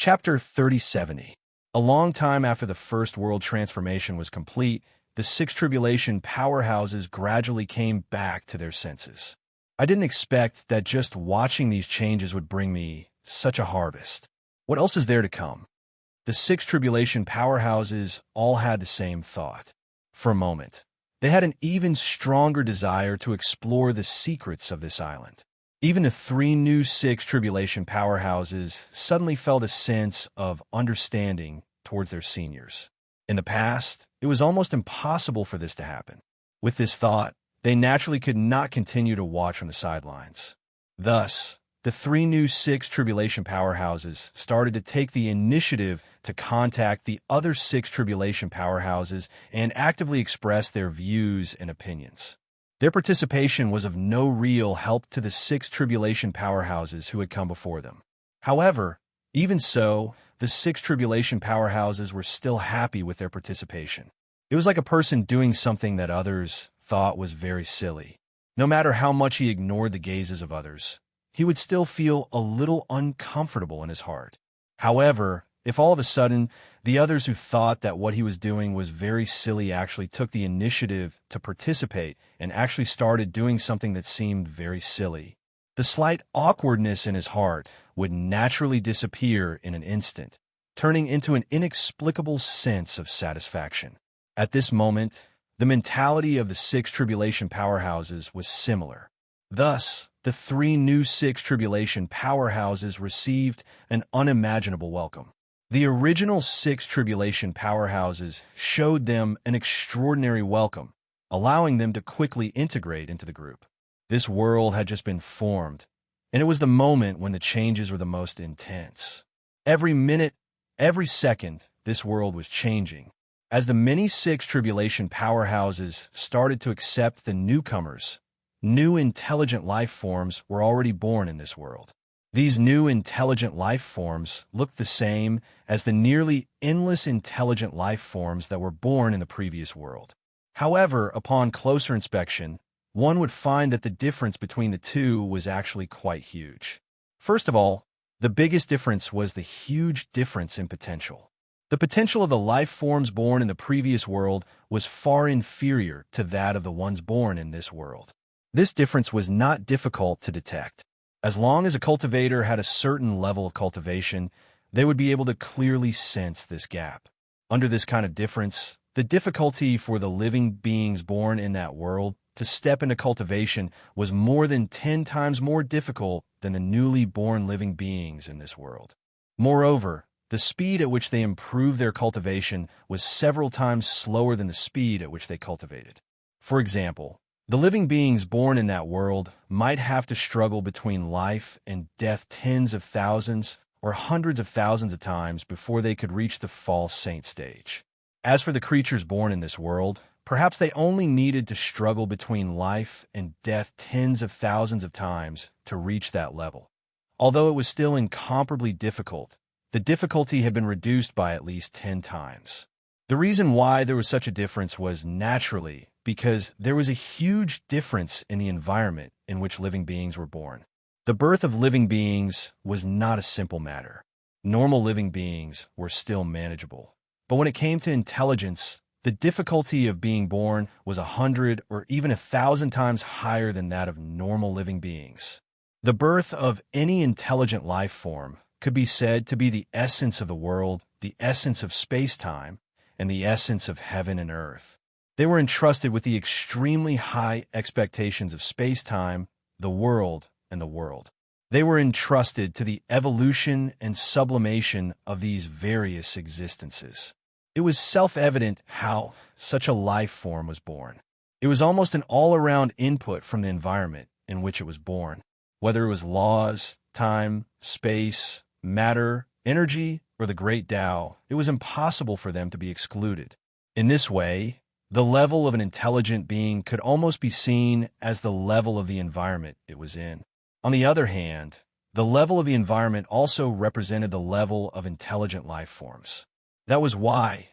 Chapter 3070. A long time after the First World Transformation was complete, the six tribulation powerhouses gradually came back to their senses. I didn't expect that just watching these changes would bring me such a harvest. What else is there to come? The six tribulation powerhouses all had the same thought. For a moment, they had an even stronger desire to explore the secrets of this island. Even the three new six tribulation powerhouses suddenly felt a sense of understanding towards their seniors. In the past, it was almost impossible for this to happen. With this thought, they naturally could not continue to watch from the sidelines. Thus, the three new six tribulation powerhouses started to take the initiative to contact the other six tribulation powerhouses and actively express their views and opinions. Their participation was of no real help to the six tribulation powerhouses who had come before them. However, even so, the six tribulation powerhouses were still happy with their participation. It was like a person doing something that others thought was very silly. No matter how much he ignored the gazes of others, he would still feel a little uncomfortable in his heart. However, if all of a sudden, the others who thought that what he was doing was very silly actually took the initiative to participate and actually started doing something that seemed very silly, the slight awkwardness in his heart would naturally disappear in an instant, turning into an inexplicable sense of satisfaction. At this moment, the mentality of the six tribulation powerhouses was similar. Thus, the three new six tribulation powerhouses received an unimaginable welcome. The original six tribulation powerhouses showed them an extraordinary welcome, allowing them to quickly integrate into the group. This world had just been formed, and it was the moment when the changes were the most intense. Every minute, every second, this world was changing. As the many six tribulation powerhouses started to accept the newcomers, new intelligent life forms were already born in this world. These new intelligent life forms looked the same as the nearly endless intelligent life forms that were born in the previous world. However, upon closer inspection, one would find that the difference between the two was actually quite huge. First of all, the biggest difference was the huge difference in potential. The potential of the life forms born in the previous world was far inferior to that of the ones born in this world. This difference was not difficult to detect. As long as a cultivator had a certain level of cultivation, they would be able to clearly sense this gap. Under this kind of difference, the difficulty for the living beings born in that world to step into cultivation was more than 10 times more difficult than the newly born living beings in this world. Moreover, the speed at which they improved their cultivation was several times slower than the speed at which they cultivated. For example, the living beings born in that world might have to struggle between life and death tens of thousands or hundreds of thousands of times before they could reach the false saint stage. As for the creatures born in this world, perhaps they only needed to struggle between life and death tens of thousands of times to reach that level. Although it was still incomparably difficult, the difficulty had been reduced by at least 10 times. The reason why there was such a difference was naturally because there was a huge difference in the environment in which living beings were born. The birth of living beings was not a simple matter. Normal living beings were still manageable. But when it came to intelligence, the difficulty of being born was 100 or even 1,000 times higher than that of normal living beings. The birth of any intelligent life form could be said to be the essence of the world, the essence of space-time, and the essence of heaven and earth. They were entrusted with the extremely high expectations of space-time, the world, and the world. They were entrusted to the evolution and sublimation of these various existences. It was self-evident how such a life form was born. It was almost an all-around input from the environment in which it was born. Whether it was laws, time, space, matter, energy, or the great Tao, it was impossible for them to be excluded. In this way, the level of an intelligent being could almost be seen as the level of the environment it was in. On the other hand, the level of the environment also represented the level of intelligent life forms. That was why,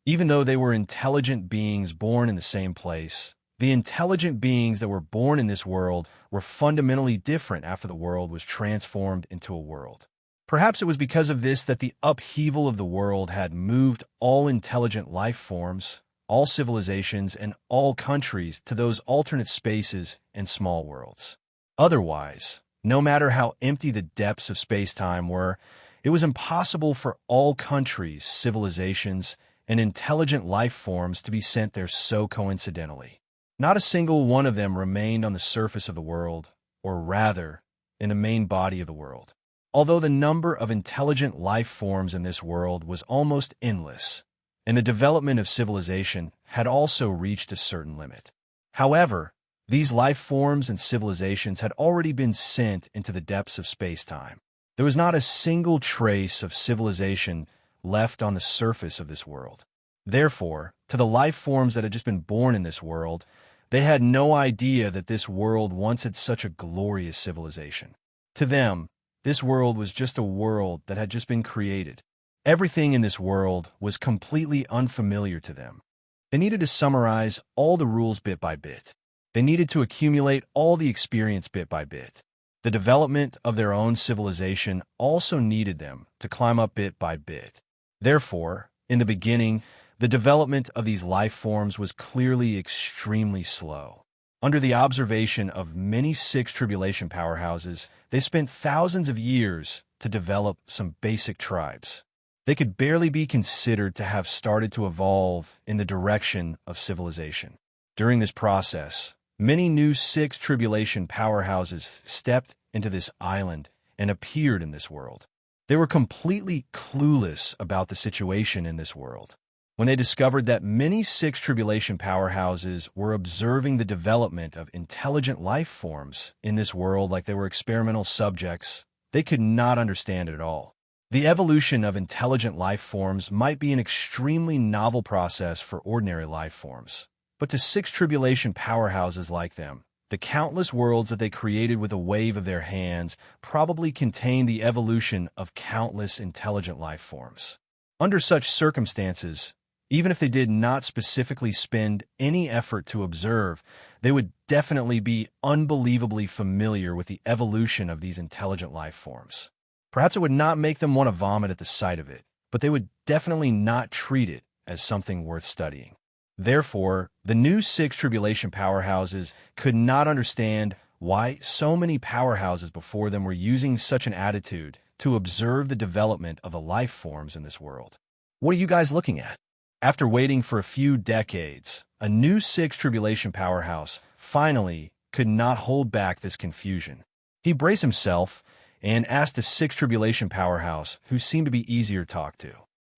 even though they were intelligent beings born in the same place, the intelligent beings that were born in this world were fundamentally different after the world was transformed into a world. Perhaps it was because of this that the upheaval of the world had moved all intelligent life forms, all civilizations, and all countries to those alternate spaces and small worlds. Otherwise, no matter how empty the depths of space-time were, it was impossible for all countries, civilizations, and intelligent life forms to be sent there so coincidentally. Not a single one of them remained on the surface of the world, or rather, in the main body of the world. Although the number of intelligent life forms in this world was almost endless, and the development of civilization had also reached a certain limit. However, these life forms and civilizations had already been sent into the depths of space-time. There was not a single trace of civilization left on the surface of this world. Therefore, to the life forms that had just been born in this world, they had no idea that this world once had such a glorious civilization. To them, this world was just a world that had just been created. Everything in this world was completely unfamiliar to them. They needed to summarize all the rules bit by bit. They needed to accumulate all the experience bit by bit. The development of their own civilization also needed them to climb up bit by bit. Therefore, in the beginning, the development of these life forms was clearly extremely slow. Under the observation of many six tribulation powerhouses, they spent thousands of years to develop some basic tribes. They could barely be considered to have started to evolve in the direction of civilization. During this process, many new six tribulation powerhouses stepped into this island and appeared in this world. They were completely clueless about the situation in this world. When they discovered that many six tribulation powerhouses were observing the development of intelligent life forms in this world like they were experimental subjects, they could not understand it at all. The evolution of intelligent life forms might be an extremely novel process for ordinary life forms, but to six tribulation powerhouses like them, the countless worlds that they created with a wave of their hands probably contained the evolution of countless intelligent life forms. Under such circumstances, even if they did not specifically spend any effort to observe, they would definitely be unbelievably familiar with the evolution of these intelligent life forms. Perhaps it would not make them want to vomit at the sight of it, but they would definitely not treat it as something worth studying. Therefore, the new six tribulation powerhouses could not understand why so many powerhouses before them were using such an attitude to observe the development of the life forms in this world. What are you guys looking at? After waiting for a few decades, a new six tribulation powerhouse finally could not hold back this confusion. He braced himself and asked a six tribulation powerhouse who seemed to be easier to talk to.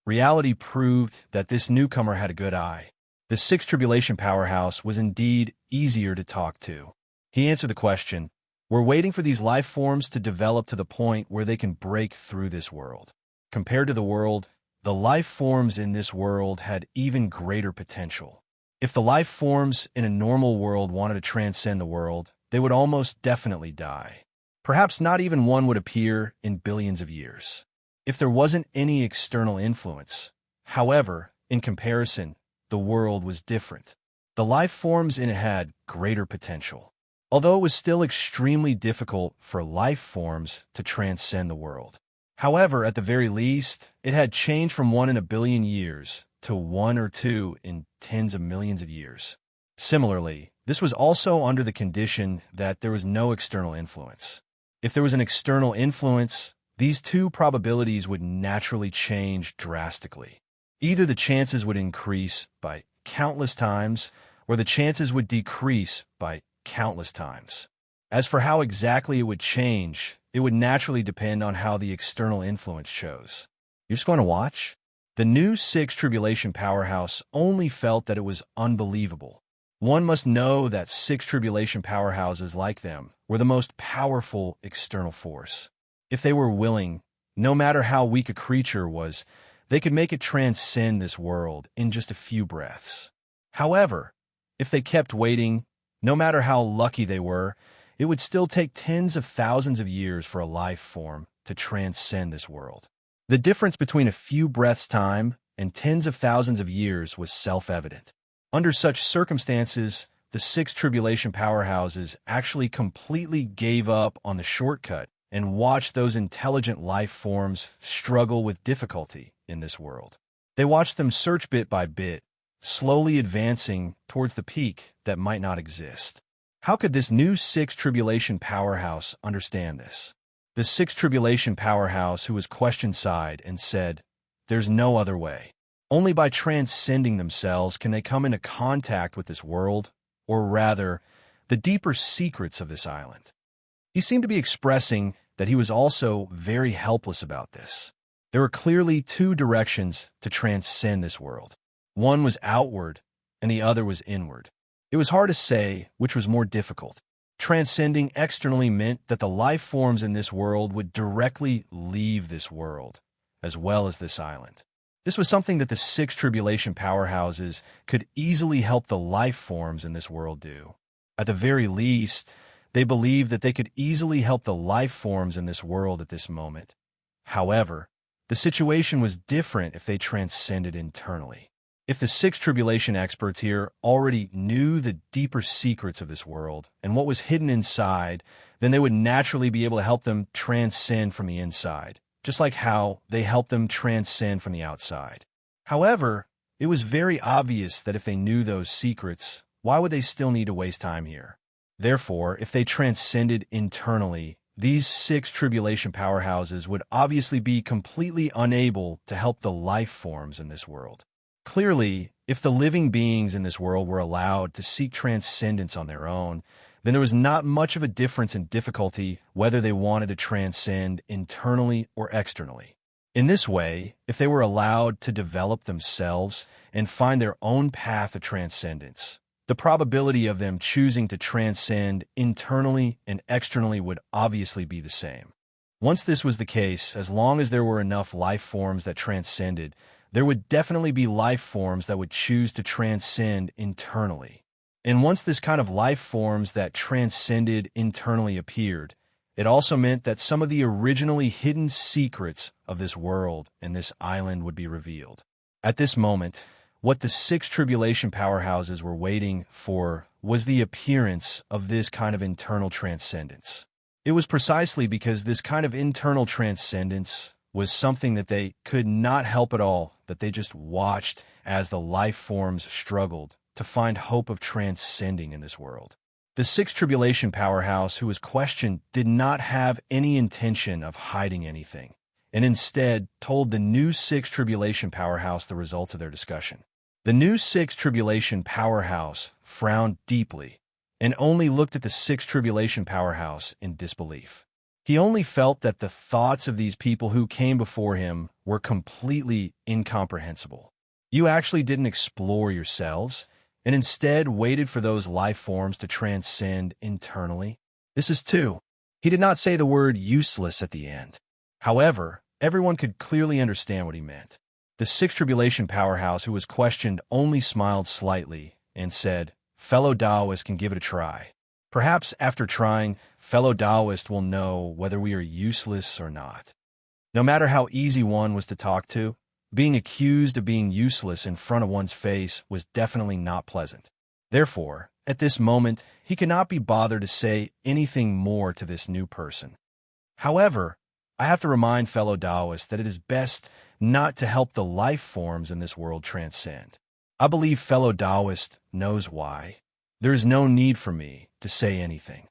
Reality proved that this newcomer had a good eye. The six tribulation powerhouse was indeed easier to talk to. He answered the question, "We're waiting for these life forms to develop to the point where they can break through this world. Compared to the world, the life forms in this world had even greater potential. If the life forms in a normal world wanted to transcend the world, they would almost definitely die. Perhaps not even one would appear in billions of years. If there wasn't any external influence. However, in comparison, the world was different. The life forms in it had greater potential. Although it was still extremely difficult for life forms to transcend the world. However, at the very least, it had changed from 1 in a billion years to 1 or 2 in tens of millions of years. Similarly, this was also under the condition that there was no external influence. If there was an external influence, these two probabilities would naturally change drastically. Either the chances would increase by countless times, or the chances would decrease by countless times. As for how exactly it would change, it would naturally depend on how the external influence shows. You're just going to watch? The new six tribulation powerhouse only felt that it was unbelievable. One must know that six tribulation powerhouses like them were the most powerful external force. If they were willing, no matter how weak a creature was, they could make it transcend this world in just a few breaths. However, if they kept waiting, no matter how lucky they were, it would still take tens of thousands of years for a life form to transcend this world. The difference between a few breaths' time and tens of thousands of years was self-evident. Under such circumstances, the six tribulation powerhouses actually completely gave up on the shortcut and watched those intelligent life forms struggle with difficulty in this world. They watched them search bit by bit, slowly advancing towards the peak that might not exist. How could this new sixth tribulation powerhouse understand this? The sixth tribulation powerhouse who was questioned sighed and said, "There's no other way. Only by transcending themselves can they come into contact with this world, or rather, the deeper secrets of this island." He seemed to be expressing that he was also very helpless about this. There were clearly two directions to transcend this world. One was outward, and the other was inward. It was hard to say which was more difficult. Transcending externally meant that the life forms in this world would directly leave this world, as well as this island. This was something that the six tribulation powerhouses could easily help the life forms in this world do. At the very least, they believed that they could easily help the life forms in this world at this moment. However, the situation was different if they transcended internally. If the six tribulation experts here already knew the deeper secrets of this world and what was hidden inside, then they would naturally be able to help them transcend from the inside, just like how they helped them transcend from the outside. However, it was very obvious that if they knew those secrets, why would they still need to waste time here? Therefore, if they transcended internally, these six tribulation powerhouses would obviously be completely unable to help the life forms in this world. Clearly, if the living beings in this world were allowed to seek transcendence on their own, then there was not much of a difference in difficulty whether they wanted to transcend internally or externally. In this way, if they were allowed to develop themselves and find their own path of transcendence, the probability of them choosing to transcend internally and externally would obviously be the same. Once this was the case, as long as there were enough life forms that transcended, there would definitely be life forms that would choose to transcend internally. And once this kind of life forms that transcended internally appeared, it also meant that some of the originally hidden secrets of this world and this island would be revealed. At this moment, what the six tribulation powerhouses were waiting for was the appearance of this kind of internal transcendence. It was precisely because this kind of internal transcendence was something that they could not help at all, that they just watched as the life forms struggled to find hope of transcending in this world. The sixth tribulation powerhouse who was questioned did not have any intention of hiding anything, and instead told the new sixth tribulation powerhouse the results of their discussion. The new sixth tribulation powerhouse frowned deeply and only looked at the sixth tribulation powerhouse in disbelief. He only felt that the thoughts of these people who came before him were completely incomprehensible. You actually didn't explore yourselves, and instead waited for those life forms to transcend internally. This is two. He did not say the word useless at the end. However, everyone could clearly understand what he meant. The sixth tribulation powerhouse who was questioned only smiled slightly and said, "Fellow Taoists can give it a try. Perhaps after trying, fellow Taoists will know whether we are useless or not." No matter how easy one was to talk to, being accused of being useless in front of one's face was definitely not pleasant. Therefore, at this moment, he could not be bothered to say anything more to this new person. However, I have to remind fellow Taoists that it is best not to help the life forms in this world transcend. I believe fellow Taoist knows why. There is no need for me to say anything.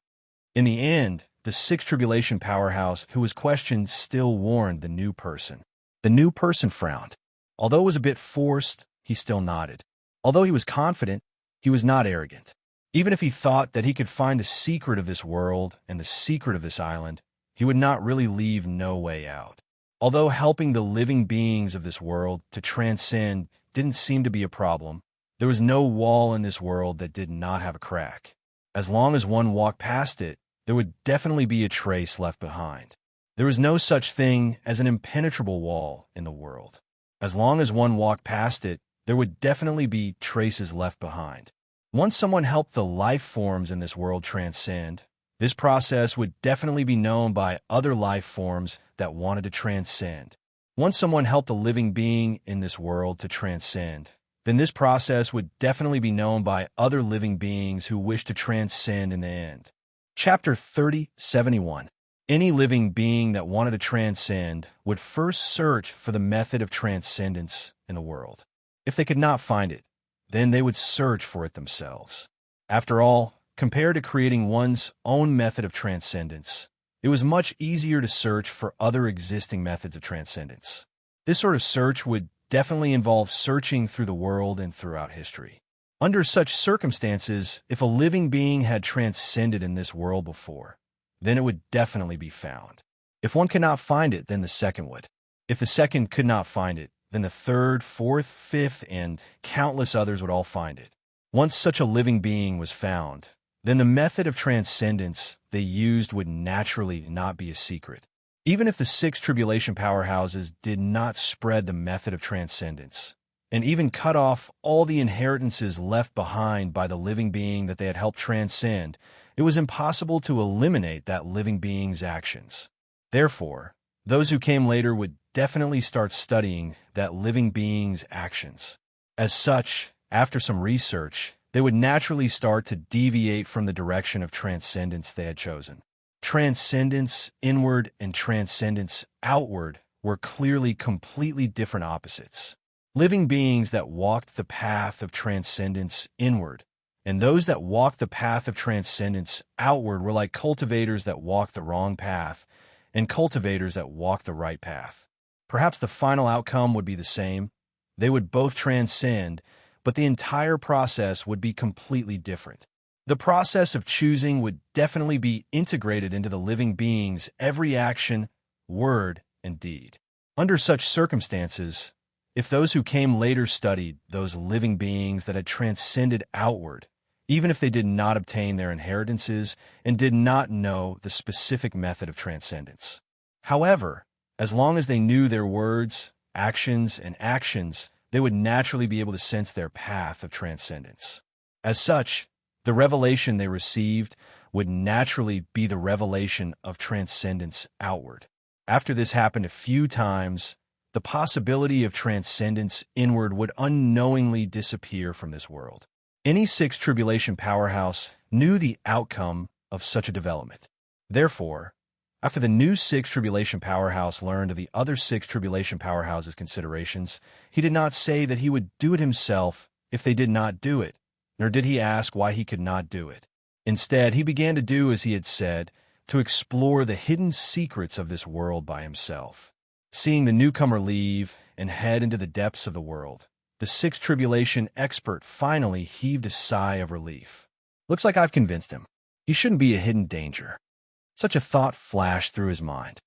In the end, the sixth tribulation powerhouse who was questioned still warned the new person. The new person frowned. Although it was a bit forced, he still nodded. Although he was confident, he was not arrogant. Even if he thought that he could find the secret of this world and the secret of this island, he would not really leave no way out. Although helping the living beings of this world to transcend didn't seem to be a problem, there was no wall in this world that did not have a crack. As long as one walked past it, there would definitely be a trace left behind. There is no such thing as an impenetrable wall in the world. As long as one walked past it, there would definitely be traces left behind. Once someone helped the life forms in this world transcend, this process would definitely be known by other life forms that wanted to transcend. Once someone helped a living being in this world to transcend, then this process would definitely be known by other living beings who wish to transcend in the end. Chapter 3071. Any living being that wanted to transcend would first search for the method of transcendence in the world. If they could not find it, then they would search for it themselves. After all, compared to creating one's own method of transcendence, it was much easier to search for other existing methods of transcendence. This sort of search would definitely involve searching through the world and throughout history. Under such circumstances, if a living being had transcended in this world before, then it would definitely be found. If one could not find it, then the second would. If the second could not find it, then the third, fourth, fifth, and countless others would all find it. Once such a living being was found, then the method of transcendence they used would naturally not be a secret. Even if the six tribulation powerhouses did not spread the method of transcendence, and even cut off all the inheritances left behind by the living being that they had helped transcend, it was impossible to eliminate that living being's actions. Therefore, those who came later would definitely start studying that living being's actions. As such, after some research, they would naturally start to deviate from the direction of transcendence they had chosen. Transcendence inward and transcendence outward were clearly completely different opposites. Living beings that walked the path of transcendence inward and those that walked the path of transcendence outward were like cultivators that walked the wrong path and cultivators that walked the right path. Perhaps the final outcome would be the same. They would both transcend, but the entire process would be completely different. The process of choosing would definitely be integrated into the living being's every action, word, and deed. Under such circumstances, if those who came later studied those living beings that had transcended outward, even if they did not obtain their inheritances and did not know the specific method of transcendence. However, as long as they knew their words, actions, and actions, they would naturally be able to sense their path of transcendence. As such, the revelation they received would naturally be the revelation of transcendence outward. After this happened a few times, the possibility of transcendence inward would unknowingly disappear from this world. Any six tribulation powerhouse knew the outcome of such a development. Therefore, after the new six tribulation powerhouse learned of the other six tribulation powerhouses' considerations, he did not say that he would do it himself if they did not do it, nor did he ask why he could not do it. Instead, he began to do as he had said, to explore the hidden secrets of this world by himself. Seeing the newcomer leave and head into the depths of the world, the sixth tribulation expert finally heaved a sigh of relief. Looks like I've convinced him. He shouldn't be a hidden danger. Such a thought flashed through his mind.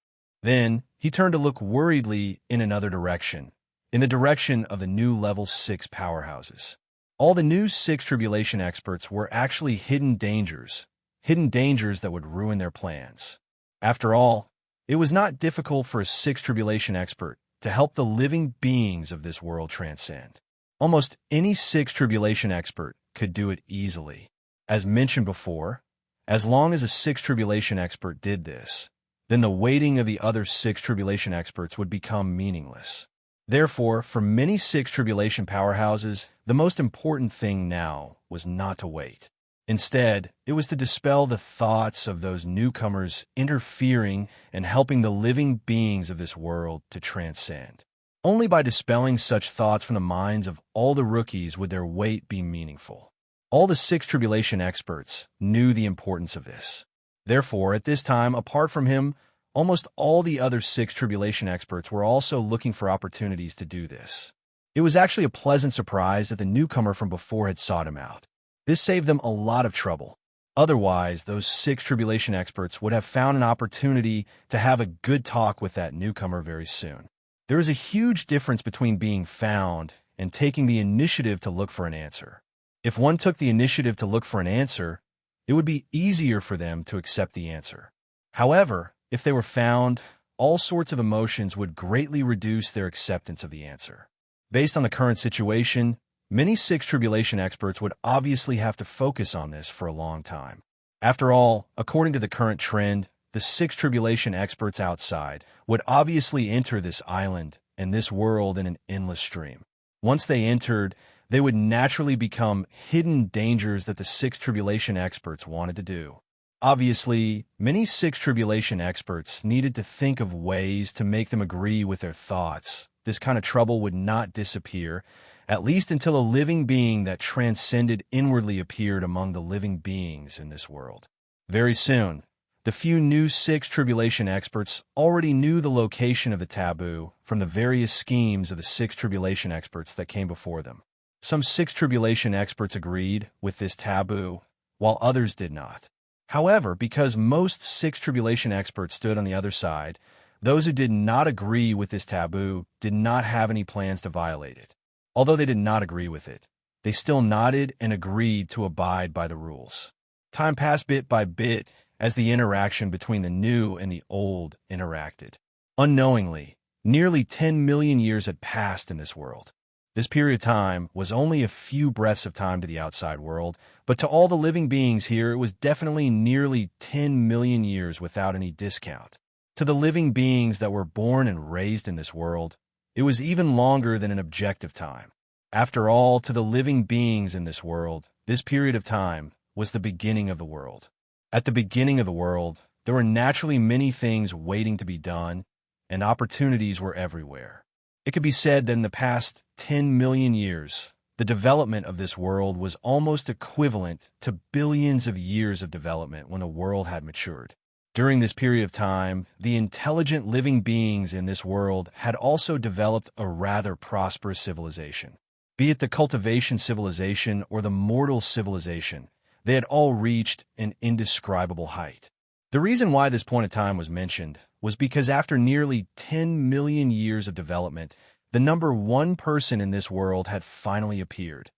Then he turned to look worriedly in another direction, in the direction of the new level 6 powerhouses. All the new six tribulation experts were actually hidden dangers that would ruin their plans. After all, it was not difficult for a six tribulation expert to help the living beings of this world transcend. Almost any six tribulation expert could do it easily. As mentioned before, as long as a six tribulation expert did this, then the waiting of the other six tribulation experts would become meaningless. Therefore, for many six tribulation powerhouses, the most important thing now was not to wait. Instead, it was to dispel the thoughts of those newcomers interfering and helping the living beings of this world to transcend. Only by dispelling such thoughts from the minds of all the rookies would their wait be meaningful. All the six tribulation experts knew the importance of this. Therefore, at this time, apart from him, almost all the other six tribulation experts were also looking for opportunities to do this. It was actually a pleasant surprise that the newcomer from before had sought him out. This saved them a lot of trouble. Otherwise, those six tribulation experts would have found an opportunity to have a good talk with that newcomer very soon. There is a huge difference between being found and taking the initiative to look for an answer. If one took the initiative to look for an answer, it would be easier for them to accept the answer. However, if they were found, all sorts of emotions would greatly reduce their acceptance of the answer. Based on the current situation, many six tribulation experts would obviously have to focus on this for a long time. After all, according to the current trend, the six tribulation experts outside would obviously enter this island and this world in an endless stream. Once they entered, they would naturally become hidden dangers that the six tribulation experts wanted to do. Obviously, many Sixth Tribulation experts needed to think of ways to make them agree with their thoughts. This kind of trouble would not disappear, at least until a living being that transcended inwardly appeared among the living beings in this world. Very soon, the few new Sixth Tribulation experts already knew the location of the taboo from the various schemes of the Sixth Tribulation experts that came before them. Some Sixth Tribulation experts agreed with this taboo, while others did not. However, because most Sixth Tribulation experts stood on the other side, those who did not agree with this taboo did not have any plans to violate it. Although they did not agree with it, they still nodded and agreed to abide by the rules. Time passed bit by bit as the interaction between the new and the old interacted. Unknowingly, nearly 10 million years had passed in this world. This period of time was only a few breaths of time to the outside world, but to all the living beings here, it was definitely nearly 10 million years without any discount. To the living beings that were born and raised in this world, it was even longer than an objective time. After all, to the living beings in this world, this period of time was the beginning of the world. At the beginning of the world, there were naturally many things waiting to be done, and opportunities were everywhere. It could be said that in the past 10 million years, the development of this world was almost equivalent to billions of years of development when the world had matured. During this period of time, the intelligent living beings in this world had also developed a rather prosperous civilization. Be it the cultivation civilization or the mortal civilization, they had all reached an indescribable height. The reason why this point of time was mentioned was because after nearly 10 million years of development, the number one person in this world had finally appeared.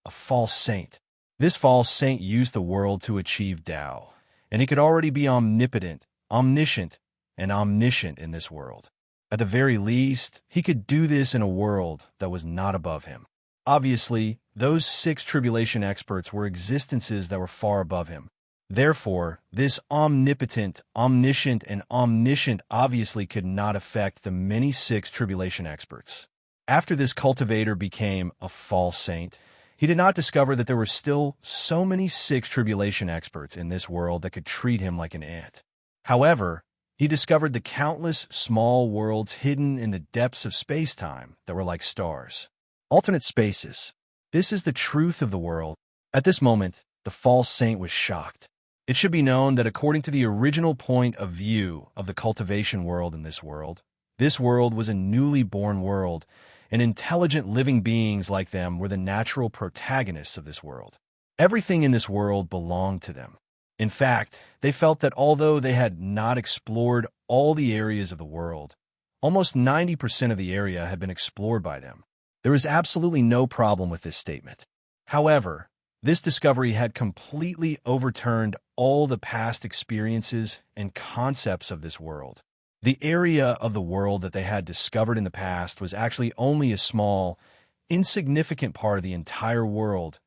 A false saint. This false saint used the world to achieve Tao, and he could already be omnipotent, omniscient, and omniscient in this world. At the very least, he could do this in a world that was not above him. Obviously, those Sixth Tribulation experts were existences that were far above him. Therefore, this omnipotent, omniscient, and omniscient obviously could not affect the many Sixth Tribulation experts. After this cultivator became a false saint, he did not discover that there were still so many Sixth Tribulation experts in this world that could treat him like an ant. However, he discovered the countless small worlds hidden in the depths of space-time that were like stars. Alternate spaces. This is the truth of the world. At this moment, the false saint was shocked. It should be known that according to the original point of view of the cultivation world in this world was a newly born world, and intelligent living beings like them were the natural protagonists of this world. Everything in this world belonged to them. In fact, they felt that although they had not explored all the areas of the world, almost 90% of the area had been explored by them. There is absolutely no problem with this statement. However, this discovery had completely overturned all the past experiences and concepts of this world. The area of the world that they had discovered in the past was actually only a small, insignificant part of the entire world.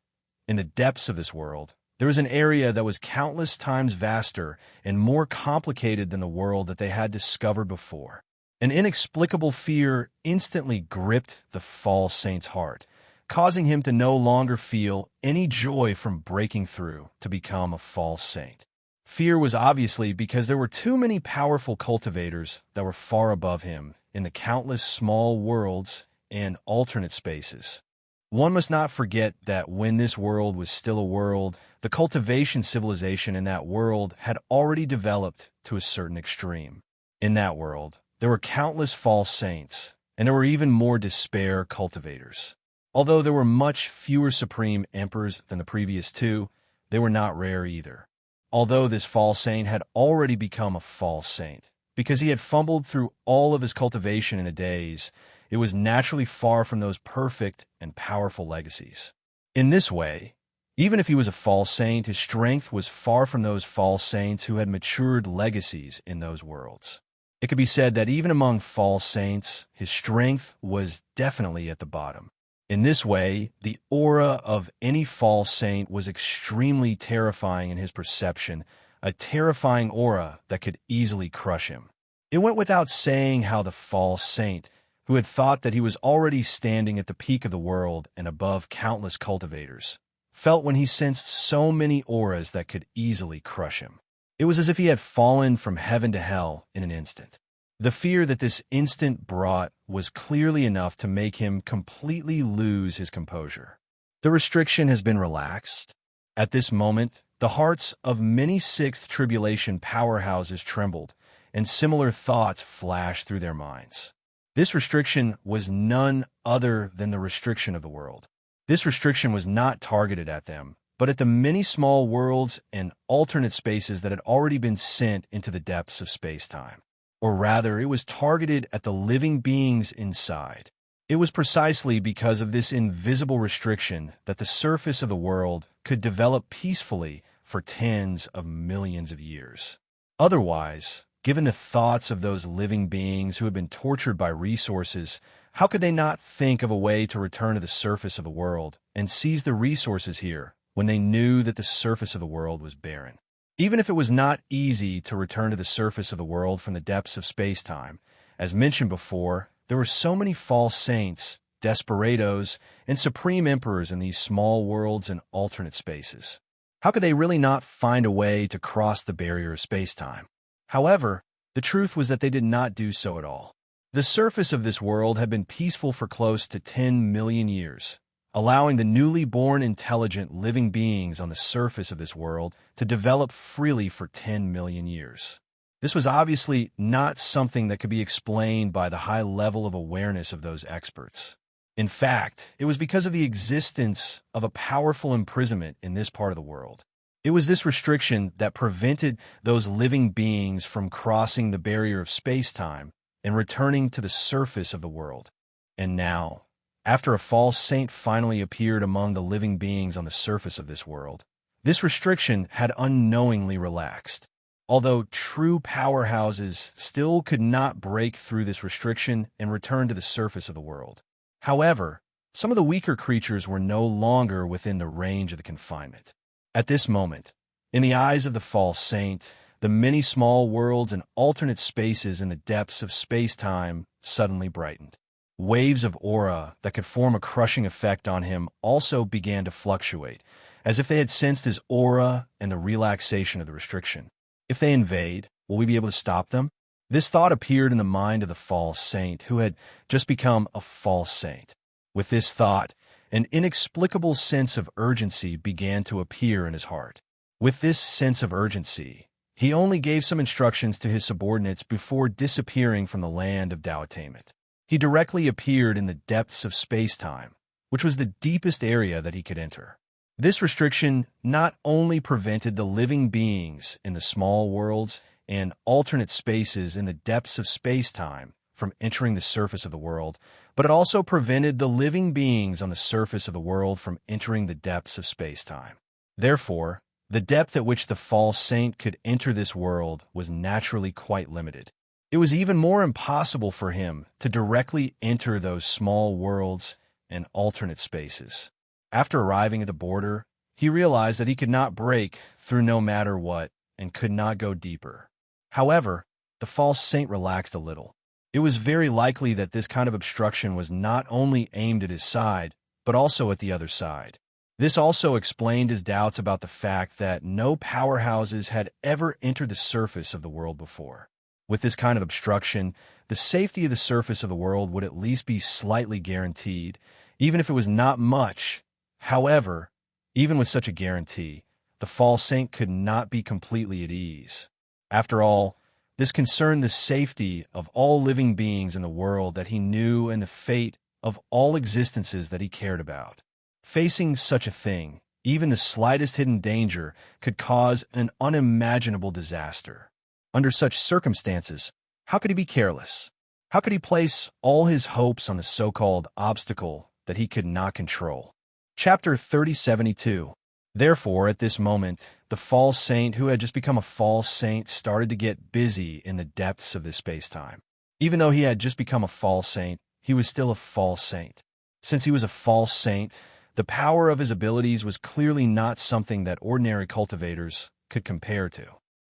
In the depths of this world, there was an area that was countless times vaster and more complicated than the world that they had discovered before. An inexplicable fear instantly gripped the false saint's heart, causing him to no longer feel any joy from breaking through to become a false saint. Fear was obviously because there were too many powerful cultivators that were far above him in the countless small worlds and alternate spaces. One must not forget that when this world was still a world, the cultivation civilization in that world had already developed to a certain extreme. In that world, there were countless false saints, and there were even more despair cultivators. Although there were much fewer supreme emperors than the previous two, they were not rare either. Although this false saint had already become a false saint, because he had fumbled through all of his cultivation in a daze, it was naturally far from those perfect and powerful legacies. In this way, even if he was a false saint, his strength was far from those false saints who had matured legacies in those worlds. It could be said that even among false saints, his strength was definitely at the bottom. In this way, the aura of any false saint was extremely terrifying in his perception, a terrifying aura that could easily crush him. It went without saying how the false saint, who had thought that he was already standing at the peak of the world and above countless cultivators, felt when he sensed so many auras that could easily crush him. It was as if he had fallen from heaven to hell in an instant. The fear that this instant brought was clearly enough to make him completely lose his composure. The restriction has been relaxed. At this moment, the hearts of many sixth tribulation powerhouses trembled, and similar thoughts flashed through their minds. This restriction was none other than the restriction of the world. This restriction was not targeted at them, but at the many small worlds and alternate spaces that had already been sent into the depths of space-time. Or rather, it was targeted at the living beings inside. It was precisely because of this invisible restriction that the surface of the world could develop peacefully for tens of millions of years. Otherwise, given the thoughts of those living beings who had been tortured by resources, how could they not think of a way to return to the surface of the world and seize the resources here when they knew that the surface of the world was barren? Even if it was not easy to return to the surface of the world from the depths of space-time, as mentioned before, there were so many false saints, desperados, and supreme emperors in these small worlds and alternate spaces. How could they really not find a way to cross the barrier of space-time? However, the truth was that they did not do so at all. The surface of this world had been peaceful for close to 10 million years, allowing the newly born intelligent living beings on the surface of this world to develop freely for 10 million years. This was obviously not something that could be explained by the high level of awareness of those experts. In fact, it was because of the existence of a powerful imprisonment in this part of the world. It was this restriction that prevented those living beings from crossing the barrier of space-time and returning to the surface of the world. And now, after a false saint finally appeared among the living beings on the surface of this world, this restriction had unknowingly relaxed. Although true powerhouses still could not break through this restriction and return to the surface of the world. However, some of the weaker creatures were no longer within the range of the confinement. At this moment, in the eyes of the false saint, the many small worlds and alternate spaces in the depths of space-time suddenly brightened. Waves of aura that could form a crushing effect on him also began to fluctuate, as if they had sensed his aura and the relaxation of the restriction. If they invade, will we be able to stop them? This thought appeared in the mind of the false saint, who had just become a false saint. With this thought, an inexplicable sense of urgency began to appear in his heart. With this sense of urgency, he only gave some instructions to his subordinates before disappearing from the land of Tao attainment. He directly appeared in the depths of space-time, which was the deepest area that he could enter. This restriction not only prevented the living beings in the small worlds and alternate spaces in the depths of space-time from entering the surface of the world, but it also prevented the living beings on the surface of the world from entering the depths of space-time. Therefore, the depth at which the false saint could enter this world was naturally quite limited. It was even more impossible for him to directly enter those small worlds and alternate spaces. After arriving at the border, he realized that he could not break through no matter what and could not go deeper. However, the false saint relaxed a little. It was very likely that this kind of obstruction was not only aimed at his side, but also at the other side. This also explained his doubts about the fact that no powerhouses had ever entered the surface of the world before. With this kind of obstruction, the safety of the surface of the world would at least be slightly guaranteed, even if it was not much. However, even with such a guarantee, the false saint could not be completely at ease. After all, this concerned the safety of all living beings in the world that he knew and the fate of all existences that he cared about. Facing such a thing, even the slightest hidden danger could cause an unimaginable disaster. Under such circumstances, how could he be careless? How could he place all his hopes on the so-called obstacle that he could not control? Chapter 3072. Therefore, at this moment, the false saint who had just become a false saint started to get busy in the depths of this space-time. Even though he had just become a false saint, he was still a false saint. Since he was a false saint, the power of his abilities was clearly not something that ordinary cultivators could compare to.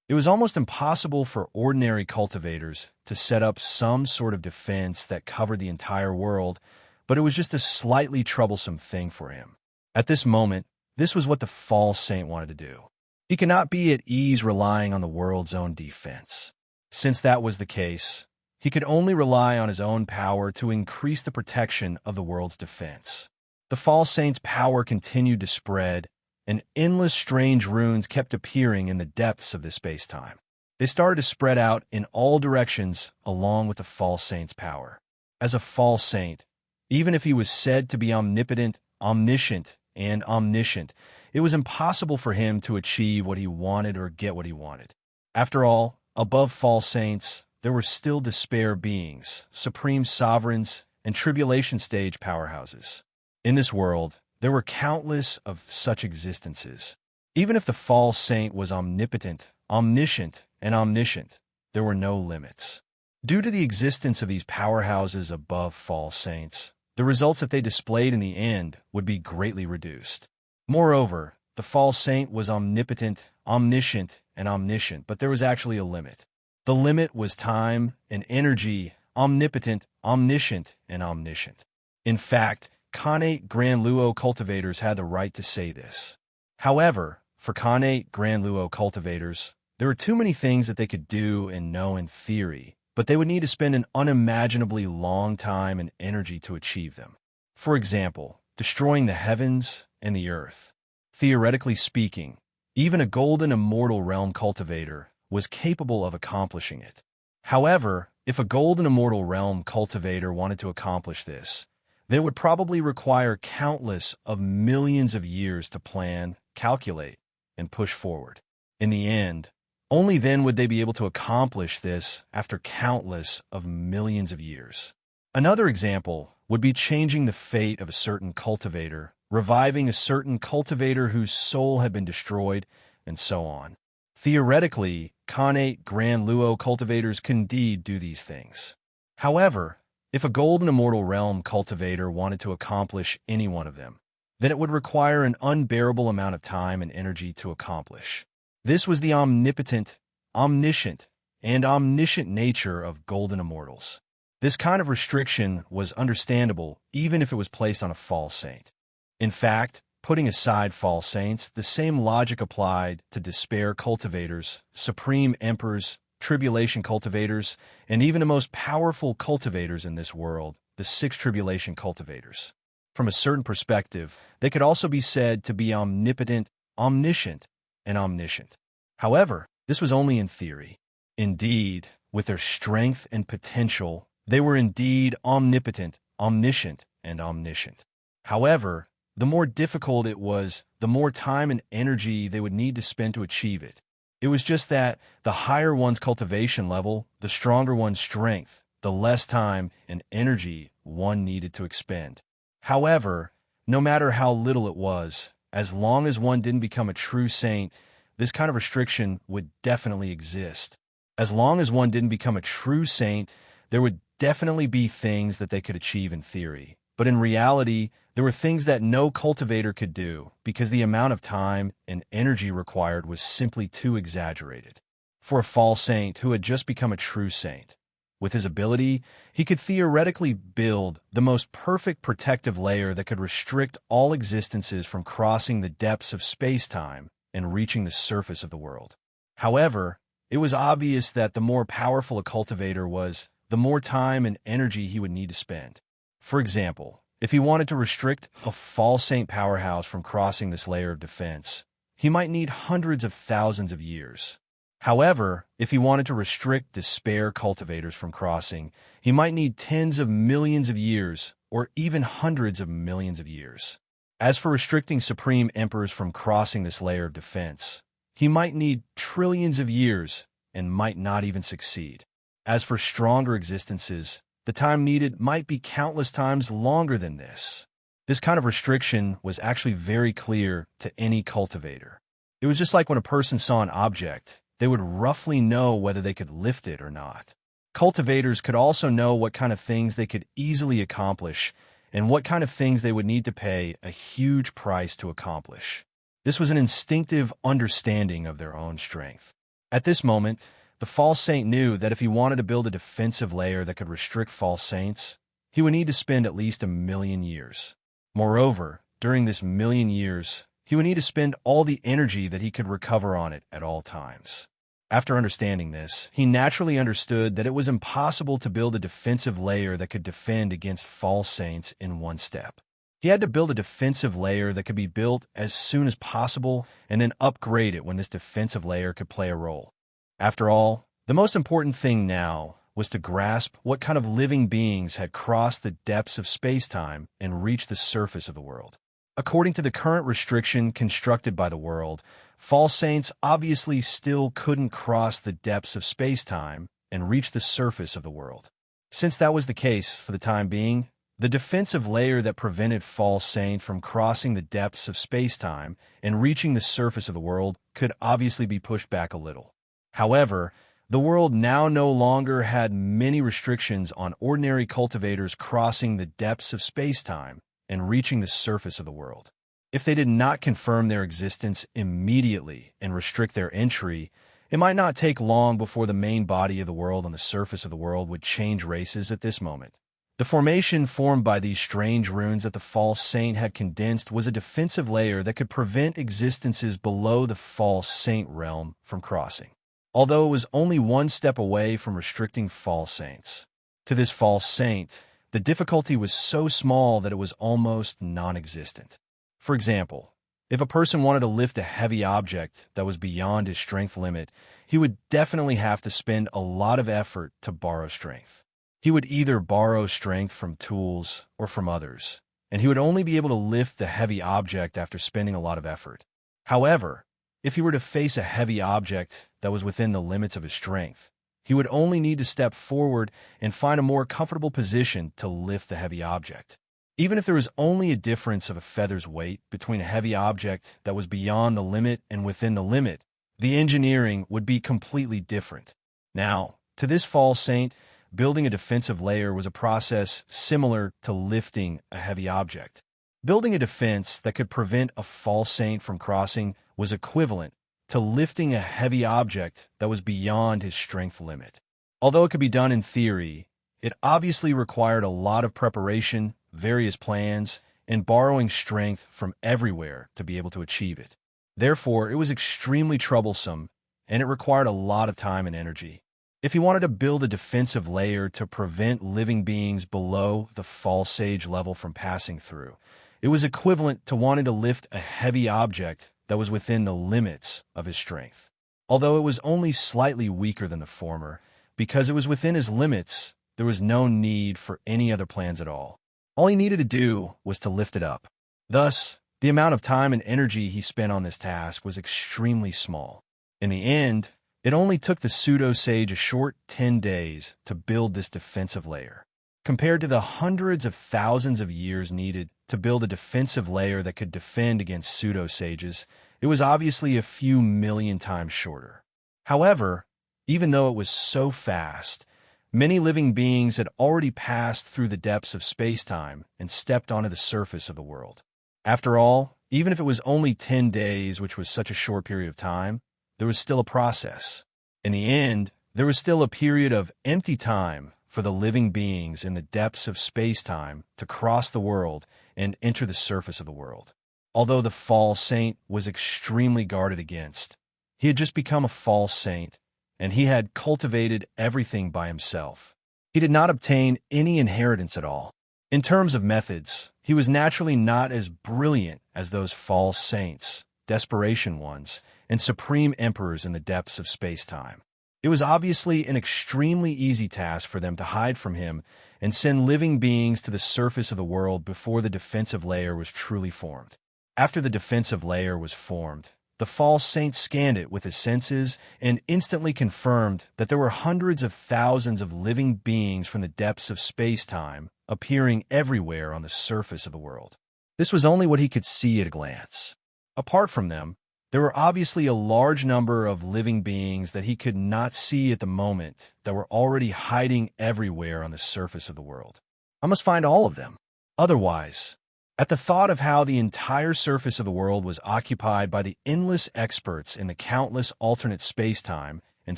It was almost impossible for ordinary cultivators to set up some sort of defense that covered the entire world, but it was just a slightly troublesome thing for him. At this moment, this was what the false saint wanted to do. He cannot be at ease relying on the world's own defense. Since that was the case, he could only rely on his own power to increase the protection of the world's defense. The false saint's power continued to spread, and endless strange runes kept appearing in the depths of this space-time. They started to spread out in all directions along with the false saint's power. As a false saint, even if he was said to be omnipotent, omniscient, and omniscient, it was impossible for him to achieve what he wanted or get what he wanted. After all, above false saints, there were still despair beings, supreme sovereigns, and tribulation stage powerhouses. In this world, there were countless of such existences. Even if the false saint was omnipotent, omniscient, and omniscient, there were no limits. Due to the existence of these powerhouses above false saints, the results that they displayed in the end would be greatly reduced. Moreover, the false saint was omnipotent, omniscient, and omniscient, but there was actually a limit. The limit was time and energy, omnipotent, omniscient, and omniscient. In fact, Connate Grand Luo cultivators had the right to say this. However, for Connate Grand Luo cultivators, there were too many things that they could do and know in theory, but they would need to spend an unimaginably long time and energy to achieve them. For example, destroying the heavens and the earth. Theoretically speaking, even a golden immortal realm cultivator was capable of accomplishing it. However, if a golden immortal realm cultivator wanted to accomplish this, they would probably require countless of millions of years to plan, calculate, and push forward. In the end, only then would they be able to accomplish this after countless of millions of years. Another example would be changing the fate of a certain cultivator, reviving a certain cultivator whose soul had been destroyed, and so on. Theoretically, Connate Grand Luo cultivators can indeed do these things. However, if a golden immortal realm cultivator wanted to accomplish any one of them, then it would require an unbearable amount of time and energy to accomplish. This was the omnipotent, omniscient, and omniscient nature of golden immortals. This kind of restriction was understandable even if it was placed on a false saint. In fact, putting aside false saints, the same logic applied to despair cultivators, supreme emperors, tribulation cultivators, and even the most powerful cultivators in this world, the six tribulation cultivators. From a certain perspective, they could also be said to be omnipotent, omniscient, and omniscient. However, this was only in theory. Indeed, with their strength and potential, they were indeed omnipotent, omniscient, and omniscient. However, the more difficult it was, the more time and energy they would need to spend to achieve it. It was just that the higher one's cultivation level, the stronger one's strength, the less time and energy one needed to expend. However, no matter how little it was, as long as one didn't become a true saint, this kind of restriction would definitely exist. As long as one didn't become a true saint, there would definitely be things that they could achieve in theory. But in reality, there were things that no cultivator could do because the amount of time and energy required was simply too exaggerated. For a false saint who had just become a true saint, with his ability, he could theoretically build the most perfect protective layer that could restrict all existences from crossing the depths of space-time and reaching the surface of the world. However, it was obvious that the more powerful a cultivator was, the more time and energy he would need to spend. For example, if he wanted to restrict a false saint powerhouse from crossing this layer of defense, he might need hundreds of thousands of years. However, if he wanted to restrict despair cultivators from crossing, he might need tens of millions of years or even hundreds of millions of years. As for restricting supreme emperors from crossing this layer of defense, he might need trillions of years and might not even succeed. As for stronger existences, the time needed might be countless times longer than this. This kind of restriction was actually very clear to any cultivator. It was just like when a person saw an object, they would roughly know whether they could lift it or not. Cultivators could also know what kind of things they could easily accomplish and what kind of things they would need to pay a huge price to accomplish. This was an instinctive understanding of their own strength. At this moment, the false saint knew that if he wanted to build a defensive layer that could restrict false saints, he would need to spend at least 1,000,000 years. Moreover, during this 1,000,000 years, he would need to spend all the energy that he could recover on it at all times. After understanding this, he naturally understood that it was impossible to build a defensive layer that could defend against false saints in one step. He had to build a defensive layer that could be built as soon as possible and then upgrade it when this defensive layer could play a role. After all, the most important thing now was to grasp what kind of living beings had crossed the depths of space-time and reached the surface of the world. According to the current restriction constructed by the world, false saints obviously still couldn't cross the depths of space-time and reach the surface of the world. Since that was the case for the time being, the defensive layer that prevented false saint from crossing the depths of space-time and reaching the surface of the world could obviously be pushed back a little. However, the world now no longer had many restrictions on ordinary cultivators crossing the depths of space-time and reaching the surface of the world. If they did not confirm their existence immediately and restrict their entry, it might not take long before the main body of the world on the surface of the world would change races at this moment. The formation formed by these strange runes that the false saint had condensed was a defensive layer that could prevent existences below the false saint realm from crossing, although it was only one step away from restricting false saints. To this false saint, the difficulty was so small that it was almost non-existent. For example, if a person wanted to lift a heavy object that was beyond his strength limit, he would definitely have to spend a lot of effort to borrow strength. He would either borrow strength from tools or from others, and he would only be able to lift the heavy object after spending a lot of effort. However, if he were to face a heavy object that was within the limits of his strength, he would only need to step forward and find a more comfortable position to lift the heavy object. Even if there was only a difference of a feather's weight between a heavy object that was beyond the limit and within the limit, the engineering would be completely different. Now, to this false saint, building a defensive layer was a process similar to lifting a heavy object. Building a defense that could prevent a false saint from crossing was equivalent to lifting a heavy object that was beyond his strength limit. Although it could be done in theory, it obviously required a lot of preparation, various plans, and borrowing strength from everywhere to be able to achieve it. Therefore, it was extremely troublesome, and it required a lot of time and energy. If he wanted to build a defensive layer to prevent living beings below the false sage level from passing through, it was equivalent to wanting to lift a heavy object that was within the limits of his strength. Although it was only slightly weaker than the former, because it was within his limits, there was no need for any other plans at all. All he needed to do was to lift it up. Thus, the amount of time and energy he spent on this task was extremely small. In the end, it only took the pseudo-sage a short 10 days to build this defensive layer. Compared to the hundreds of thousands of years needed to build a defensive layer that could defend against pseudo-sages, it was obviously a few million times shorter. However, even though it was so fast, many living beings had already passed through the depths of space-time and stepped onto the surface of the world. After all, even if it was only 10 days, which was such a short period of time, there was still a process. In the end, there was still a period of empty time for the living beings in the depths of space-time to cross the world and enter the surface of the world. Although the false saint was extremely guarded against, he had just become a false saint, and he had cultivated everything by himself. He did not obtain any inheritance at all. In terms of methods, he was naturally not as brilliant as those false saints, desperation ones, and supreme emperors in the depths of space-time. It was obviously an extremely easy task for them to hide from him and send living beings to the surface of the world before the defensive layer was truly formed. After the defensive layer was formed, the false saint scanned it with his senses and instantly confirmed that there were hundreds of thousands of living beings from the depths of space-time appearing everywhere on the surface of the world. This was only what he could see at a glance. Apart from them, there were obviously a large number of living beings that he could not see at the moment that were already hiding everywhere on the surface of the world. I must find all of them. Otherwise, at the thought of how the entire surface of the world was occupied by the endless experts in the countless alternate space-time and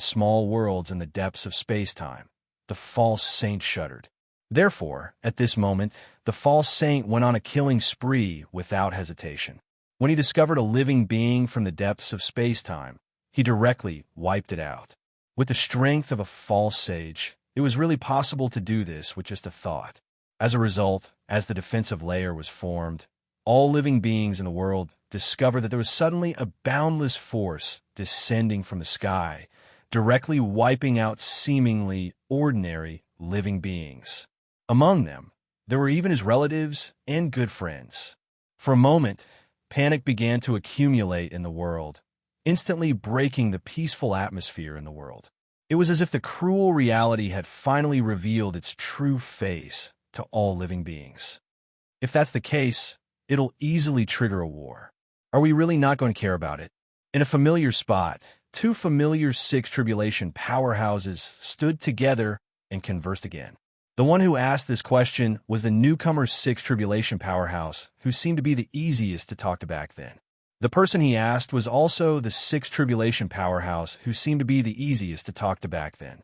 small worlds in the depths of space-time, the false saint shuddered. Therefore, at this moment, the false saint went on a killing spree without hesitation. When he discovered a living being from the depths of space-time, he directly wiped it out. With the strength of a false sage, it was really possible to do this with just a thought. As a result, as the defensive layer was formed, all living beings in the world discovered that there was suddenly a boundless force descending from the sky, directly wiping out seemingly ordinary living beings. Among them, there were even his relatives and good friends. For a moment, panic began to accumulate in the world, instantly breaking the peaceful atmosphere in the world. It was as if the cruel reality had finally revealed its true face to all living beings. If that's the case, it'll easily trigger a war. Are we really not going to care about it? In a familiar spot, two familiar Six Tribulation powerhouses stood together and conversed again. The one who asked this question was the newcomer Six Tribulation powerhouse, who seemed to be the easiest to talk to back then. The person he asked was also the Six Tribulation powerhouse, who seemed to be the easiest to talk to back then.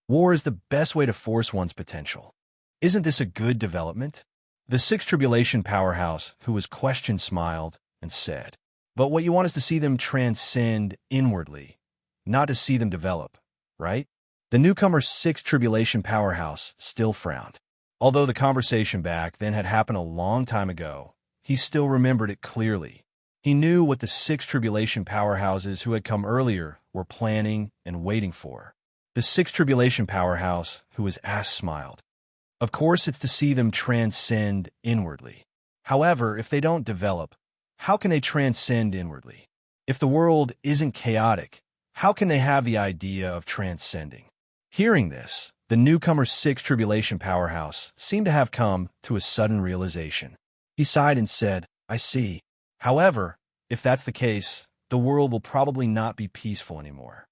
War is the best way to force one's potential. Isn't this a good development? The Six Tribulation powerhouse, who was questioned, smiled and said, "But what you want is to see them transcend inwardly, not to see them develop, right?" The newcomer Six Tribulation powerhouse still frowned. Although the conversation back then had happened a long time ago, he still remembered it clearly. He knew what the Six Tribulation powerhouses who had come earlier were planning and waiting for. The Six Tribulation powerhouse, who was asked, smiled. Of course, it's to see them transcend inwardly. However, if they don't develop, how can they transcend inwardly? If the world isn't chaotic, how can they have the idea of transcending? Hearing this, the newcomer Six Tribulation powerhouse seemed to have come to a sudden realization. He sighed and said, "I see. However, if that's the case, the world will probably not be peaceful anymore."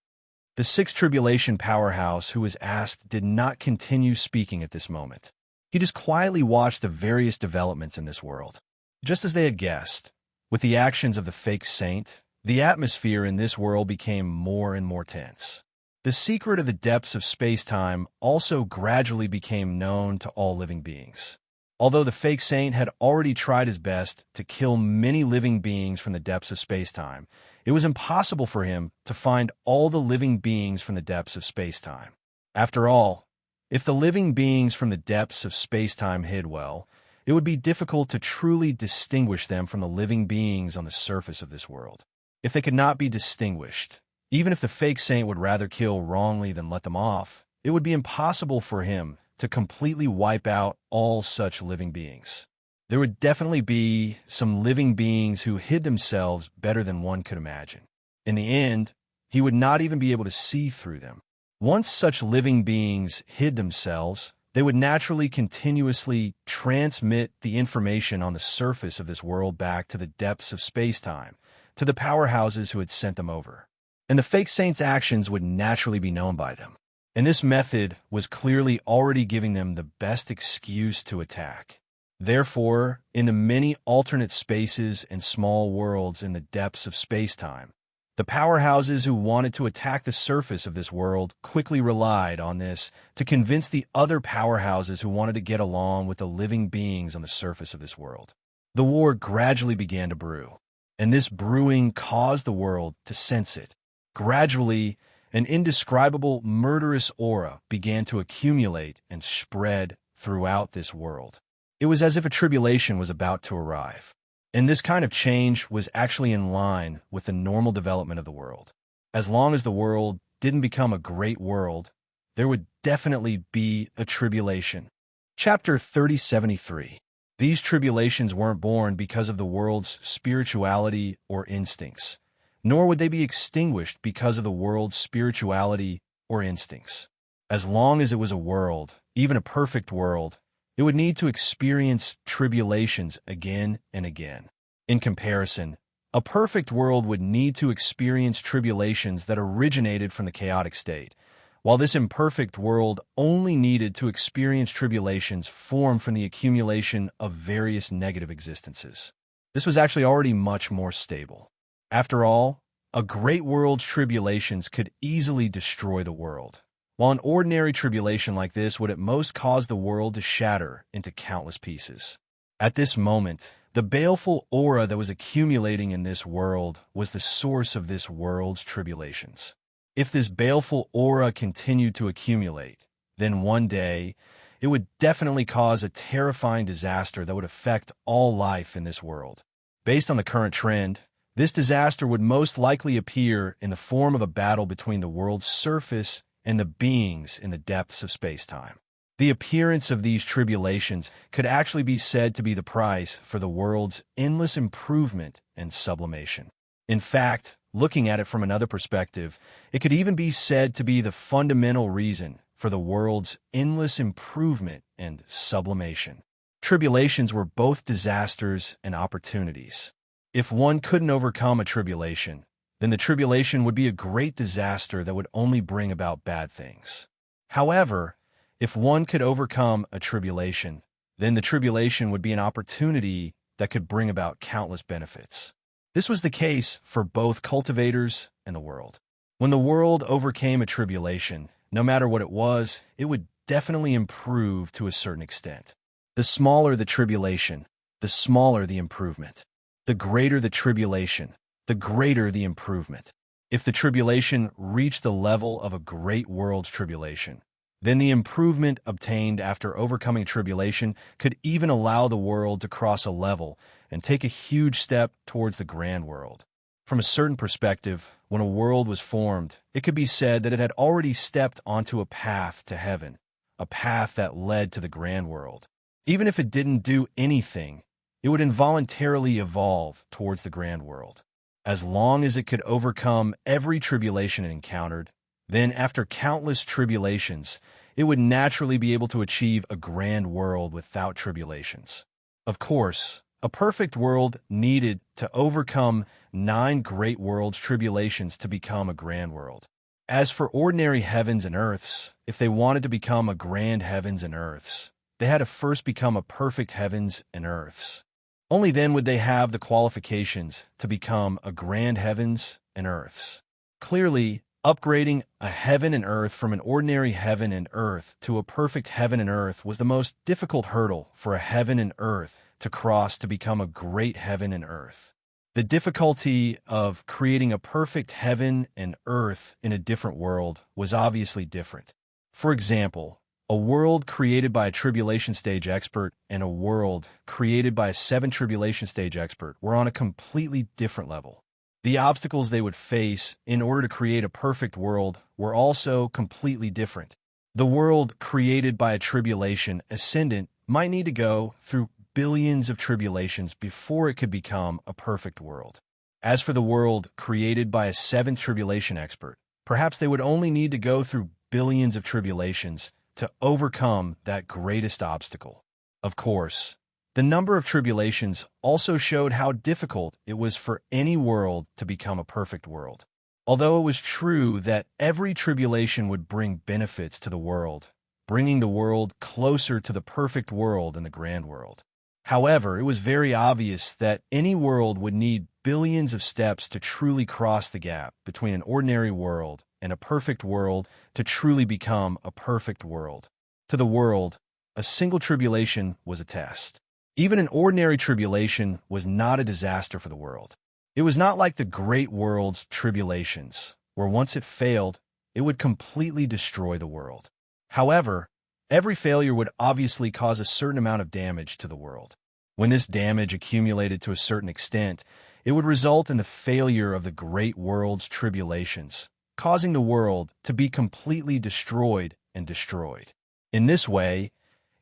The Six Tribulation powerhouse who was asked did not continue speaking at this moment. He just quietly watched the various developments in this world. Just as they had guessed, with the actions of the fake saint, the atmosphere in this world became more and more tense. The secret of the depths of space-time also gradually became known to all living beings. Although the fake saint had already tried his best to kill many living beings from the depths of space-time, it was impossible for him to find all the living beings from the depths of space-time. After all, if the living beings from the depths of space-time hid well, it would be difficult to truly distinguish them from the living beings on the surface of this world. If they could not be distinguished, even if the fake saint would rather kill wrongly than let them off, it would be impossible for him to completely wipe out all such living beings. There would definitely be some living beings who hid themselves better than one could imagine. In the end, he would not even be able to see through them. Once such living beings hid themselves, they would naturally continuously transmit the information on the surface of this world back to the depths of space-time, to the powerhouses who had sent them over. And the fake saint's actions would naturally be known by them. And this method was clearly already giving them the best excuse to attack. Therefore, in the many alternate spaces and small worlds in the depths of space-time, the powerhouses who wanted to attack the surface of this world quickly relied on this to convince the other powerhouses who wanted to get along with the living beings on the surface of this world. The war gradually began to brew, and this brewing caused the world to sense it. Gradually, an indescribable murderous aura began to accumulate and spread throughout this world. It was as if a tribulation was about to arrive. And this kind of change was actually in line with the normal development of the world. As long as the world didn't become a great world, there would definitely be a tribulation. Chapter 3073. These tribulations weren't born because of the world's spirituality or instincts, nor would they be extinguished because of the world's spirituality or instincts. As long as it was a world, even a perfect world, it would need to experience tribulations again and again. In comparison, a perfect world would need to experience tribulations that originated from the chaotic state, while this imperfect world only needed to experience tribulations formed from the accumulation of various negative existences. This was actually already much more stable. After all, a great world's tribulations could easily destroy the world, while an ordinary tribulation like this would at most cause the world to shatter into countless pieces. At this moment, The baleful aura that was accumulating in this world was the source of this world's tribulations. If this baleful aura continued to accumulate, then one day it would definitely cause a terrifying disaster that would affect all life in this world. Based on the current trend, this disaster would most likely appear in the form of a battle between the world's surface and the beings in the depths of space-time. The appearance of these tribulations could actually be said to be the price for the world's endless improvement and sublimation. In fact, looking at it from another perspective, it could even be said to be the fundamental reason for the world's endless improvement and sublimation. Tribulations were both disasters and opportunities. If one couldn't overcome a tribulation, then the tribulation would be a great disaster that would only bring about bad things. However, if one could overcome a tribulation, then the tribulation would be an opportunity that could bring about countless benefits. This was the case for both cultivators and the world. When the world overcame a tribulation, no matter what it would definitely improve to a certain extent. The smaller the tribulation, the smaller the improvement. The greater the tribulation, the greater the improvement. If the tribulation reached the level of a great world's tribulation, then the improvement obtained after overcoming tribulation could even allow the world to cross a level and take a huge step towards the grand world. From a certain perspective, when a world was formed, it could be said that it had already stepped onto a path to heaven, a path that led to the grand world. Even if it didn't do anything, it would involuntarily evolve towards the grand world. As long as it could overcome every tribulation it encountered, then after countless tribulations, it would naturally be able to achieve a grand world without tribulations. Of course, a perfect world needed to overcome 9 great world's tribulations to become a grand world. As for ordinary heavens and earths, if they wanted to become a grand heavens and earths, they had to first become a perfect heavens and earths. Only then would they have the qualifications to become a grand heavens and earths. Clearly, upgrading a heaven and earth from an ordinary heaven and earth to a perfect heaven and earth was the most difficult hurdle for a heaven and earth to cross to become a great heaven and earth. The difficulty of creating a perfect heaven and earth in a different world was obviously different. For example, a world created by a tribulation stage expert and a world created by a 7 tribulation stage expert were on a completely different level. The obstacles they would face in order to create a perfect world were also completely different. The world created by a tribulation ascendant might need to go through billions of tribulations before it could become a perfect world. As for the world created by a 7th tribulation expert, perhaps they would only need to go through billions of tribulations to overcome that greatest obstacle. Of course, the number of tribulations also showed how difficult it was for any world to become a perfect world. Although it was true that every tribulation would bring benefits to the world, bringing the world closer to the perfect world and the grand world. However, it was very obvious that any world would need billions of steps to truly cross the gap between an ordinary world and a perfect world to truly become a perfect world. To the world, a single tribulation was a test. Even an ordinary tribulation was not a disaster for the world. It was not like the great world's tribulations, where once it failed, it would completely destroy the world. However, every failure would obviously cause a certain amount of damage to the world. When this damage accumulated to a certain extent, it would result in the failure of the great world's tribulations, causing the world to be completely destroyed and destroyed. In this way,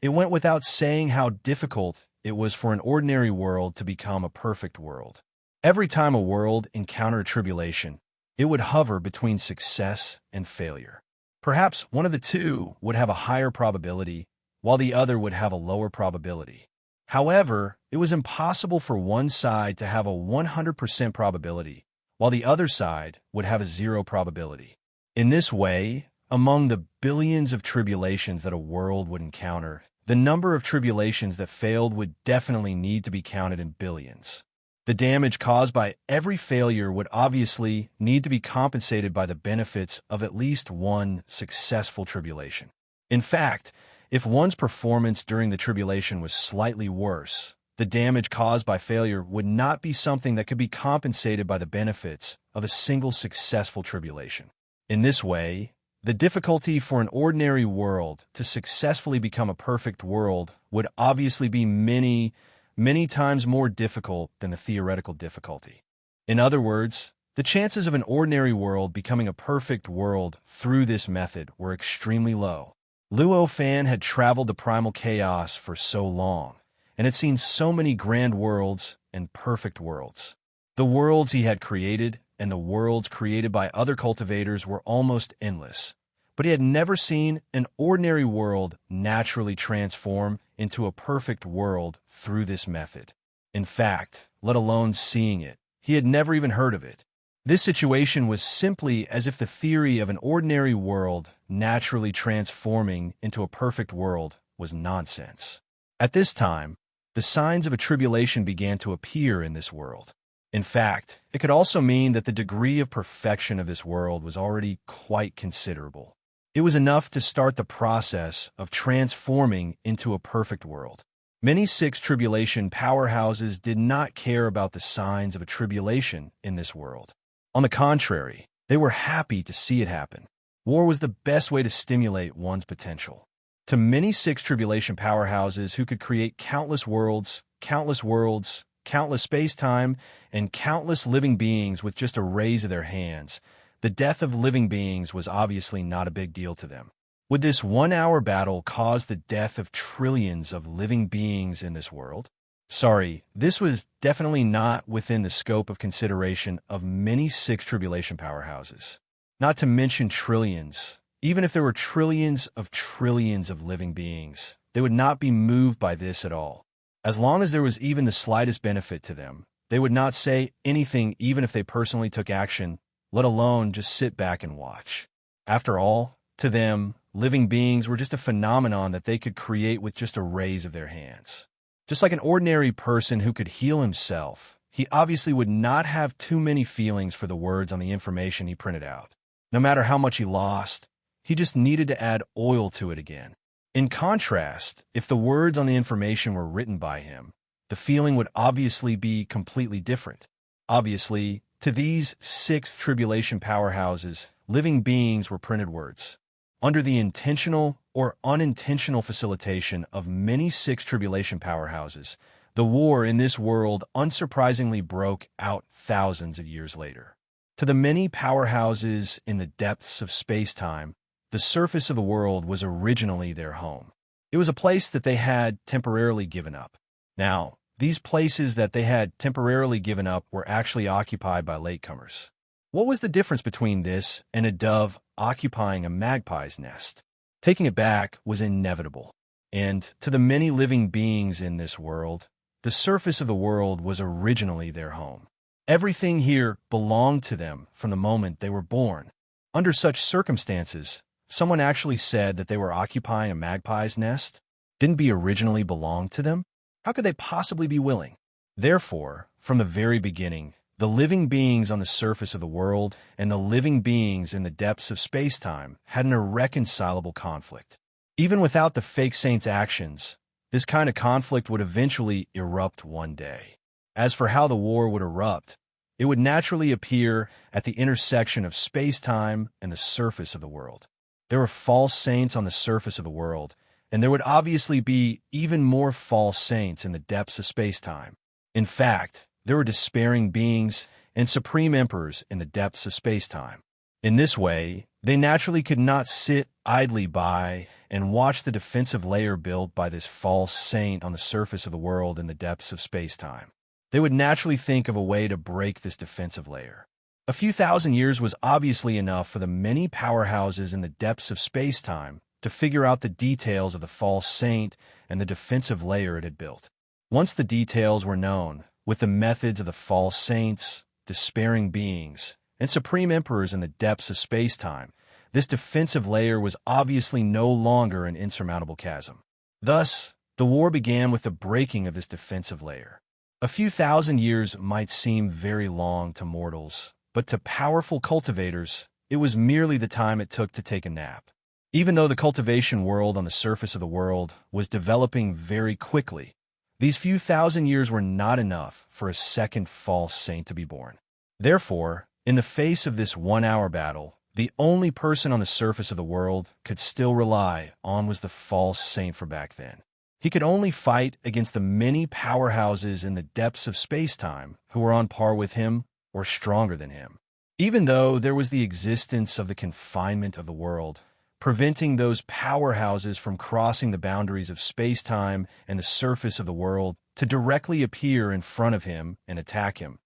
it went without saying how difficult it was for an ordinary world to become a perfect world. Every time a world encountered tribulation, it would hover between success and failure. Perhaps one of the two would have a higher probability, while the other would have a lower probability. However, it was impossible for one side to have a 100% probability, while the other side would have a 0 probability. In this way, among the billions of tribulations that a world would encounter, the number of tribulations that failed would definitely need to be counted in billions. The damage caused by every failure would obviously need to be compensated by the benefits of at least one successful tribulation. In fact, if one's performance during the tribulation was slightly worse, the damage caused by failure would not be something that could be compensated by the benefits of a single successful tribulation. In this way, the difficulty for an ordinary world to successfully become a perfect world would obviously be many, many times more difficult than the theoretical difficulty. In other words, the chances of an ordinary world becoming a perfect world through this method were extremely low. Luo Fan had traveled the primal chaos for so long, and had seen so many grand worlds and perfect worlds. The worlds he had created and the worlds created by other cultivators were almost endless, but he had never seen an ordinary world naturally transform into a perfect world through this method. In fact, let alone seeing it, he had never even heard of it. This situation was simply as if the theory of an ordinary world naturally transforming into a perfect world was nonsense. At this time, the signs of a tribulation began to appear in this world. In fact, it could also mean that the degree of perfection of this world was already quite considerable. It was enough to start the process of transforming into a perfect world. Many sixth tribulation powerhouses did not care about the signs of a tribulation in this world. On the contrary, they were happy to see it happen. War was the best way to stimulate one's potential. To many sixth tribulation powerhouses who could create countless worlds, countless space-time, and countless living beings with just a raise of their hands, the death of living beings was obviously not a big deal to them. Would this 1-hour battle cause the death of trillions of living beings in this world? Sorry, this was definitely not within the scope of consideration of many sixth tribulation powerhouses. Not to mention trillions. Even if there were trillions of living beings, they would not be moved by this at all. As long as there was even the slightest benefit to them, they would not say anything even if they personally took action, let alone just sit back and watch. After all, to them, living beings were just a phenomenon that they could create with just a raise of their hands. Just like an ordinary person who could heal himself, he obviously would not have too many feelings for the words on the information he printed out. No matter how much he lost, he just needed to add oil to it again. In contrast, if the words on the information were written by him, the feeling would obviously be completely different. Obviously, to these sixth tribulation powerhouses, living beings were printed words. Under the intentional or unintentional facilitation of many sixth tribulation powerhouses, the war in this world unsurprisingly broke out thousands of years later. To the many powerhouses in the depths of space-time, the surface of the world was originally their home. It was a place that they had temporarily given up. Now, these places that they had temporarily given up were actually occupied by latecomers. What was the difference between this and a dove occupying a magpie's nest? Taking it back was inevitable. And to the many living beings in this world, the surface of the world was originally their home. Everything here belonged to them from the moment they were born. Under such circumstances, someone actually said that they were occupying a magpie's nest. Didn't be originally belong to them? How could they possibly be willing? Therefore, from the very beginning, the living beings on the surface of the world and the living beings in the depths of space-time had an irreconcilable conflict. Even without the fake saint's actions, this kind of conflict would eventually erupt one day. As for how the war would erupt, it would naturally appear at the intersection of space-time and the surface of the world. There were false saints on the surface of the world, and there would obviously be even more false saints in the depths of space-time. In fact, there were despairing beings and supreme emperors in the depths of space-time. In this way, they naturally could not sit idly by and watch the defensive layer built by this false saint on the surface of the world in the depths of space-time. They would naturally think of a way to break this defensive layer. A few thousand years was obviously enough for the many powerhouses in the depths of space-time to figure out the details of the false saint and the defensive layer it had built. Once the details were known, with the methods of the false saints, despairing beings, and supreme emperors in the depths of space-time, this defensive layer was obviously no longer an insurmountable chasm. Thus, the war began with the breaking of this defensive layer. A few thousand years might seem very long to mortals, but to powerful cultivators, it was merely the time it took to take a nap. Even though the cultivation world on the surface of the world was developing very quickly, These few thousand years were not enough for a second false saint to be born. Therefore, in the face of this one-hour battle, the only person on the surface of the world could still rely on was the false saint for back then. He could only fight against the many powerhouses in the depths of space-time who were on par with him or stronger than him. Even though there was the existence of the confinement of the world, preventing those powerhouses from crossing the boundaries of space-time and the surface of the world to directly appear in front of him and attack him.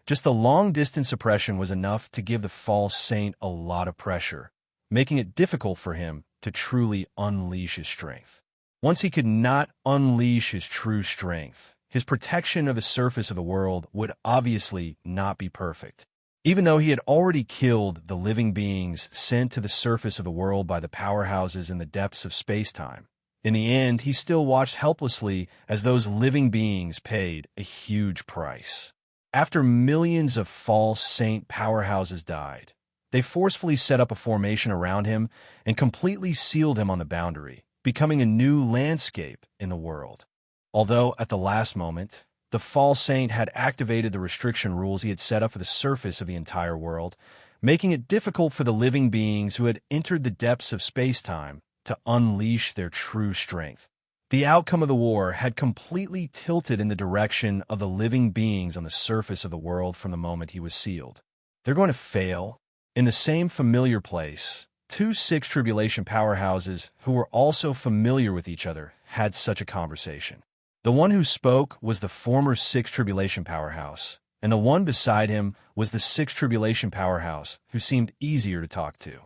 Just the long-distance suppression was enough to give the false saint a lot of pressure, making it difficult for him to truly unleash his strength. Once he could not unleash his true strength, his protection of the surface of the world would obviously not be perfect. Even though he had already killed the living beings sent to the surface of the world by the powerhouses in the depths of space-time, in the end, he still watched helplessly as those living beings paid a huge price. After millions of false saint powerhouses died, they forcefully set up a formation around him and completely sealed him on the boundary, becoming a new landscape in the world. Although, at the last moment, the false saint had activated the restriction rules he had set up for the surface of the entire world, making it difficult for the living beings who had entered the depths of space-time to unleash their true strength. The outcome of the war had completely tilted in the direction of the living beings on the surface of the world from the moment he was sealed. They're going to fail. In the same familiar place, two Sixth Tribulation powerhouses who were also familiar with each other had such a conversation. The one who spoke was the former Sixth Tribulation powerhouse, and the one beside him was the Sixth Tribulation powerhouse who seemed easier to talk to.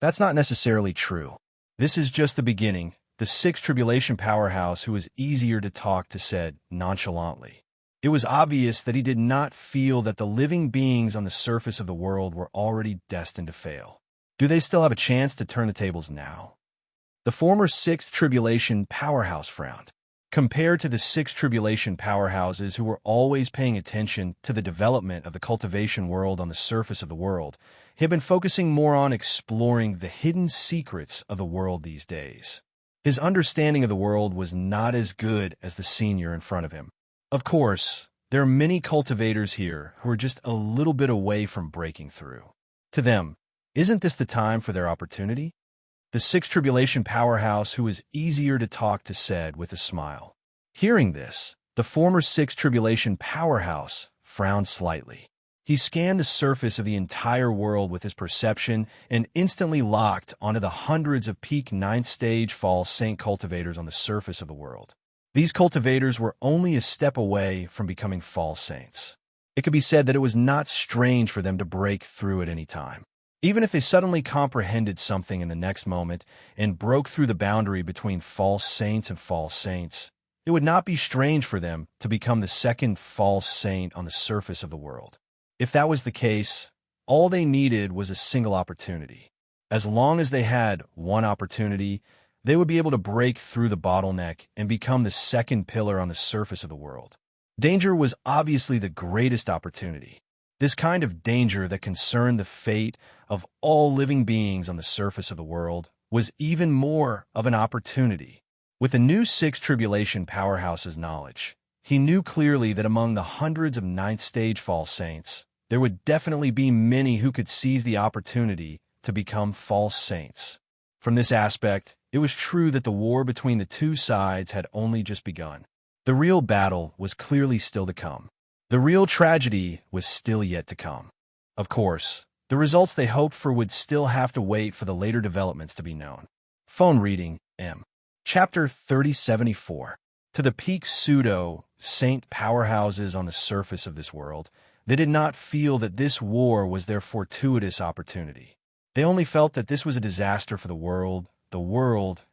That's not necessarily true. This is just the beginning. The Sixth Tribulation powerhouse who was easier to talk to said nonchalantly. It was obvious that he did not feel that the living beings on the surface of the world were already destined to fail. Do they still have a chance to turn the tables now? The former Sixth Tribulation powerhouse frowned. Compared to the Sixth Tribulation powerhouses who were always paying attention to the development of the cultivation world on the surface of the world, he had been focusing more on exploring the hidden secrets of the world these days. His understanding of the world was not as good as the senior in front of him. Of course, there are many cultivators here who are just a little bit away from breaking through. To them, isn't this the time for their opportunity? The Sixth Tribulation powerhouse who was easier to talk to said with a smile. Hearing this, the former Sixth Tribulation powerhouse frowned slightly. He scanned the surface of the entire world with his perception and instantly locked onto the hundreds of peak ninth-stage false saint cultivators on the surface of the world. These cultivators were only a step away from becoming false saints. It could be said that it was not strange for them to break through at any time. Even if they suddenly comprehended something in the next moment and broke through the boundary between false saints and false saints, it would not be strange for them to become the second false saint on the surface of the world. If that was the case, all they needed was a single opportunity. As long as they had one opportunity, they would be able to break through the bottleneck and become the second pillar on the surface of the world. Danger was obviously the greatest opportunity. This kind of danger that concerned the fate of all living beings on the surface of the world was even more of an opportunity. With the new Sixth Tribulation powerhouse's knowledge, he knew clearly that among the hundreds of ninth-stage false saints, there would definitely be many who could seize the opportunity to become false saints. From this aspect, it was true that the war between the two sides had only just begun. The real battle was clearly still to come. The real tragedy was still yet to come. Of course, the results they hoped for would still have to wait for the later developments to be known. Phone reading, M. Chapter 3074. To the peak pseudo-saint powerhouses on the surface of this world, they did not feel that this war was their fortuitous opportunity. They only felt that this was a disaster for the world,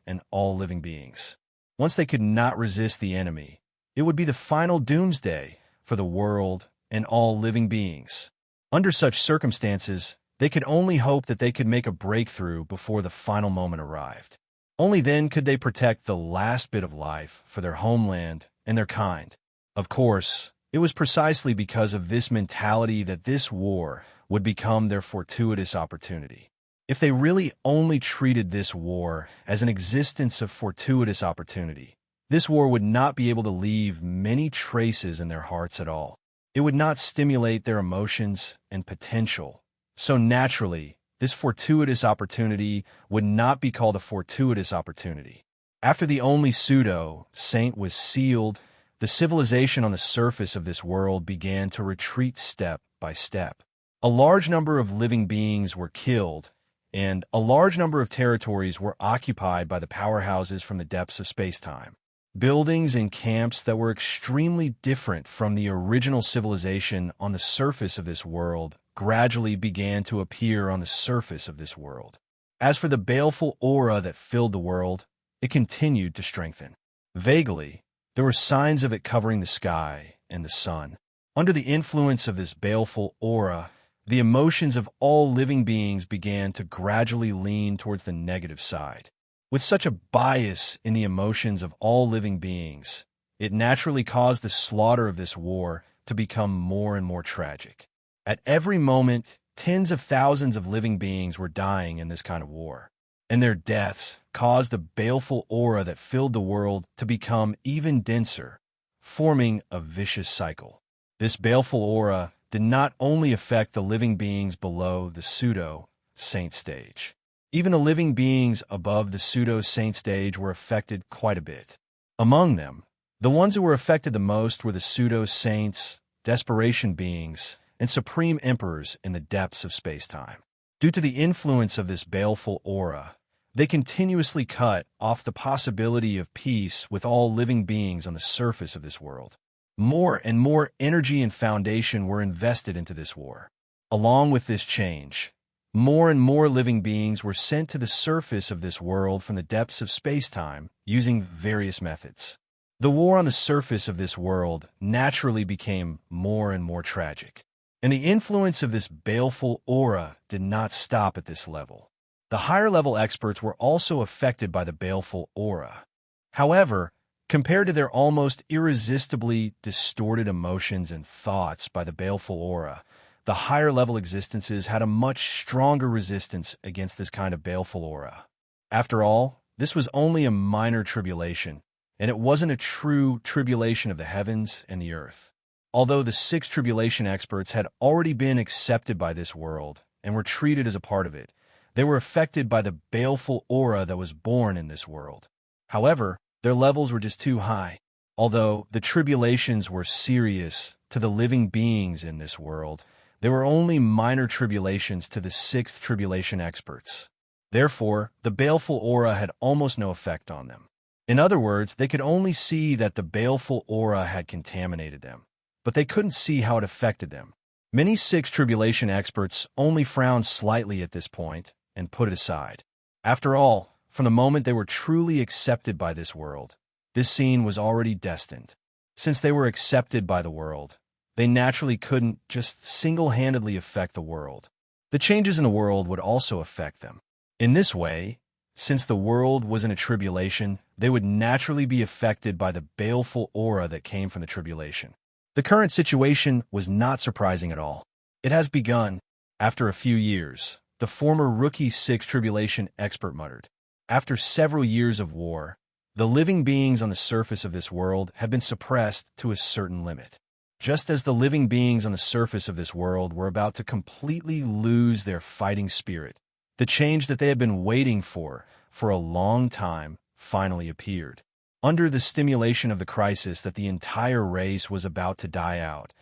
and all living beings. Once they could not resist the enemy, it would be the final doomsday for the world and all living beings. Under such circumstances, they could only hope that they could make a breakthrough before the final moment arrived. Only then could they protect the last bit of life for their homeland and their kind. Of course, it was precisely because of this mentality that this war would become their fortuitous opportunity. If they really only treated this war as an existence of fortuitous opportunity, This war would not be able to leave many traces in their hearts at all. It would not stimulate their emotions and potential. So naturally, this fortuitous opportunity would not be called a fortuitous opportunity. After the only pseudo-saint was sealed, the civilization on the surface of this world began to retreat step by step. A large number of living beings were killed, and a large number of territories were occupied by the powerhouses from the depths of space-time. Buildings and camps that were extremely different from the original civilization on the surface of this world gradually began to appear on the surface of this world. As for the baleful aura that filled the world, it continued to strengthen. Vaguely, there were signs of it covering the sky and the sun. Under the influence of this baleful aura, the emotions of all living beings began to gradually lean towards the negative side. With such a bias in the emotions of all living beings, it naturally caused the slaughter of this war to become more and more tragic. At every moment, tens of thousands of living beings were dying in this kind of war, and their deaths caused the baleful aura that filled the world to become even denser, forming a vicious cycle. This baleful aura did not only affect the living beings below the pseudo-saint stage. Even the living beings above the pseudo-saint stage were affected quite a bit. Among them, the ones who were affected the most were the pseudo-saints, desperation beings, and supreme emperors in the depths of space-time. Due to the influence of this baleful aura, they continuously cut off the possibility of peace with all living beings on the surface of this world. More and more energy and foundation were invested into this war. Along with this change, more and more living beings were sent to the surface of this world from the depths of space-time using various methods. The war on the surface of this world naturally became more and more tragic. And the influence of this baleful aura did not stop at this level. The higher-level experts were also affected by the baleful aura. However, compared to their almost irresistibly distorted emotions and thoughts by the baleful aura, the higher-level existences had a much stronger resistance against this kind of baleful aura. After all, this was only a minor tribulation, and it wasn't a true tribulation of the heavens and the earth. Although the 6 tribulation experts had already been accepted by this world and were treated as a part of it, they were affected by the baleful aura that was born in this world. However, their levels were just too high. Although the tribulations were serious to the living beings in this world, they were only minor tribulations to the 6th tribulation experts. Therefore, the baleful aura had almost no effect on them. In other words, they could only see that the baleful aura had contaminated them, but they couldn't see how it affected them. Many 6th tribulation experts only frowned slightly at this point and put it aside. After all, from the moment they were truly accepted by this world, this scene was already destined. Since they were accepted by the world, they naturally couldn't just single-handedly affect the world. The changes in the world would also affect them. In this way, since the world was in a tribulation, they would naturally be affected by the baleful aura that came from the tribulation. The current situation was not surprising at all. It has begun. After a few years, the former rookie 6 tribulation expert muttered. After several years of war, the living beings on the surface of this world have been suppressed to a certain limit. Just as the living beings on the surface of this world were about to completely lose their fighting spirit, the change that they had been waiting for a long time finally appeared. Under the stimulation of the crisis that the entire race was about to die out,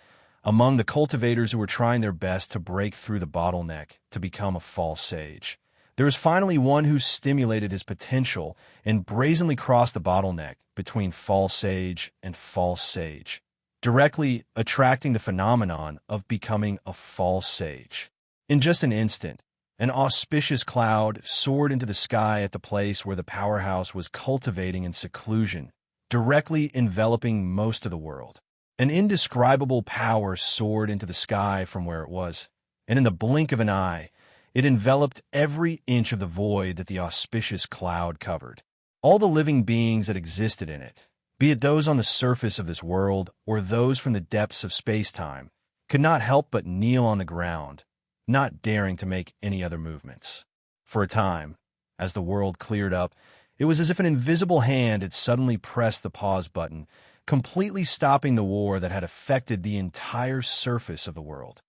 among the cultivators who were trying their best to break through the bottleneck to become a false sage, there was finally one who stimulated his potential and brazenly crossed the bottleneck between false sage and false sage, directly attracting the phenomenon of becoming a false sage. In just an instant, an auspicious cloud soared into the sky at the place where the powerhouse was cultivating in seclusion, directly enveloping most of the world. An indescribable power soared into the sky from where it was, and in the blink of an eye, it enveloped every inch of the void that the auspicious cloud covered. All the living beings that existed in it, be it those on the surface of this world or those from the depths of space-time, could not help but kneel on the ground, not daring to make any other movements. For a time, as the world cleared up It was as if an invisible hand had suddenly pressed the pause button, completely stopping the war that had affected the entire surface of the world.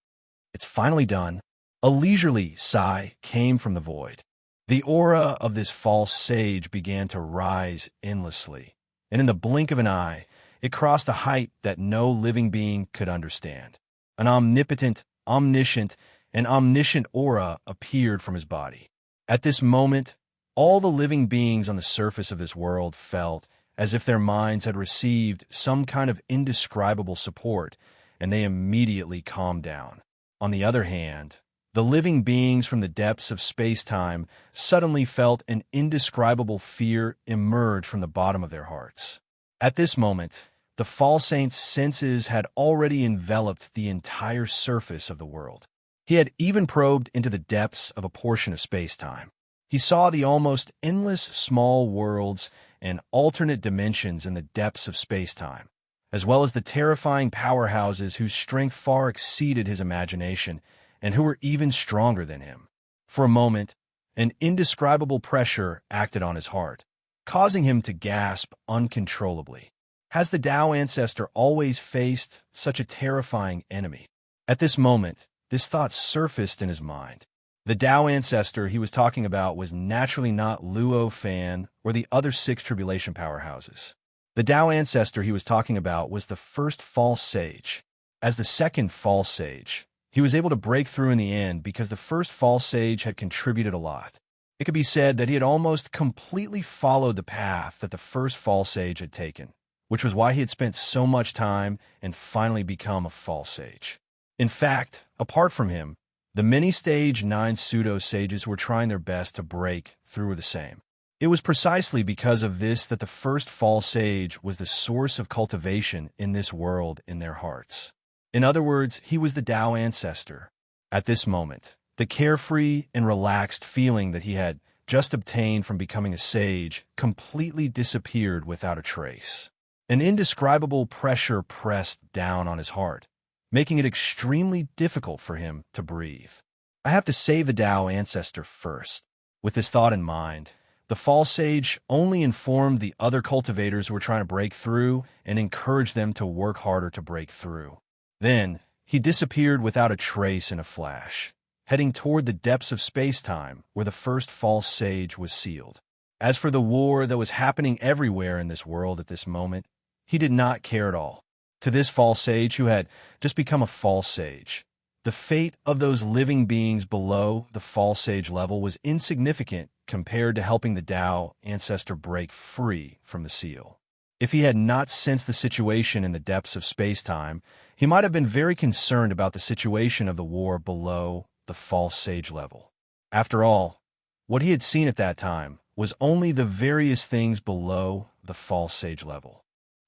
It's finally done. A leisurely sigh came from the void. The aura of this false sage began to rise endlessly, and in the blink of an eye, it crossed a height that no living being could understand. An omnipotent, omniscient, and omniscient aura appeared from his body. At this moment, all the living beings on the surface of this world felt as if their minds had received some kind of indescribable support, and they immediately calmed down. On the other hand, the living beings from the depths of space-time suddenly felt an indescribable fear emerge from the bottom of their hearts. At this moment, the false saint's senses had already enveloped the entire surface of the world. He had even probed into the depths of a portion of space-time. He saw the almost endless small worlds and alternate dimensions in the depths of space-time, as well as the terrifying powerhouses whose strength far exceeded his imagination and who were even stronger than him. For a moment, an indescribable pressure acted on his heart, causing him to gasp uncontrollably. Has the Tao ancestor always faced such a terrifying enemy? At this moment, this thought surfaced in his mind. The Tao ancestor he was talking about was naturally not Luo Fan or the other six tribulation powerhouses. The Tao ancestor he was talking about was the first false sage. As the second false sage, he was able to break through in the end because the first false sage had contributed a lot. It could be said that he had almost completely followed the path that the first false sage had taken, which was why he had spent so much time and finally become a false sage. In fact, apart from him, the many-stage 9 pseudo-sages were trying their best to break through the same. It was precisely because of this that the first false sage was the source of cultivation in this world in their hearts. In other words, he was the Tao ancestor. At this moment, the carefree and relaxed feeling that he had just obtained from becoming a sage completely disappeared without a trace. An indescribable pressure pressed down on his heart, making it extremely difficult for him to breathe. I have to save the Tao ancestor first. With this thought in mind, the false sage only informed the other cultivators who were trying to break through and encouraged them to work harder to break through. Then, he disappeared without a trace in a flash, heading toward the depths of space-time where the first false sage was sealed. As for the war that was happening everywhere in this world at this moment, he did not care at all. To this false sage who had just become a false sage, the fate of those living beings below the false sage level was insignificant compared to helping the Tao ancestor break free from the seal. If he had not sensed the situation in the depths of space-time, he might have been very concerned about the situation of the war below the false sage level. After all, what he had seen at that time was only the various things below the false sage level.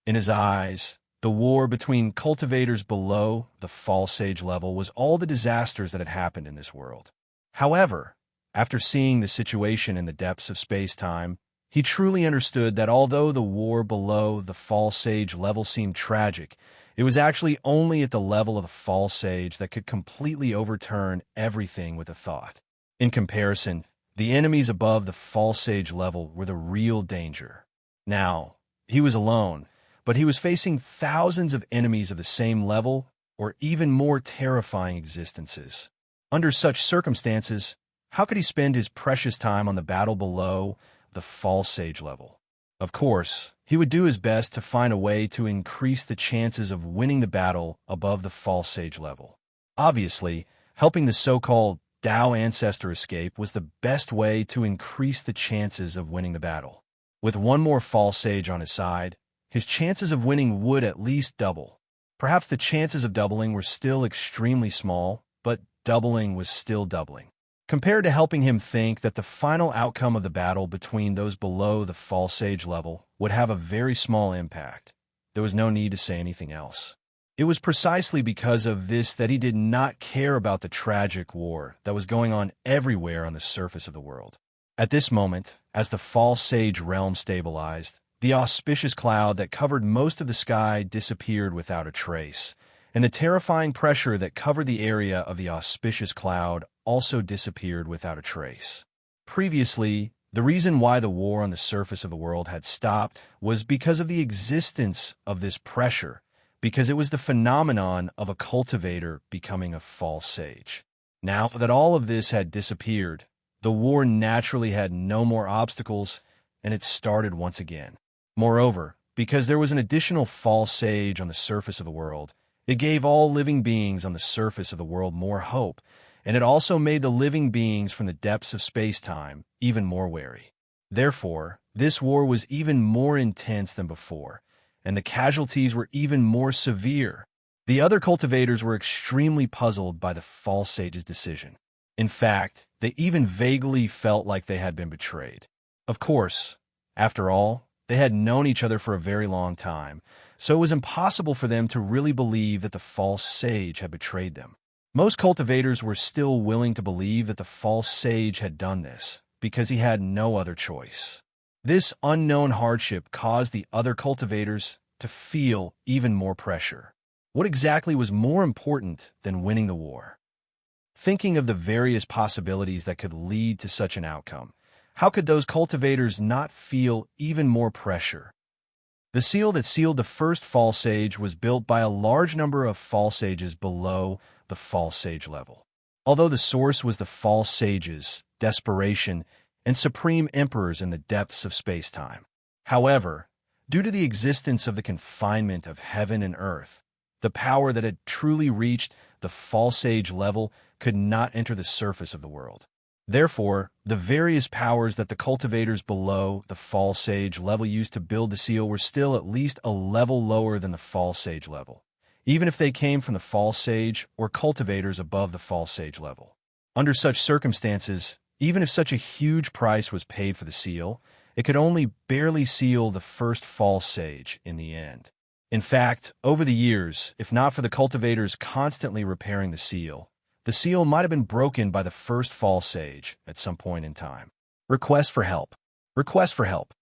In his eyes, the war between cultivators below the false sage level was all the disasters that had happened in this world. However, after seeing the situation in the depths of space-time, he truly understood that although the war below the false sage level seemed tragic, it was actually only at the level of the false sage that could completely overturn everything with a thought. In comparison, the enemies above the false sage level were the real danger. Now, he was alone, but he was facing thousands of enemies of the same level or even more terrifying existences. Under such circumstances, how could he spend his precious time on the battle below the false sage level? Of course, he would do his best to find a way to increase the chances of winning the battle above the false sage level. Obviously, helping the so-called Tao ancestor escape was the best way to increase the chances of winning the battle. With one more false sage on his side, his chances of winning would at least double. Perhaps the chances of doubling were still extremely small, but doubling was still doubling. Compared to helping him think that the final outcome of the battle between those below the false sage level would have a very small impact, there was no need to say anything else. It was precisely because of this that he did not care about the tragic war that was going on everywhere on the surface of the world. At this moment, as the false sage realm stabilized, the auspicious cloud that covered most of the sky disappeared without a trace, and the terrifying pressure that covered the area of the auspicious cloud also disappeared without a trace. Previously, The reason why the war on the surface of the world had stopped was because of the existence of this pressure, because it was the phenomenon of a cultivator becoming a false sage. Now that all of this had disappeared, the war naturally had no more obstacles, and it started once again. Moreover, because there was an additional false sage on the surface of the world, it gave all living beings on the surface of the world more hope, and it also made the living beings from the depths of space-time even more wary. Therefore, this war was even more intense than before, and the casualties were even more severe. The other cultivators were extremely puzzled by the false sage's decision. In fact, they even vaguely felt like they had been betrayed. Of course, after all, they had known each other for a very long time, so it was impossible for them to really believe that the false sage had betrayed them. Most cultivators were still willing to believe that the false sage had done this, because he had no other choice. This unknown hardship caused the other cultivators to feel even more pressure. What exactly was more important than winning the war? Thinking of the various possibilities that could lead to such an outcome, how could those cultivators not feel even more pressure? The seal that sealed the first false sage was built by a large number of false sages below the false sage level. Although the source was the false sages, desperation, and supreme emperors in the depths of space-time. However, due to the existence of the confinement of heaven and earth, the power that had truly reached the false sage level could not enter the surface of the world. Therefore, the various powers that the cultivators below the false sage level used to build the seal were still at least a level lower than the false sage level, even if they came from the false sage or cultivators above the false sage level. Under such circumstances, even if such a huge price was paid for the seal, it could only barely seal the first false sage in the end. In fact, over the years, if not for the cultivators constantly repairing the seal might have been broken by the first false sage at some point in time. Request for help. Request for help.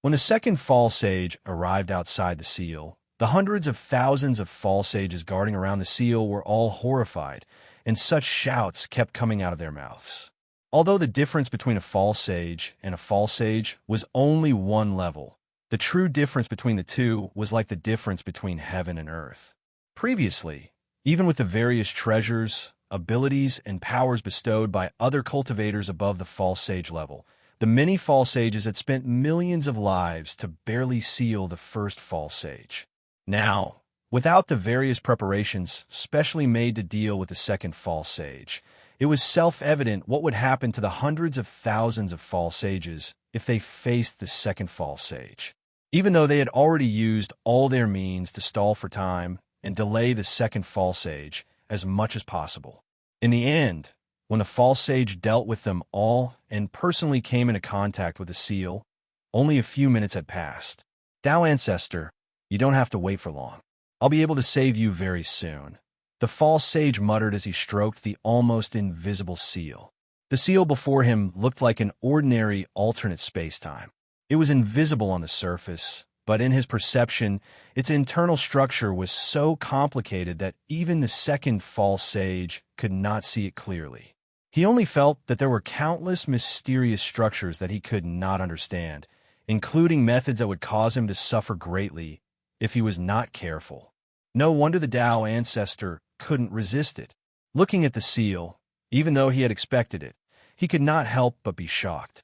When the second false sage arrived outside the seal, the hundreds of thousands of false sages guarding around the seal were all horrified, and such shouts kept coming out of their mouths. Although the difference between a false sage and a false sage was only one level, the true difference between the two was like the difference between heaven and earth. Previously, even with the various treasures, abilities, and powers bestowed by other cultivators above the false sage level, the many false sages had spent millions of lives to barely seal the first false sage. Now, without the various preparations specially made to deal with the second false sage, it was self-evident what would happen to the hundreds of thousands of false sages if they faced the second false sage. Even though they had already used all their means to stall for time and delay the second false sage as much as possible. In the end, when the false sage dealt with them all and personally came into contact with the seal, only a few minutes had passed. Tao Ancestor, you don't have to wait for long. I'll be able to save you very soon. The false sage muttered as he stroked the almost invisible seal. The seal before him looked like an ordinary alternate space-time. It was invisible on the surface, but in his perception, its internal structure was so complicated that even the second false sage could not see it clearly. He only felt that there were countless mysterious structures that he could not understand, including methods that would cause him to suffer greatly if he was not careful. No wonder the Tao Ancestor couldn't resist it. Looking at the seal, even though he had expected it, he could not help but be shocked.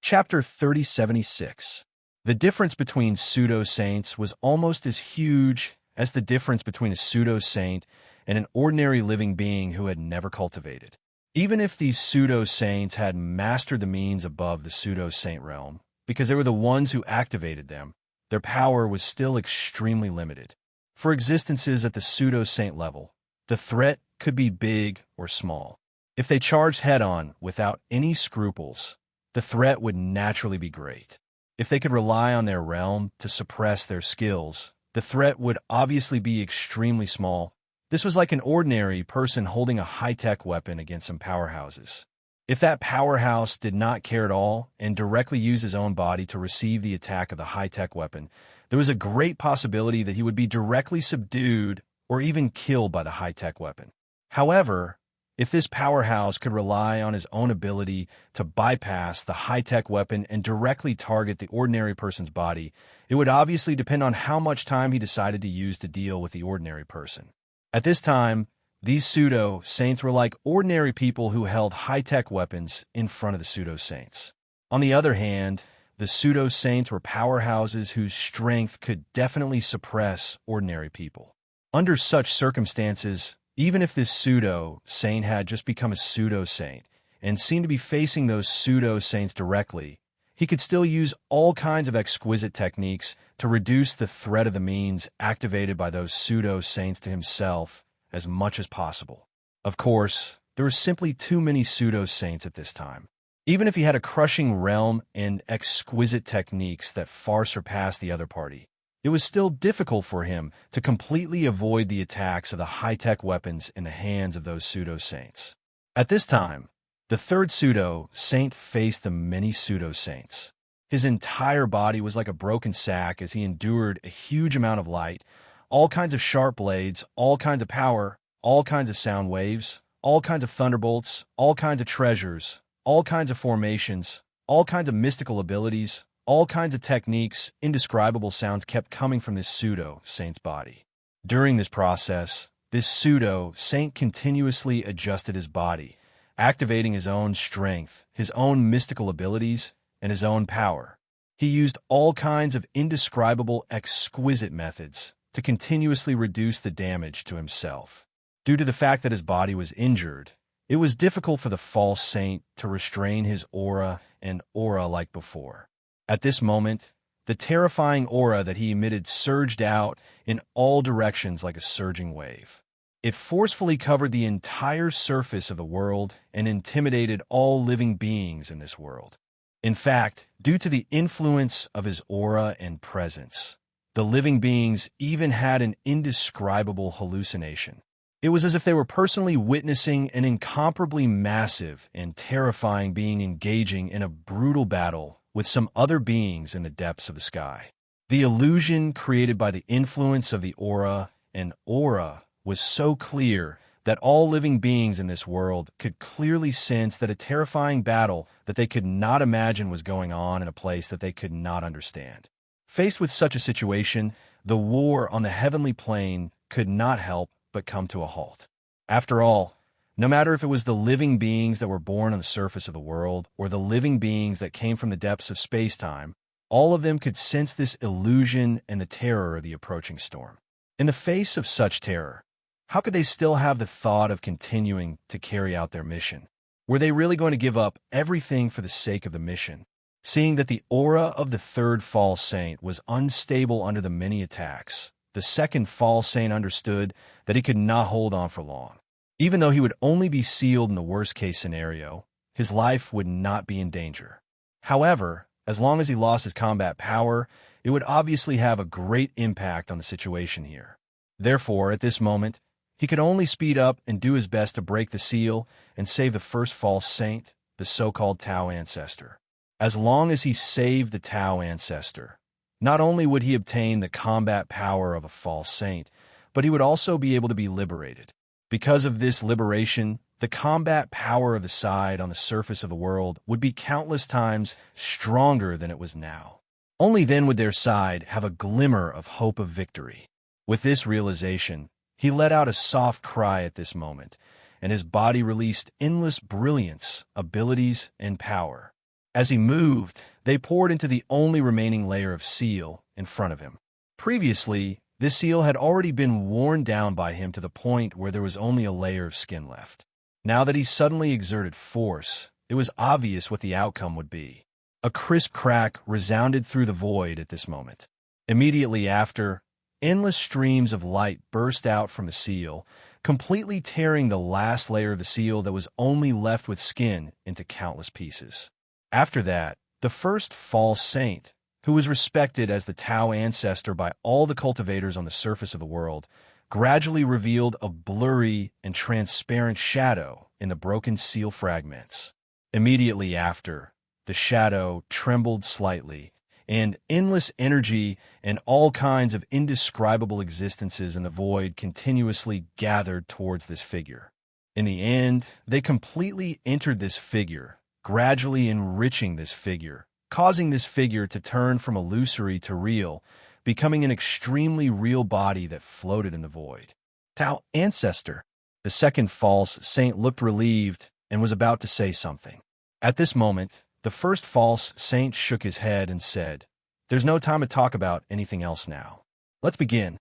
Chapter 3076. The difference between pseudo-saints was almost as huge as the difference between a pseudo-saint and an ordinary living being who had never cultivated. Even if these pseudo-saints had mastered the means above the pseudo-saint realm, because they were the ones who activated them, their power was still extremely limited. For existences at the pseudo-saint level, the threat could be big or small. If they charged head-on without any scruples, the threat would naturally be great. If they could rely on their realm to suppress their skills, the threat would obviously be extremely small. This was like an ordinary person holding a high-tech weapon against some powerhouses. If that powerhouse did not care at all and directly use his own body to receive the attack of the high-tech weapon, there was a great possibility that he would be directly subdued or even killed by the high-tech weapon. However, If this powerhouse could rely on his own ability to bypass the high-tech weapon and directly target the ordinary person's body, it would obviously depend on how much time he decided to use to deal with the ordinary person. At this time, these pseudo-saints were like ordinary people who held high-tech weapons in front of the pseudo-saints. On the other hand, the pseudo-saints were powerhouses whose strength could definitely suppress ordinary people. Under such circumstances, even if this pseudo-saint had just become a pseudo-saint and seemed to be facing those pseudo-saints directly, he could still use all kinds of exquisite techniques to reduce the threat of the means activated by those pseudo-saints to himself as much as possible. Of course, there were simply too many pseudo-saints at this time. Even if he had a crushing realm and exquisite techniques that far surpassed the other party, it was still difficult for him to completely avoid the attacks of the high-tech weapons in the hands of those pseudo-saints. At this time, the third pseudo-saint faced the many pseudo-saints. His entire body was like a broken sack as he endured a huge amount of light, all kinds of sharp blades, all kinds of power, all kinds of sound waves, all kinds of thunderbolts, all kinds of treasures, all kinds of formations, all kinds of mystical abilities, all kinds of techniques. Indescribable sounds kept coming from this pseudo-saint's body. During this process, this pseudo-saint continuously adjusted his body, activating his own strength, his own mystical abilities, and his own power. He used all kinds of indescribable, exquisite methods to continuously reduce the damage to himself. Due to the fact that his body was injured, it was difficult for the false saint to restrain his aura and aura like before. At this moment, the terrifying aura that he emitted surged out in all directions like a surging wave. It forcefully covered the entire surface of the world and intimidated all living beings in this world. In fact, due to the influence of his aura and presence, the living beings even had an indescribable hallucination. It was as if they were personally witnessing an incomparably massive and terrifying being engaging in a brutal battle with some other beings in the depths of the sky. The illusion created by the influence of the aura and aura was so clear that all living beings in this world could clearly sense that a terrifying battle that they could not imagine was going on in a place that they could not understand. Faced with such a situation, the war on the heavenly plane could not help but come to a halt. After all, no matter if it was the living beings that were born on the surface of the world or the living beings that came from the depths of space-time, all of them could sense this illusion and the terror of the approaching storm. In the face of such terror, how could they still have the thought of continuing to carry out their mission? Were they really going to give up everything for the sake of the mission? Seeing that the aura of the third false saint was unstable under the many attacks, the second false saint understood that he could not hold on for long. Even though he would only be sealed in the worst-case scenario, his life would not be in danger. However, as long as he lost his combat power, it would obviously have a great impact on the situation here. Therefore, at this moment, he could only speed up and do his best to break the seal and save the first false saint, the so-called Tao Ancestor. As long as he saved the Tao Ancestor, not only would he obtain the combat power of a false saint, but he would also be able to be liberated. Because of this liberation, the combat power of the side on the surface of the world would be countless times stronger than it was now. Only then would their side have a glimmer of hope of victory. With this realization, he let out a soft cry at this moment, and his body released endless brilliance, abilities, and power. As he moved, they poured into the only remaining layer of seal in front of him. Previously, this seal had already been worn down by him to the point where there was only a layer of skin left. Now that he suddenly exerted force, it was obvious what the outcome would be. A crisp crack resounded through the void at this moment. Immediately after, endless streams of light burst out from the seal, completely tearing the last layer of the seal that was only left with skin into countless pieces. After that, the first false saint, who was respected as the Tao Ancestor by all the cultivators on the surface of the world, gradually revealed a blurry and transparent shadow in the broken seal fragments. Immediately after, the shadow trembled slightly, and endless energy and all kinds of indescribable existences in the void continuously gathered towards this figure. In the end, they completely entered this figure, gradually enriching this figure, causing this figure to turn from illusory to real, becoming an extremely real body that floated in the void. Tao ancestor, the second false saint, looked relieved and was about to say something. At this moment, the first false saint shook his head and said, "There's no time to talk about anything else now. Let's begin."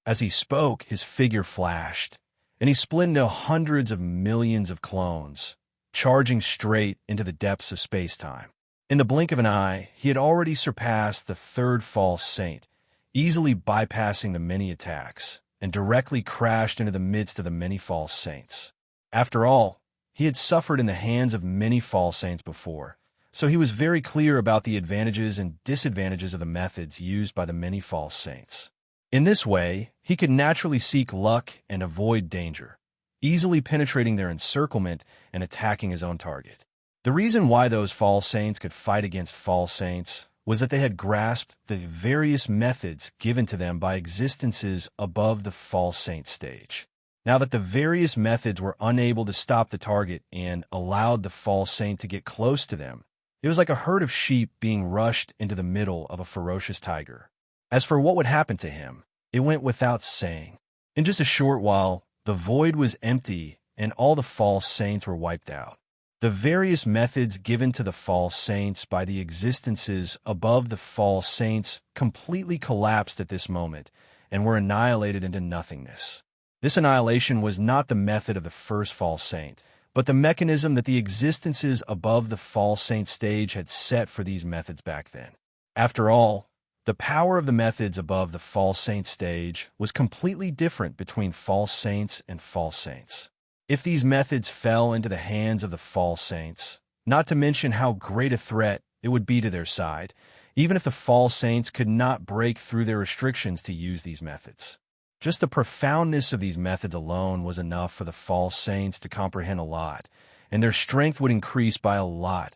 As he spoke, his figure flashed, and he split into hundreds of millions of clones, charging straight into the depths of space-time. In the blink of an eye, he had already surpassed the third false saint, easily bypassing the many attacks, and directly crashed into the midst of the many false saints. After all, he had suffered in the hands of many false saints before, so he was very clear about the advantages and disadvantages of the methods used by the many false saints. In this way, he could naturally seek luck and avoid danger, easily penetrating their encirclement and attacking his own target. The reason why those false saints could fight against false saints was that they had grasped the various methods given to them by existences above the false saint stage. Now that the various methods were unable to stop the target and allowed the false saint to get close to them, it was like a herd of sheep being rushed into the middle of a ferocious tiger. As for what would happen to him, it went without saying. In just a short while, the void was empty and all the false saints were wiped out. The various methods given to the false saints by the existences above the false saints completely collapsed at this moment and were annihilated into nothingness. This annihilation was not the method of the first false saint, but the mechanism that the existences above the false saint stage had set for these methods back then. After all, the power of the methods above the false saint stage was completely different between false saints and false saints. If these methods fell into the hands of the false saints, not to mention how great a threat it would be to their side, even if the false saints could not break through their restrictions to use these methods. Just the profoundness of these methods alone was enough for the false saints to comprehend a lot, and their strength would increase by a lot.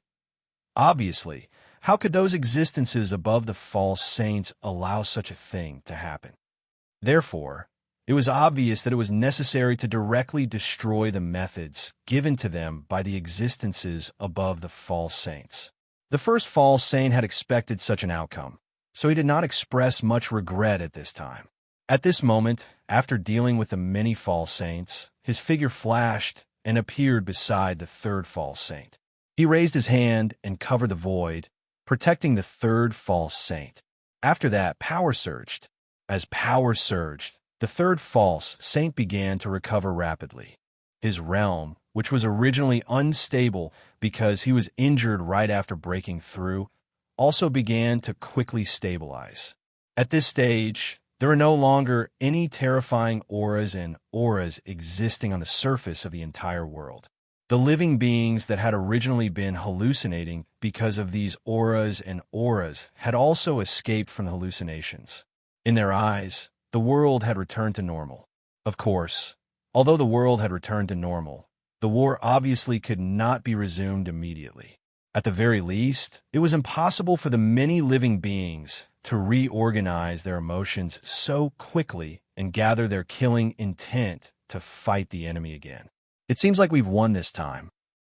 Obviously, how could those existences above the false saints allow such a thing to happen? Therefore, it was obvious that it was necessary to directly destroy the methods given to them by the existences above the false saints. The first false saint had expected such an outcome, so he did not express much regret at this time. At this moment, after dealing with the many false saints, his figure flashed and appeared beside the third false saint. He raised his hand and covered the void, protecting the third false saint. After that, power surged. As power surged, the third false saint began to recover rapidly. His realm, which was originally unstable because he was injured right after breaking through, also began to quickly stabilize. At this stage, there were no longer any terrifying auras and auras existing on the surface of the entire world. The living beings that had originally been hallucinating because of these auras and auras had also escaped from the hallucinations. In their eyes, the world had returned to normal. Of course, although the world had returned to normal, the war obviously could not be resumed immediately. At the very least, it was impossible for the many living beings to reorganize their emotions so quickly and gather their killing intent to fight the enemy again. It seems like we've won this time.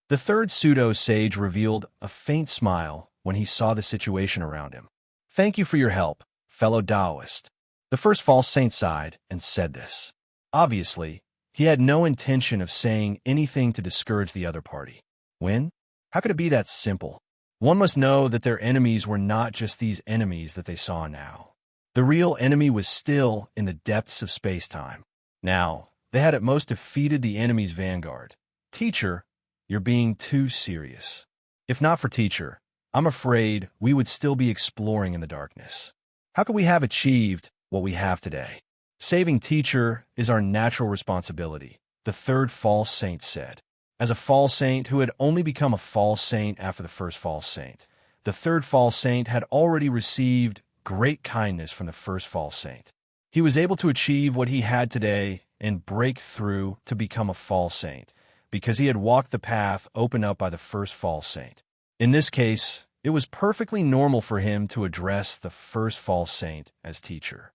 The third pseudo-sage revealed a faint smile when he saw the situation around him. "Thank you for your help, fellow Taoist." The first false saint sighed and said this. Obviously, he had no intention of saying anything to discourage the other party. When? How could it be that simple? One must know that their enemies were not just these enemies that they saw now. The real enemy was still in the depths of space-time. Now, they had at most defeated the enemy's vanguard. Teacher, you're being too serious. If not for Teacher, I'm afraid we would still be exploring in the darkness. How could we have achieved what we have today? Saving Teacher is our natural responsibility, the third false saint said. As a false saint who had only become a false saint after the first false saint, the third false saint had already received great kindness from the first false saint. He was able to achieve what he had today and break through to become a false saint, because he had walked the path opened up by the first false saint. In this case, it was perfectly normal for him to address the first false saint as Teacher.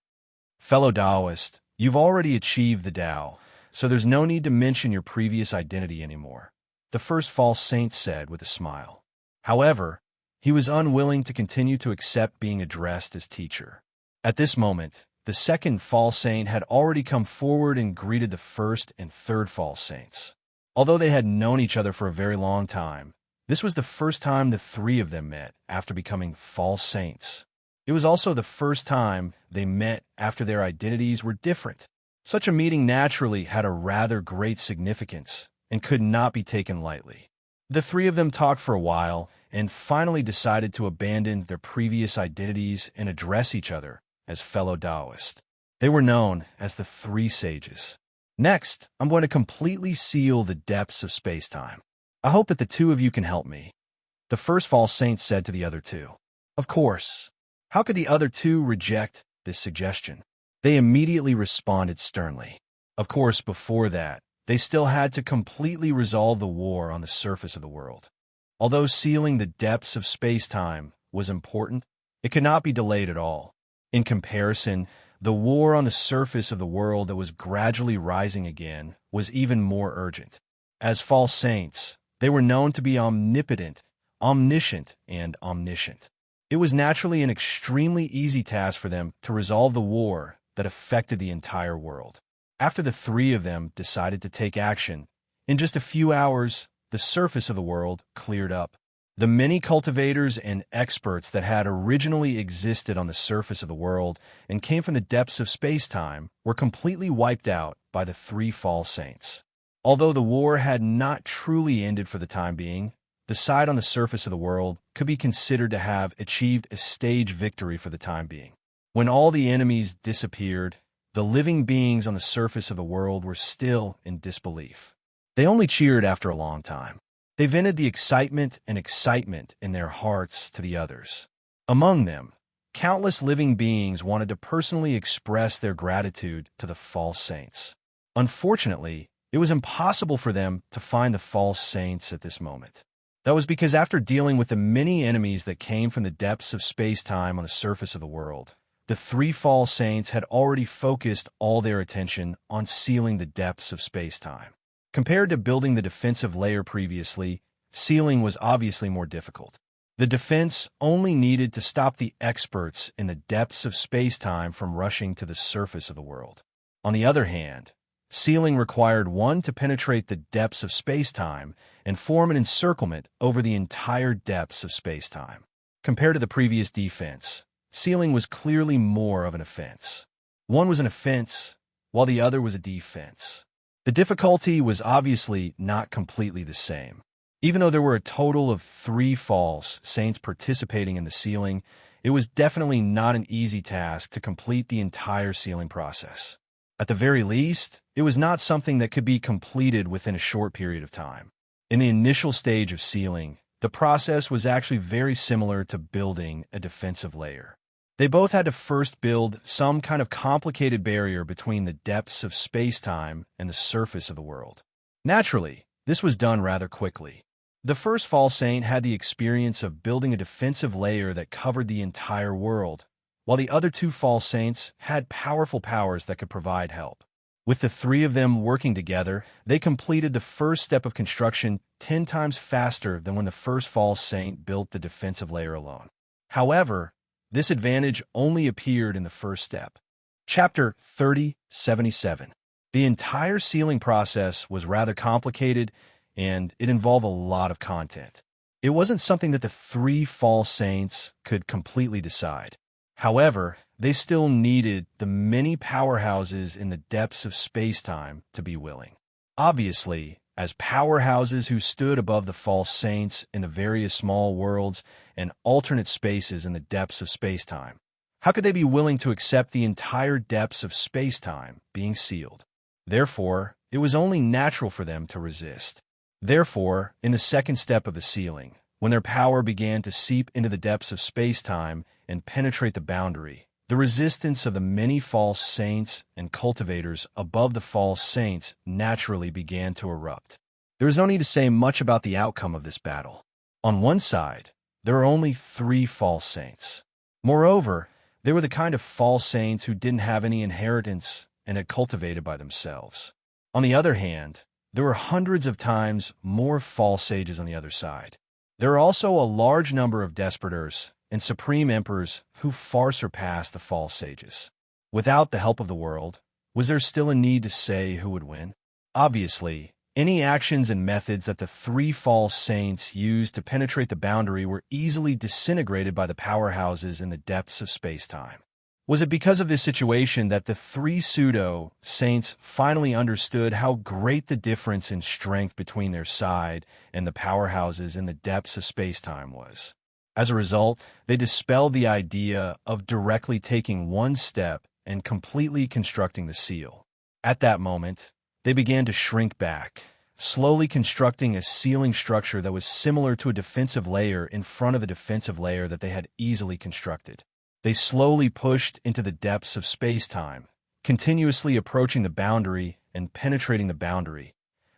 Fellow Taoist, you've already achieved the Tao, so there's no need to mention your previous identity anymore," the first false saint said with a smile. However, he was unwilling to continue to accept being addressed as teacher. At this moment, the second false saint had already come forward and greeted the first and third false saints. Although they had known each other for a very long time, this was the first time the three of them met after becoming false saints. It was also the first time they met after their identities were different. Such a meeting naturally had a rather great significance and could not be taken lightly. The three of them talked for a while and finally decided to abandon their previous identities and address each other as fellow Taoists. They were known as the Three Sages. Next, I'm going to completely seal the depths of space-time. I hope that the two of you can help me," the first false saint said to the other two. Of course. How could the other two reject this suggestion? They immediately responded sternly. Of course, before that, they still had to completely resolve the war on the surface of the world. Although sealing the depths of space-time was important, it could not be delayed at all. In comparison, the war on the surface of the world that was gradually rising again was even more urgent. As false saints, they were known to be omnipotent, omniscient, and omniscient. It was naturally an extremely easy task for them to resolve the war that affected the entire world. After the three of them decided to take action, in just a few hours, the surface of the world cleared up. The many cultivators and experts that had originally existed on the surface of the world and came from the depths of space-time were completely wiped out by the three false saints. Although the war had not truly ended for the time being, the side on the surface of the world could be considered to have achieved a stage victory for the time being. When all the enemies disappeared, the living beings on the surface of the world were still in disbelief. They only cheered after a long time. They vented the excitement in their hearts to the others. Among them, countless living beings wanted to personally express their gratitude to the false saints. Unfortunately, it was impossible for them to find the false saints at this moment. That was because after dealing with the many enemies that came from the depths of space-time on the surface of the world, the three false saints had already focused all their attention on sealing the depths of space-time. Compared to building the defensive layer previously, sealing was obviously more difficult. The defense only needed to stop the experts in the depths of space-time from rushing to the surface of the world. On the other hand, sealing required one to penetrate the depths of space-time and form an encirclement over the entire depths of space-time. Compared to the previous defense, sealing was clearly more of an offense. One was an offense, while the other was a defense. The difficulty was obviously not completely the same. Even though there were a total of 3 false saints participating in the sealing, it was definitely not an easy task to complete the entire sealing process. At the very least, it was not something that could be completed within a short period of time. In the initial stage of sealing, the process was actually very similar to building a defensive layer. They both had to first build some kind of complicated barrier between the depths of space-time and the surface of the world. Naturally, this was done rather quickly. The first false saint had the experience of building a defensive layer that covered the entire world, while the other 2 false saints had powerful powers that could provide help. With the 3 of them working together, they completed the first step of construction 10 times faster than when the first false saint built the defensive layer alone. However, this advantage only appeared in the first step. Chapter 3077. The entire sealing process was rather complicated, and it involved a lot of content. It wasn't something that the 3 false saints could completely decide. However, they still needed the many powerhouses in the depths of space-time to be willing. Obviously, as powerhouses who stood above the false saints in the various small worlds and alternate spaces in the depths of space-time, how could they be willing to accept the entire depths of space-time being sealed? Therefore, it was only natural for them to resist. Therefore, in the second step of the sealing, when their power began to seep into the depths of space-time and penetrate the boundary, the resistance of the many false saints and cultivators above the false saints naturally began to erupt. There is no need to say much about the outcome of this battle. On one side, there are only 3 false saints. Moreover, they were the kind of false saints who didn't have any inheritance and had cultivated by themselves. On the other hand, there were hundreds of times more false sages on the other side. There are also a large number of despoters and supreme emperors who far surpassed the false sages. Without the help of the world, was there still a need to say who would win? Obviously, any actions and methods that the three false saints used to penetrate the boundary were easily disintegrated by the powerhouses in the depths of space-time. Was it because of this situation that the three pseudo-saints finally understood how great the difference in strength between their side and the powerhouses in the depths of space-time was? As a result, they dispelled the idea of directly taking one step and completely constructing the seal. At that moment, they began to shrink back, slowly constructing a sealing structure that was similar to a defensive layer in front of a defensive layer that they had easily constructed. They slowly pushed into the depths of space-time, continuously approaching the boundary and penetrating the boundary.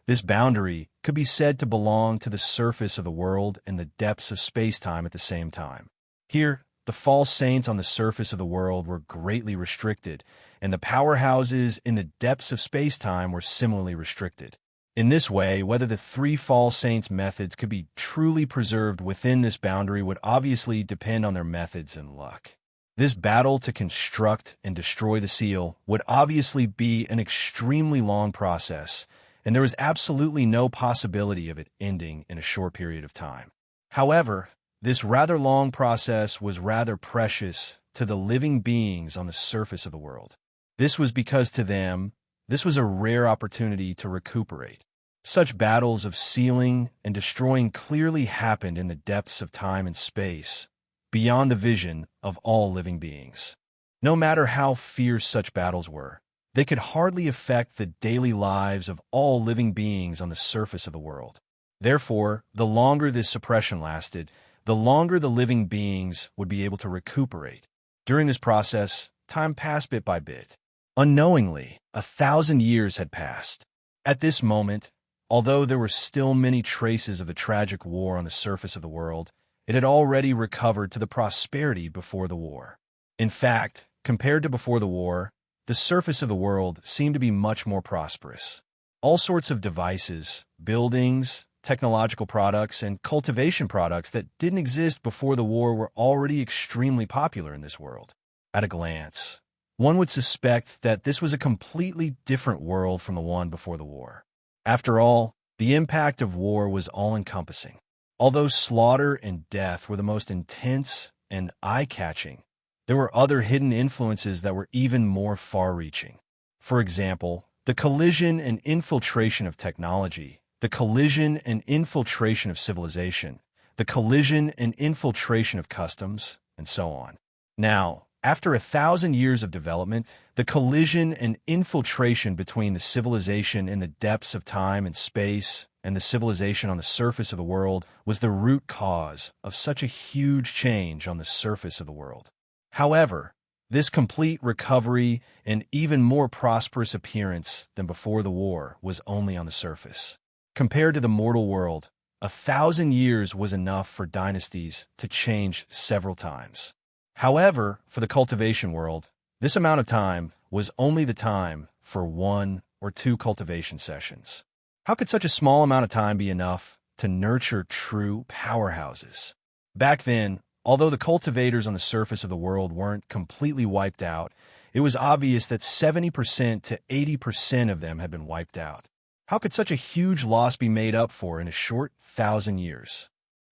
This boundary could be said to belong to the surface of the world and the depths of space-time at the same time. Here, the false saints on the surface of the world were greatly restricted, and the powerhouses in the depths of space-time were similarly restricted. In this way, whether the three false saints' methods could be truly preserved within this boundary would obviously depend on their methods and luck. This battle to construct and destroy the seal would obviously be an extremely long process, and there was absolutely no possibility of it ending in a short period of time. However, this rather long process was rather precious to the living beings on the surface of the world. This was because to them, this was a rare opportunity to recuperate. Such battles of sealing and destroying clearly happened in the depths of time and space, beyond the vision of all living beings. No matter how fierce such battles were, they could hardly affect the daily lives of all living beings on the surface of the world. Therefore, the longer this suppression lasted, the longer the living beings would be able to recuperate. During this process, time passed bit by bit. Unknowingly, 1,000 years had passed. At this moment, although there were still many traces of the tragic war on the surface of the world, it had already recovered to the prosperity before the war. In fact, compared to before the war, the surface of the world seemed to be much more prosperous. All sorts of devices, buildings, technological products, and cultivation products that didn't exist before the war were already extremely popular in this world. At a glance, one would suspect that this was a completely different world from the one before the war. After all, the impact of war was all-encompassing. Although slaughter and death were the most intense and eye-catching, there were other hidden influences that were even more far-reaching. For example, the collision and infiltration of technology, the collision and infiltration of civilization, the collision and infiltration of customs, and so on. Now, after 1,000 years of development, the collision and infiltration between the civilization in the depths of time and space and the civilization on the surface of the world was the root cause of such a huge change on the surface of the world. However, this complete recovery and even more prosperous appearance than before the war was only on the surface. Compared to the mortal world, 1,000 years was enough for dynasties to change several times. However, for the cultivation world, this amount of time was only the time for 1 or 2 cultivation sessions. How could such a small amount of time be enough to nurture true powerhouses? Back then, although the cultivators on the surface of the world weren't completely wiped out, it was obvious that 70% to 80% of them had been wiped out. How could such a huge loss be made up for in a short 1,000 years?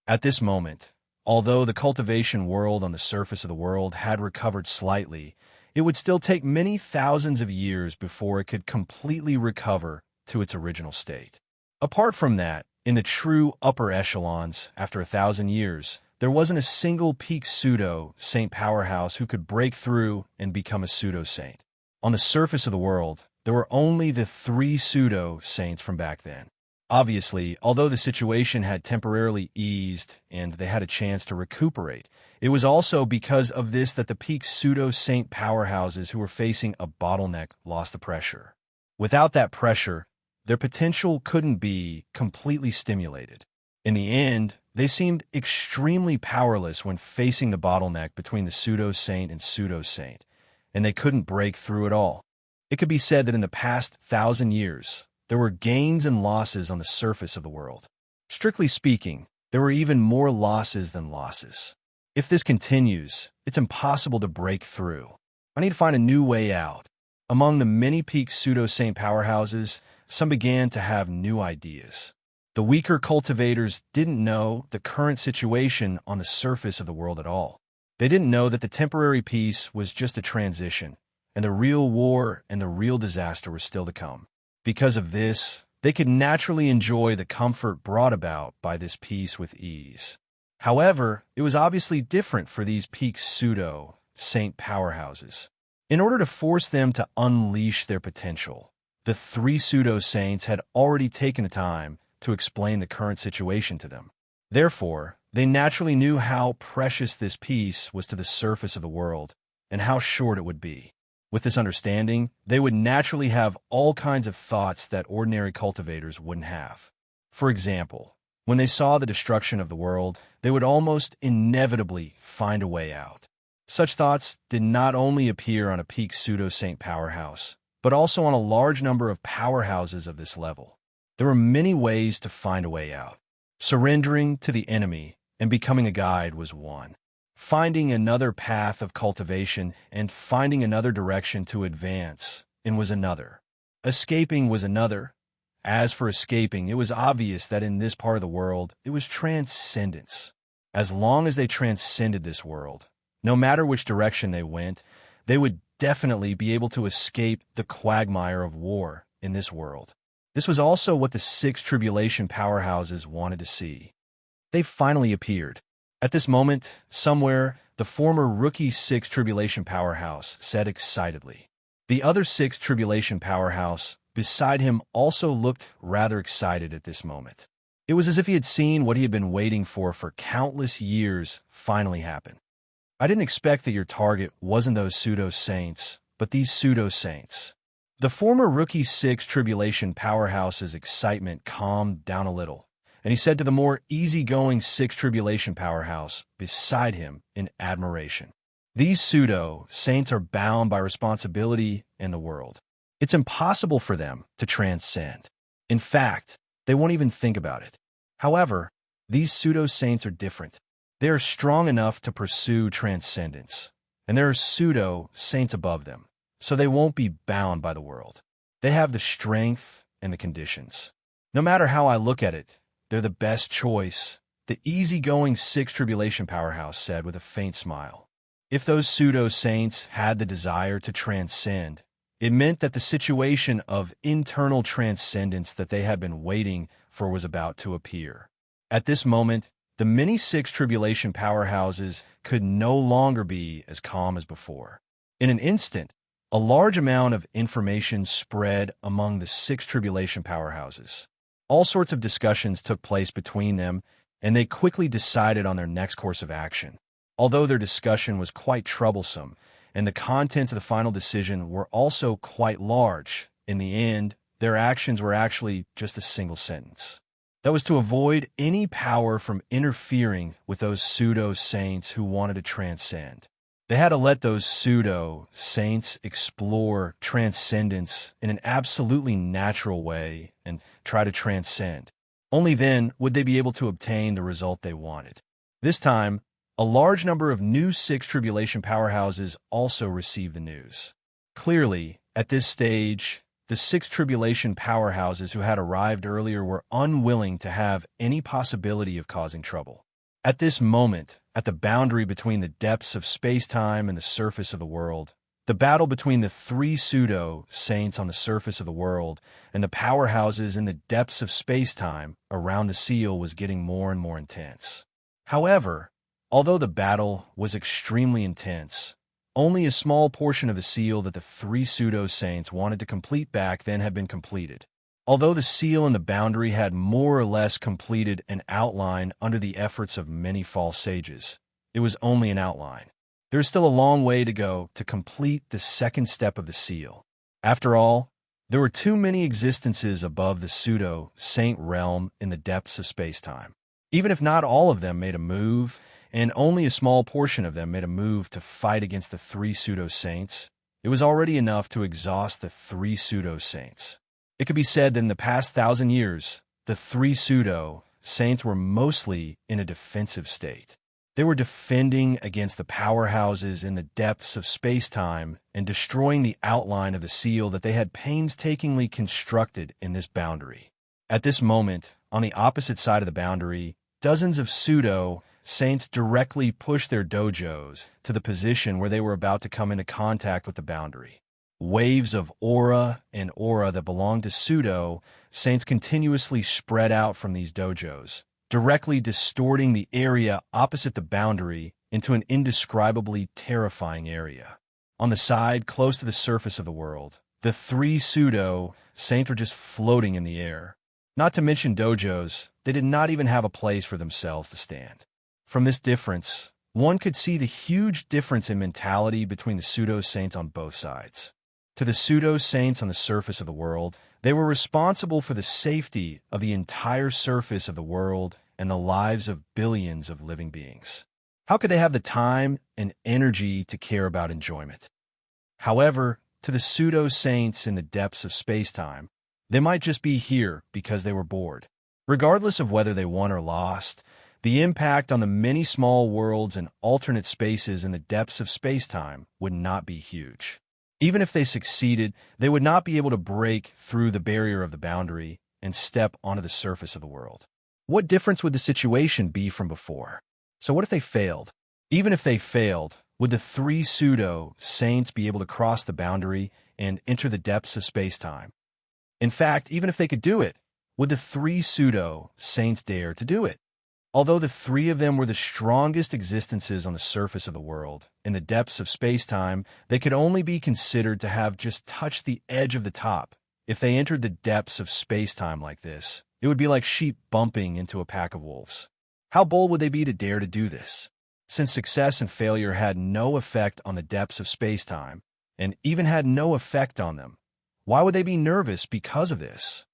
At this moment, although the cultivation world on the surface of the world had recovered slightly, it would still take many thousands of years before it could completely recover to its original state. Apart from that, in the true upper echelons, after 1,000 years, there wasn't a single peak pseudo-saint powerhouse who could break through and become a pseudo-saint. On the surface of the world, there were only the 3 pseudo-saints from back then. Obviously, although the situation had temporarily eased and they had a chance to recuperate, it was also because of this that the peak pseudo-saint powerhouses who were facing a bottleneck lost the pressure. Without that pressure, their potential couldn't be completely stimulated. In the end, they seemed extremely powerless when facing the bottleneck between the pseudo-saint and pseudo-saint, and they couldn't break through at all. It could be said that in the past 1,000 years, there were gains and losses on the surface of the world. Strictly speaking, there were even more losses than losses. If this continues, it's impossible to break through. I need to find a new way out. Among the many peak pseudo-saint powerhouses, some began to have new ideas. The weaker cultivators didn't know the current situation on the surface of the world at all. They didn't know that the temporary peace was just a transition, and the real war and the real disaster were still to come. Because of this, they could naturally enjoy the comfort brought about by this peace with ease. However, it was obviously different for these peak pseudo-saint powerhouses. In order to force them to unleash their potential, the three pseudo-saints had already taken the time to explain the current situation to them. Therefore, they naturally knew how precious this peace was to the surface of the world and how short it would be. With this understanding, they would naturally have all kinds of thoughts that ordinary cultivators wouldn't have. For example, when they saw the destruction of the world, they would almost inevitably find a way out. Such thoughts did not only appear on a peak pseudo-saint powerhouse, but also on a large number of powerhouses of this level. There were many ways to find a way out. Surrendering to the enemy and becoming a guide was one. Finding another path of cultivation and finding another direction to advance in was another. Escaping was another. As for escaping, it was obvious that in this part of the world, it was transcendence. As long as they transcended this world, no matter which direction they went, they would definitely be able to escape the quagmire of war in this world. This was also what the six tribulation powerhouses wanted to see. They finally appeared. At this moment, somewhere, the former rookie six tribulation powerhouse said excitedly. The other six tribulation powerhouse beside him also looked rather excited at this moment. It was as if he had seen what he had been waiting for countless years finally happen. I didn't expect that your target wasn't those pseudo-saints, but these pseudo-saints. The former rookie six tribulation powerhouse's excitement calmed down a little, and he said to the more easygoing six tribulation powerhouse beside him in admiration, "These pseudo-saints are bound by responsibility in the world. It's impossible for them to transcend. In fact, they won't even think about it. However, these pseudo-saints are different. They are strong enough to pursue transcendence, and there are pseudo-saints above them, so they won't be bound by the world. They have the strength and the conditions. No matter how I look at it, they're the best choice," the easygoing six tribulation powerhouse said with a faint smile. If those pseudo-saints had the desire to transcend, it meant that the situation of internal transcendence that they had been waiting for was about to appear. At this moment, the many six tribulation powerhouses could no longer be as calm as before. In an instant, a large amount of information spread among the six tribulation powerhouses. All sorts of discussions took place between them, and they quickly decided on their next course of action. Although their discussion was quite troublesome, and the contents of the final decision were also quite large, in the end, their actions were actually just a single sentence. That was to avoid any power from interfering with those pseudo-saints who wanted to transcend. They had to let those pseudo-saints explore transcendence in an absolutely natural way and try to transcend. Only then would they be able to obtain the result they wanted. This time, a large number of new six tribulation powerhouses also received the news. Clearly, at this stage, the six tribulation powerhouses who had arrived earlier were unwilling to have any possibility of causing trouble. At this moment, at the boundary between the depths of space-time and the surface of the world, the battle between the three pseudo-saints on the surface of the world and the powerhouses in the depths of space-time around the seal was getting more and more intense. However, although the battle was extremely intense, only a small portion of the seal that the three pseudo-saints wanted to complete back then had been completed. Although the seal and the boundary had more or less completed an outline under the efforts of many false sages, it was only an outline. There is still a long way to go to complete the second step of the seal. After all, there were too many existences above the pseudo-saint realm in the depths of space-time. Even if not all of them made a move, and only a small portion of them made a move to fight against the three pseudo-saints, it was already enough to exhaust the three pseudo-saints. It could be said that in the past 1,000 years, the three pseudo-saints were mostly in a defensive state. They were defending against the powerhouses in the depths of space-time and destroying the outline of the seal that they had painstakingly constructed in this boundary. At this moment, on the opposite side of the boundary, dozens of pseudo-saints directly pushed their dojos to the position where they were about to come into contact with the boundary. Waves of aura and aura that belonged to pseudo-saints continuously spread out from these dojos, directly distorting the area opposite the boundary into an indescribably terrifying area. On the side close to the surface of the world, the three pseudo-saints were just floating in the air. Not to mention dojos, they did not even have a place for themselves to stand. From this difference, one could see the huge difference in mentality between the pseudo-saints on both sides. To the pseudo-saints on the surface of the world, they were responsible for the safety of the entire surface of the world and the lives of billions of living beings. How could they have the time and energy to care about enjoyment? However, to the pseudo-saints in the depths of space-time, they might just be here because they were bored. Regardless of whether they won or lost, the impact on the many small worlds and alternate spaces in the depths of space-time would not be huge. Even if they succeeded, they would not be able to break through the barrier of the boundary and step onto the surface of the world. What difference would the situation be from before? So what if they failed? Even if they failed, would the three pseudo-saints be able to cross the boundary and enter the depths of space-time? In fact, even if they could do it, would the three pseudo-saints dare to do it? Although the three of them were the strongest existences on the surface of the world, in the depths of space-time, they could only be considered to have just touched the edge of the top. If they entered the depths of space-time like this, it would be like sheep bumping into a pack of wolves. How bold would they be to dare to do this? Since success and failure had no effect on the depths of space-time, and even had no effect on them, why would they be nervous because of this?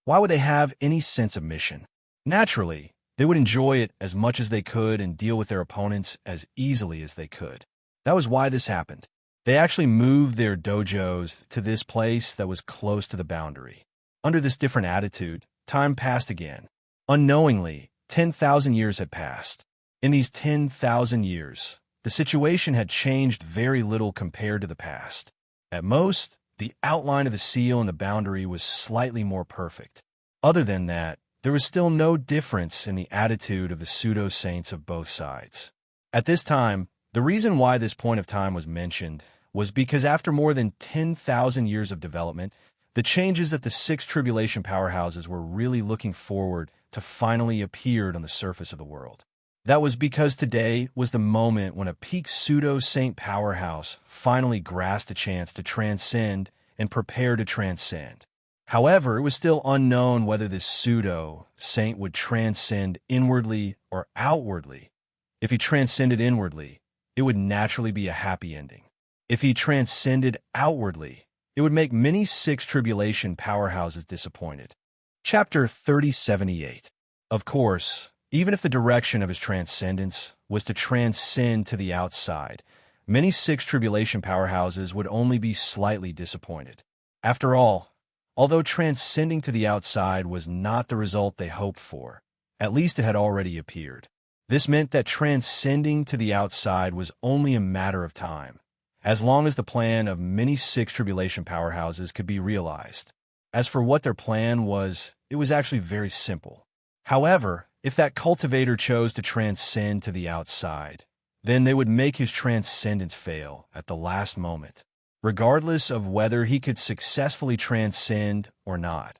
Why would they have any sense of mission? Naturally, they would enjoy it as much as they could and deal with their opponents as easily as they could. That was why this happened. They actually moved their dojos to this place that was close to the boundary. Under this different attitude, time passed again. Unknowingly, 10,000 years had passed. In these 10,000 years, the situation had changed very little compared to the past. At most, the outline of the seal and the boundary was slightly more perfect. Other than that, there was still no difference in the attitude of the pseudo-saints of both sides. At this time, the reason why this point of time was mentioned was because after more than 10,000 years of development, the changes that the six tribulation powerhouses were really looking forward to finally appeared on the surface of the world. That was because today was the moment when a peak pseudo-saint powerhouse finally grasped a chance to transcend and prepare to transcend. However, it was still unknown whether this pseudo-saint would transcend inwardly or outwardly. If he transcended inwardly, it would naturally be a happy ending. If he transcended outwardly, it would make many six tribulation powerhouses disappointed. Chapter 3078. Of course, even if the direction of his transcendence was to transcend to the outside, many six tribulation powerhouses would only be slightly disappointed. After all, although transcending to the outside was not the result they hoped for, at least it had already appeared. This meant that transcending to the outside was only a matter of time, as long as the plan of many six tribulation powerhouses could be realized. As for what their plan was, it was actually very simple. However, if that cultivator chose to transcend to the outside, then they would make his transcendence fail at the last moment, regardless of whether he could successfully transcend or not.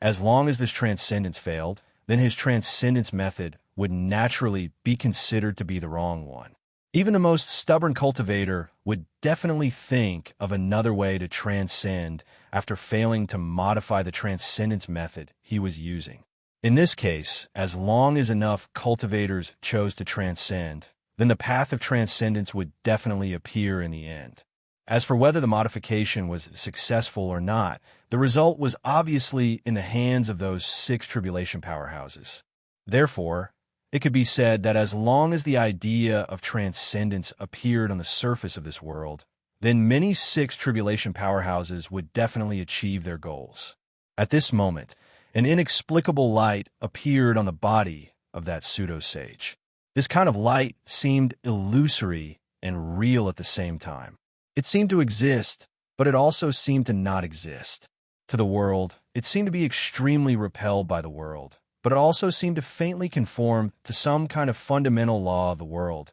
As long as this transcendence failed, then his transcendence method would naturally be considered to be the wrong one. Even the most stubborn cultivator would definitely think of another way to transcend after failing to modify the transcendence method he was using. In this case, as long as enough cultivators chose to transcend, then the path of transcendence would definitely appear in the end. As for whether the modification was successful or not, the result was obviously in the hands of those six tribulation powerhouses. Therefore, it could be said that as long as the idea of transcendence appeared on the surface of this world, then many six tribulation powerhouses would definitely achieve their goals. At this moment, an inexplicable light appeared on the body of that pseudo-sage. This kind of light seemed illusory and real at the same time. It seemed to exist, but it also seemed to not exist. To the world, it seemed to be extremely repelled by the world, but it also seemed to faintly conform to some kind of fundamental law of the world.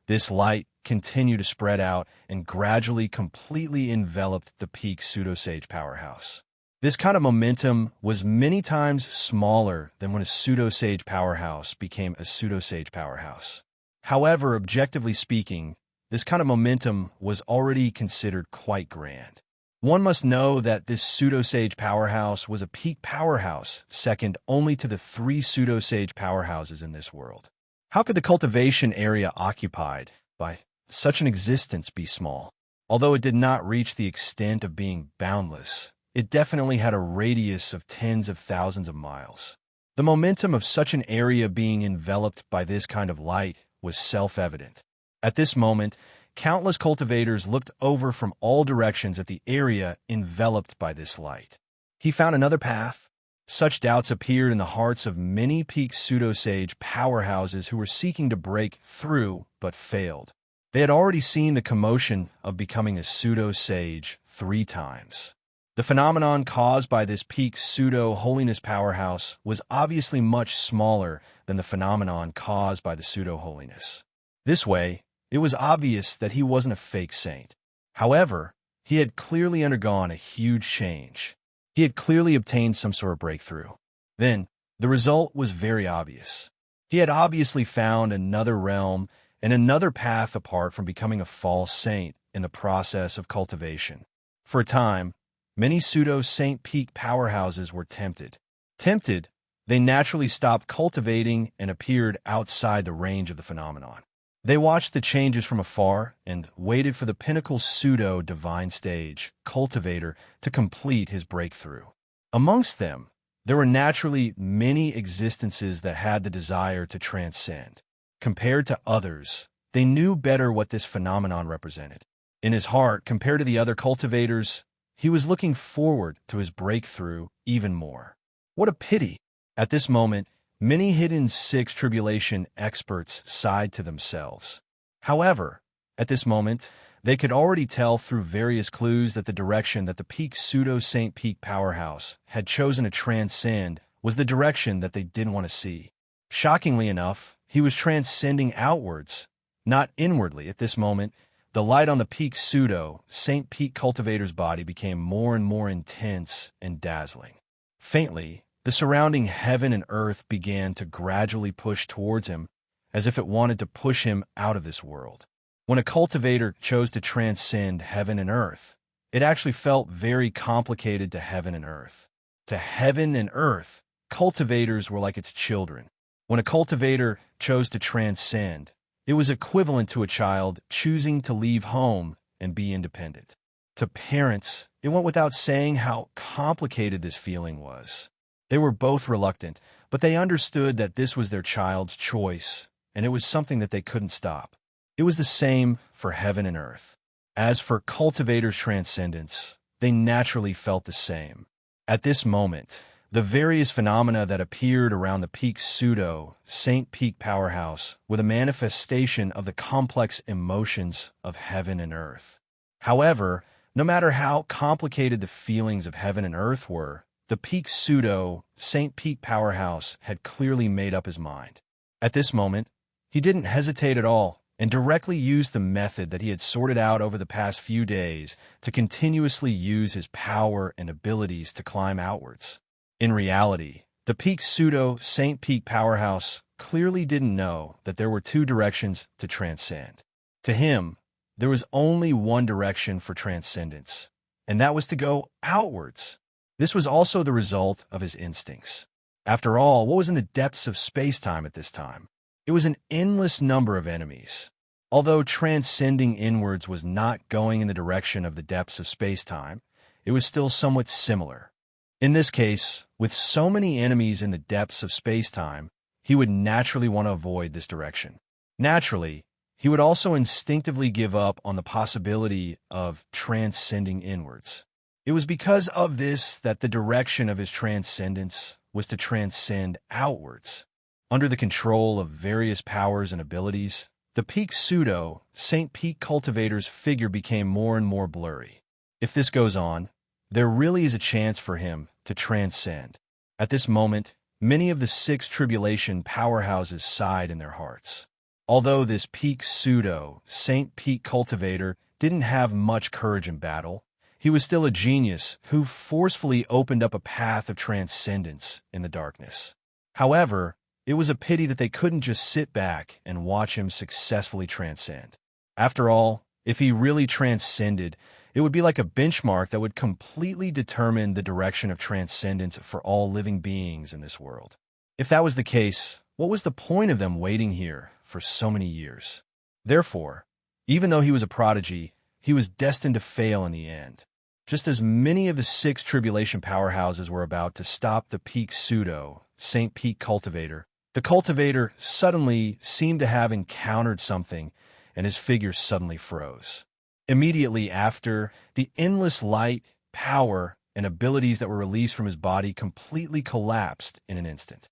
This light continued to spread out and gradually completely enveloped the peak pseudo-sage powerhouse. This kind of momentum was many times smaller than when a pseudo-sage powerhouse became a pseudo-sage powerhouse. However, objectively speaking, this kind of momentum was already considered quite grand. One must know that this pseudo-sage powerhouse was a peak powerhouse, second only to the 3 pseudo-sage powerhouses in this world. How could the cultivation area occupied by such an existence be small? Although it did not reach the extent of being boundless, it definitely had a radius of tens of thousands of miles. The momentum of such an area being enveloped by this kind of light was self-evident. At this moment, countless cultivators looked over from all directions at the area enveloped by this light. He found another path. Such doubts appeared in the hearts of many peak pseudo-sage powerhouses who were seeking to break through but failed. They had already seen the commotion of becoming a pseudo-sage 3 times. The phenomenon caused by this peak pseudo-holiness powerhouse was obviously much smaller than the phenomenon caused by the pseudo-holiness. This way, it was obvious that he wasn't a fake saint. However, he had clearly undergone a huge change. He had clearly obtained some sort of breakthrough. Then, the result was very obvious. He had obviously found another realm and another path apart from becoming a false saint in the process of cultivation. For a time, many pseudo-saint peak powerhouses were tempted. Tempted, they naturally stopped cultivating and appeared outside the range of the phenomenon. They watched the changes from afar and waited for the pinnacle pseudo-divine stage, cultivator, to complete his breakthrough. Amongst them, there were naturally many existences that had the desire to transcend. Compared to others, they knew better what this phenomenon represented. In his heart, compared to the other cultivators, he was looking forward to his breakthrough even more. What a pity! At this moment, many hidden 6 tribulation experts sighed to themselves. However, at this moment, they could already tell through various clues that the direction that the peak pseudo-saint peak powerhouse had chosen to transcend was the direction that they didn't want to see. Shockingly enough, he was transcending outwards, not inwardly. At this moment, the light on the peak pseudo-saint peak cultivator's body became more and more intense and dazzling. Faintly, the surrounding heaven and earth began to gradually push towards him, as if it wanted to push him out of this world. When a cultivator chose to transcend heaven and earth, it actually felt very complicated to heaven and earth. To heaven and earth, cultivators were like its children. When a cultivator chose to transcend, it was equivalent to a child choosing to leave home and be independent. To parents, it went without saying how complicated this feeling was. They were both reluctant, but they understood that this was their child's choice, and it was something that they couldn't stop. It was the same for heaven and earth. As for cultivators' transcendence, they naturally felt the same. At this moment, the various phenomena that appeared around the peak pseudo-saint peak powerhouse were the manifestation of the complex emotions of heaven and earth. However, no matter how complicated the feelings of heaven and earth were, the peak pseudo-saint peak powerhouse had clearly made up his mind. At this moment, he didn't hesitate at all and directly used the method that he had sorted out over the past few days to continuously use his power and abilities to climb outwards. In reality, the peak pseudo-saint peak powerhouse clearly didn't know that there were 2 directions to transcend. To him, there was only one direction for transcendence, and that was to go outwards. This was also the result of his instincts. After all, what was in the depths of space-time at this time? It was an endless number of enemies. Although transcending inwards was not going in the direction of the depths of space-time, it was still somewhat similar. In this case, with so many enemies in the depths of space-time, he would naturally want to avoid this direction. Naturally, he would also instinctively give up on the possibility of transcending inwards. It was because of this that the direction of his transcendence was to transcend outwards. Under the control of various powers and abilities, the peak pseudo, Saint Peak cultivator's figure became more and more blurry. If this goes on, there really is a chance for him to transcend. At this moment, many of the six tribulation powerhouses sighed in their hearts. Although this peak pseudo, Saint Peak cultivator didn't have much courage in battle, he was still a genius who forcefully opened up a path of transcendence in the darkness. However, it was a pity that they couldn't just sit back and watch him successfully transcend. After all, if he really transcended, it would be like a benchmark that would completely determine the direction of transcendence for all living beings in this world. If that was the case, what was the point of them waiting here for so many years? Therefore, even though he was a prodigy, he was destined to fail in the end. Just as many of the six tribulation powerhouses were about to stop the peak pseudo, Saint Peak cultivator, the cultivator suddenly seemed to have encountered something, and his figure suddenly froze. Immediately after, the endless light, power, and abilities that were released from his body completely collapsed in an instant.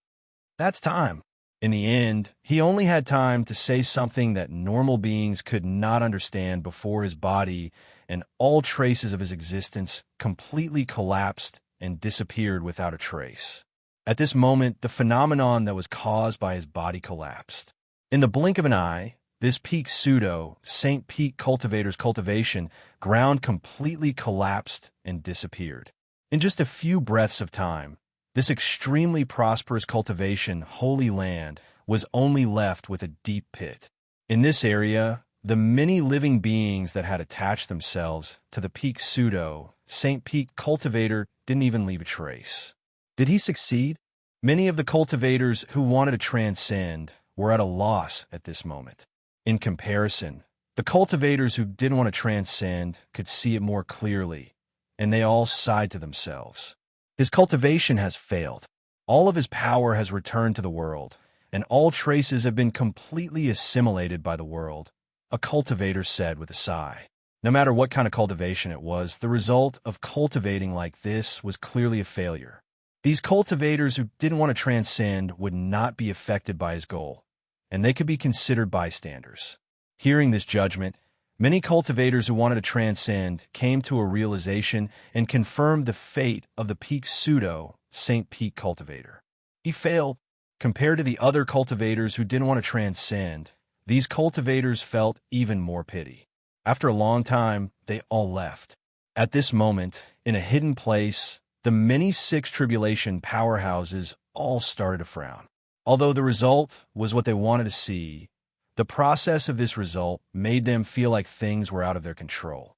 That's time. In the end, he only had time to say something that normal beings could not understand before his body and all traces of his existence completely collapsed and disappeared without a trace. At this moment, the phenomenon that was caused by his body collapsed. In the blink of an eye, this peak pseudo, Saint Peak cultivator's cultivation ground completely collapsed and disappeared. In just a few breaths of time, this extremely prosperous cultivation, holy land, was only left with a deep pit. In this area, the many living beings that had attached themselves to the peak pseudo, Saint Peak cultivator didn't even leave a trace. Did he succeed? Many of the cultivators who wanted to transcend were at a loss at this moment. In comparison, the cultivators who didn't want to transcend could see it more clearly, and they all sighed to themselves. His cultivation has failed. All of his power has returned to the world, and all traces have been completely assimilated by the world, a cultivator said with a sigh. No matter what kind of cultivation it was, the result of cultivating like this was clearly a failure. These cultivators who didn't want to transcend would not be affected by his goal, and they could be considered bystanders. Hearing this judgment, many cultivators who wanted to transcend came to a realization and confirmed the fate of the peak pseudo, Saint Peak cultivator. He failed. Compared to the other cultivators who didn't want to transcend, these cultivators felt even more pity. After a long time, they all left. At this moment, in a hidden place, the many six tribulation powerhouses all started to frown. Although the result was what they wanted to see, the process of this result made them feel like things were out of their control.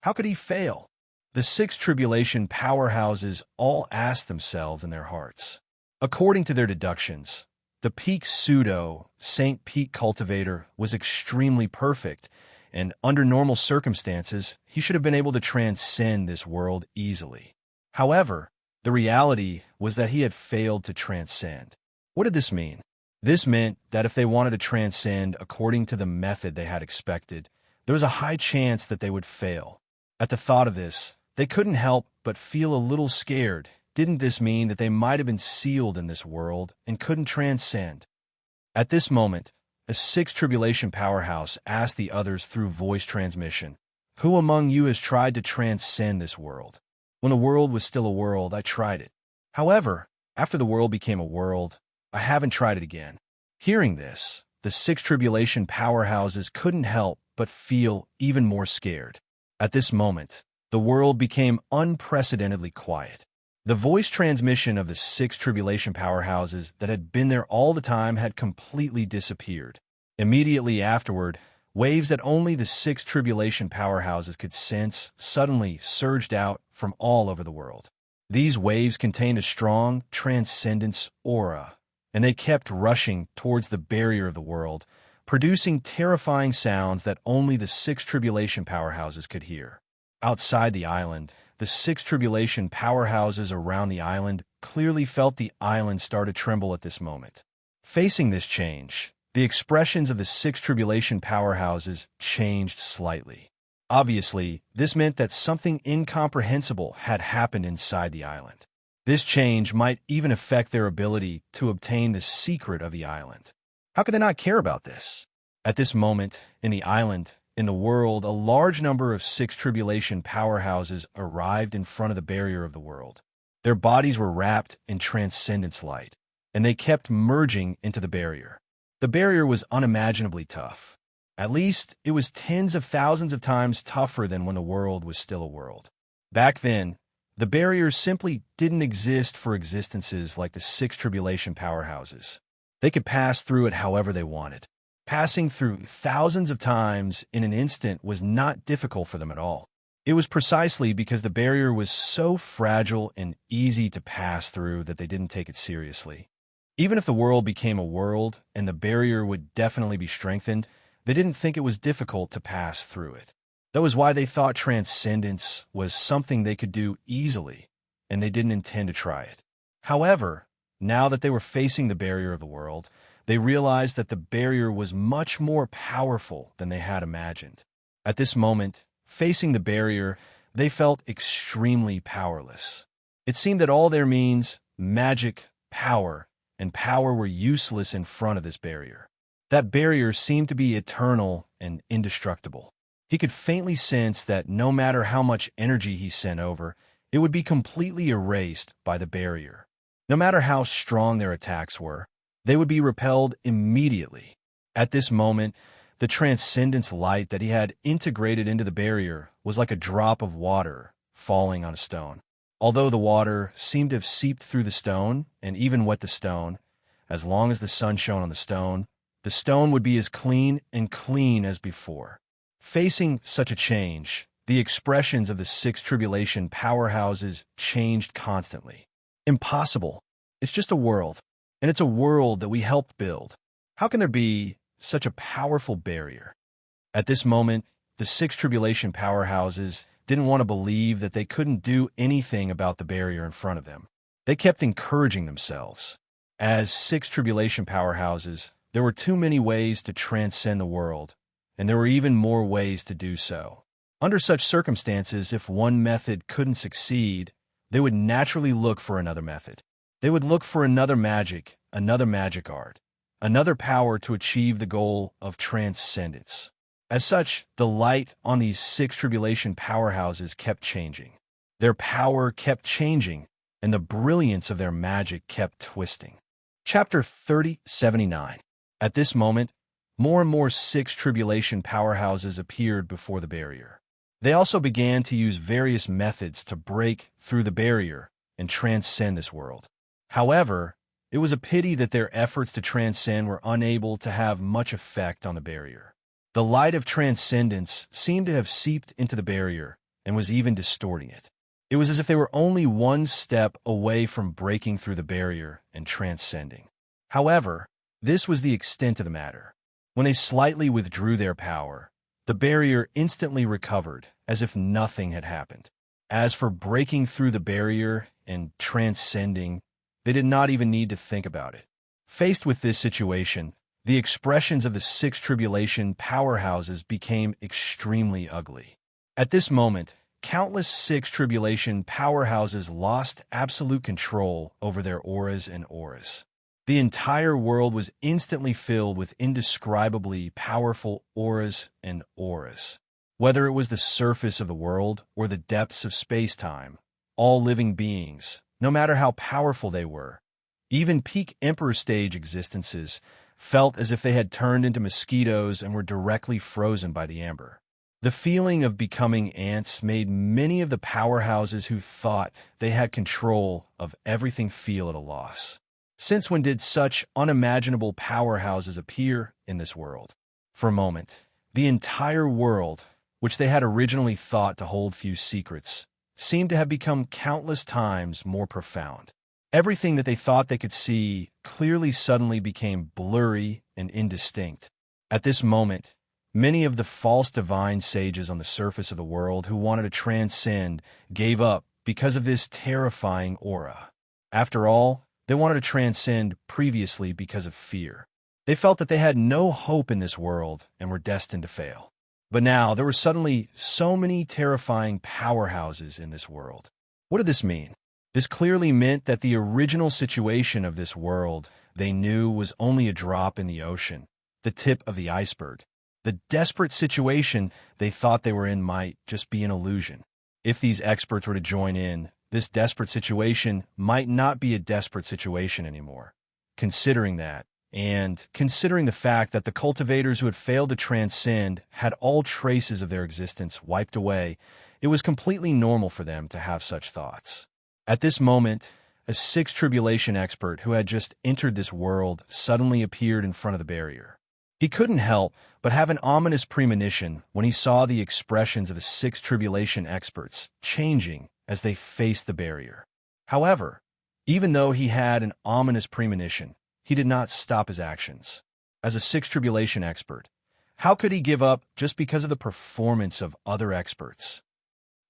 How could he fail? The six tribulation powerhouses all asked themselves in their hearts. According to their deductions, the peak pseudo, Saint Peak cultivator was extremely perfect, and under normal circumstances, he should have been able to transcend this world easily. However, the reality was that he had failed to transcend. What did this mean? This meant that if they wanted to transcend according to the method they had expected, there was a high chance that they would fail. At the thought of this, they couldn't help but feel a little scared. Didn't this mean that they might have been sealed in this world and couldn't transcend? At this moment, a six tribulation powerhouse asked the others through voice transmission, "Who among you has tried to transcend this world? When the world was still a world, I tried it. However, after the world became a world, I haven't tried it again." Hearing this, the six tribulation powerhouses couldn't help but feel even more scared. At this moment, the world became unprecedentedly quiet. The voice transmission of the six tribulation powerhouses that had been there all the time had completely disappeared. Immediately afterward, waves that only the six tribulation powerhouses could sense suddenly surged out from all over the world. These waves contained a strong transcendence aura, and they kept rushing towards the barrier of the world, producing terrifying sounds that only the six tribulation powerhouses could hear. Outside the island, the six tribulation powerhouses around the island clearly felt the island start to tremble at this moment. Facing this change, the expressions of the six tribulation powerhouses changed slightly. Obviously, this meant that something incomprehensible had happened inside the island. This change might even affect their ability to obtain the secret of the island. How could they not care about this? At this moment, in the island, in the world, a large number of six tribulation powerhouses arrived in front of the barrier of the world. Their bodies were wrapped in transcendence light, and they kept merging into the barrier. The barrier was unimaginably tough. At least, it was tens of thousands of times tougher than when the world was still a world. Back then, the barrier simply didn't exist for existences like the six tribulation powerhouses. They could pass through it however they wanted. Passing through thousands of times in an instant was not difficult for them at all. It was precisely because the barrier was so fragile and easy to pass through that they didn't take it seriously. Even if the world became a world and the barrier would definitely be strengthened, they didn't think it was difficult to pass through it. That was why they thought transcendence was something they could do easily, and they didn't intend to try it. However, now that they were facing the barrier of the world, they realized that the barrier was much more powerful than they had imagined. At this moment, facing the barrier, they felt extremely powerless. It seemed that all their means, magic, power, and power were useless in front of this barrier. That barrier seemed to be eternal and indestructible. He could faintly sense that no matter how much energy he sent over, it would be completely erased by the barrier. No matter how strong their attacks were, they would be repelled immediately. At this moment, the transcendence light that he had integrated into the barrier was like a drop of water falling on a stone. Although the water seemed to have seeped through the stone and even wet the stone, as long as the sun shone on the stone would be as clean as before. Facing such a change, the expressions of the six tribulation powerhouses changed constantly. Impossible. It's just a world, and it's a world that we helped build. How can there be such a powerful barrier? At this moment, the six tribulation powerhouses didn't want to believe that they couldn't do anything about the barrier in front of them. They kept encouraging themselves. As six tribulation powerhouses, there were too many ways to transcend the world, and there were even more ways to do so. Under such circumstances, if one method couldn't succeed, they would naturally look for another method. They would look for another magic art, another power to achieve the goal of transcendence. As such, the light on these six tribulation powerhouses kept changing. Their power kept changing, and the brilliance of their magic kept twisting. Chapter 3079. At this moment, more and more six tribulation powerhouses appeared before the barrier. They also began to use various methods to break through the barrier and transcend this world. However, it was a pity that their efforts to transcend were unable to have much effect on the barrier. The light of transcendence seemed to have seeped into the barrier and was even distorting it. It was as if they were only one step away from breaking through the barrier and transcending. However, this was the extent of the matter. When they slightly withdrew their power, the barrier instantly recovered as if nothing had happened. As for breaking through the barrier and transcending, they did not even need to think about it. Faced with this situation, the expressions of the six tribulation powerhouses became extremely ugly. At this moment, countless six tribulation powerhouses lost absolute control over their auras and auras. The entire world was instantly filled with indescribably powerful auras and auras. Whether it was the surface of the world or the depths of space-time, all living beings, no matter how powerful they were, even peak Emperor stage existences, felt as if they had turned into mosquitoes and were directly frozen by the amber. The feeling of becoming ants made many of the powerhouses who thought they had control of everything feel at a loss. Since when did such unimaginable powerhouses appear in this world? For a moment, the entire world, which they had originally thought to hold few secrets, seemed to have become countless times more profound. Everything that they thought they could see clearly suddenly became blurry and indistinct. At this moment, many of the false divine sages on the surface of the world who wanted to transcend gave up because of this terrifying aura. After all, they wanted to transcend previously because of fear. They felt that they had no hope in this world and were destined to fail. But now there were suddenly so many terrifying powerhouses in this world. What did this mean? This clearly meant that the original situation of this world they knew was only a drop in the ocean, the tip of the iceberg. The desperate situation they thought they were in might just be an illusion. If these experts were to join in, this desperate situation might not be a desperate situation anymore. Considering that, and considering the fact that the cultivators who had failed to transcend had all traces of their existence wiped away, it was completely normal for them to have such thoughts. At this moment, a sixth tribulation expert who had just entered this world suddenly appeared in front of the barrier. He couldn't help but have an ominous premonition when he saw the expressions of the sixth tribulation experts changing as they faced the barrier. However, even though he had an ominous premonition, he did not stop his actions. As a sixth tribulation expert, how could he give up just because of the performance of other experts?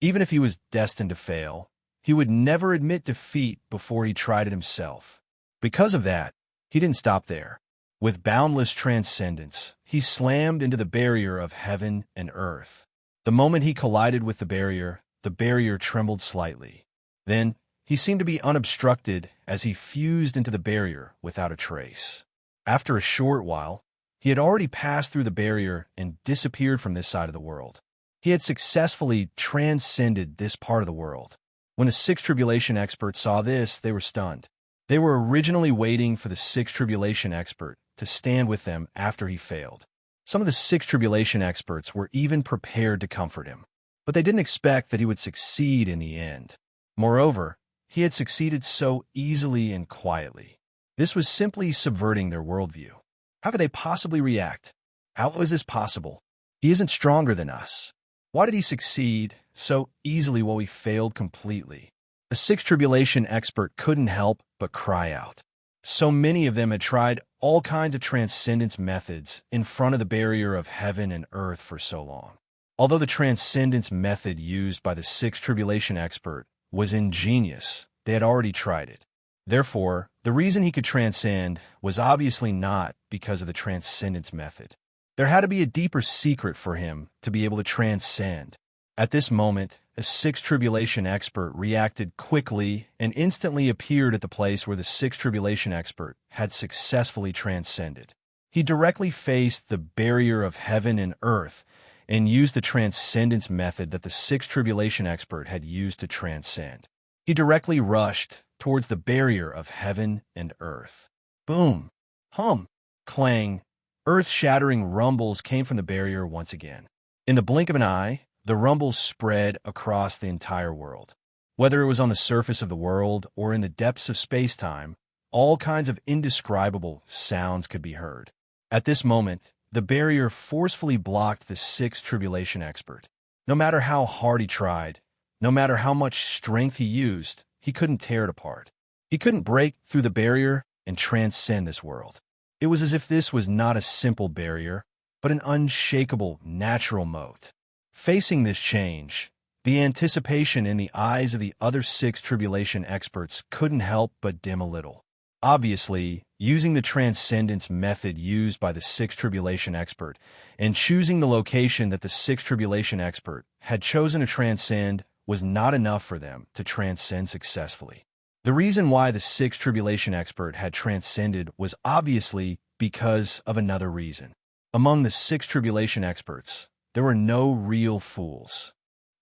Even if he was destined to fail, he would never admit defeat before he tried it himself. Because of that, he didn't stop there. With boundless transcendence, he slammed into the barrier of heaven and earth. The moment he collided with the barrier trembled slightly. Then, he seemed to be unobstructed as he fused into the barrier without a trace. After a short while, he had already passed through the barrier and disappeared from this side of the world. He had successfully transcended this part of the world. When the sixth tribulation experts saw this, they were stunned. They were originally waiting for the sixth tribulation expert to stand with them after he failed. Some of the sixth tribulation experts were even prepared to comfort him, but they didn't expect that he would succeed in the end. Moreover, he had succeeded so easily and quietly. This was simply subverting their worldview. How could they possibly react? How is this possible? He isn't stronger than us. Why did he succeed so easily while we failed completely? A sixth tribulation expert couldn't help but cry out. So many of them had tried all kinds of transcendence methods in front of the barrier of heaven and earth for so long. Although the transcendence method used by the sixth tribulation expert was ingenious, they had already tried it. Therefore, the reason he could transcend was obviously not because of the transcendence method. There had to be a deeper secret for him to be able to transcend. At this moment, a sixth tribulation expert reacted quickly and instantly appeared at the place where the sixth tribulation expert had successfully transcended. He directly faced the barrier of heaven and earth and used the transcendence method that the sixth tribulation expert had used to transcend. He directly rushed towards the barrier of heaven and earth. Boom! Hum! Clang! Earth-shattering rumbles came from the barrier once again. In the blink of an eye, the rumbles spread across the entire world. Whether it was on the surface of the world or in the depths of space-time, all kinds of indescribable sounds could be heard. At this moment, the barrier forcefully blocked the sixth tribulation expert. No matter how hard he tried, no matter how much strength he used, he couldn't tear it apart. He couldn't break through the barrier and transcend this world. It was as if this was not a simple barrier, but an unshakable natural moat. Facing this change, the anticipation in the eyes of the other six tribulation experts couldn't help but dim a little. Obviously, using the transcendence method used by the sixth tribulation expert and choosing the location that the sixth tribulation expert had chosen to transcend was not enough for them to transcend successfully. The reason why the sixth tribulation expert had transcended was obviously because of another reason. Among the six tribulation experts, there were no real fools.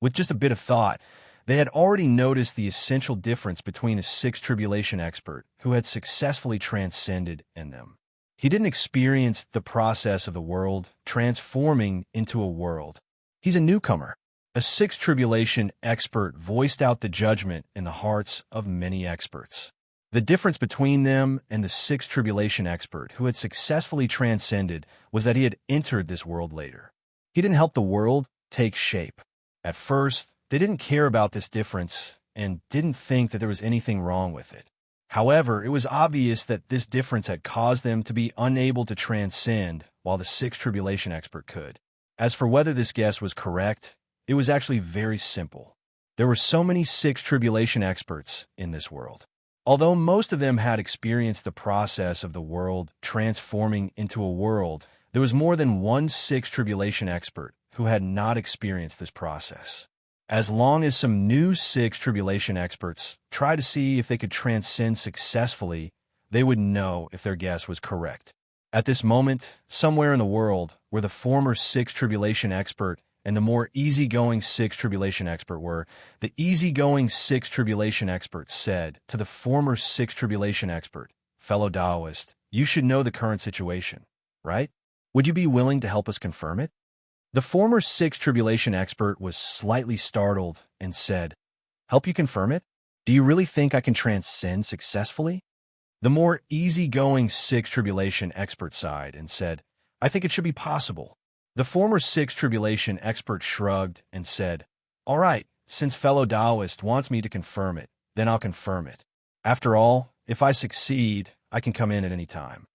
With just a bit of thought, they had already noticed the essential difference between a sixth tribulation expert who had successfully transcended and them. He didn't experience the process of the world transforming into a world. He's a newcomer. A sixth tribulation expert voiced out the judgment in the hearts of many experts. The difference between them and the sixth tribulation expert who had successfully transcended was that he had entered this world later. He didn't help the world take shape. At first, they didn't care about this difference and didn't think that there was anything wrong with it. However, it was obvious that this difference had caused them to be unable to transcend while the sixth tribulation expert could. As for whether this guess was correct, it was actually very simple. There were so many sixth tribulation experts in this world. Although most of them had experienced the process of the world transforming into a world, there was more than one sixth tribulation expert who had not experienced this process. As long as some new six tribulation experts tried to see if they could transcend successfully, they would know if their guess was correct. At this moment, somewhere in the world, where the former six tribulation expert and the more easygoing six tribulation expert were, the easygoing six tribulation expert said to the former six tribulation expert, "Fellow Taoist, you should know the current situation, right? Would you be willing to help us confirm it?" The former six tribulation expert was slightly startled and said, "Help you confirm it? Do you really think I can transcend successfully?" The more easygoing six tribulation expert sighed and said, "I think it should be possible." The former six tribulation expert shrugged and said, "All right, since fellow Taoist wants me to confirm it, then I'll confirm it. After all, if I succeed, I can come in at any time."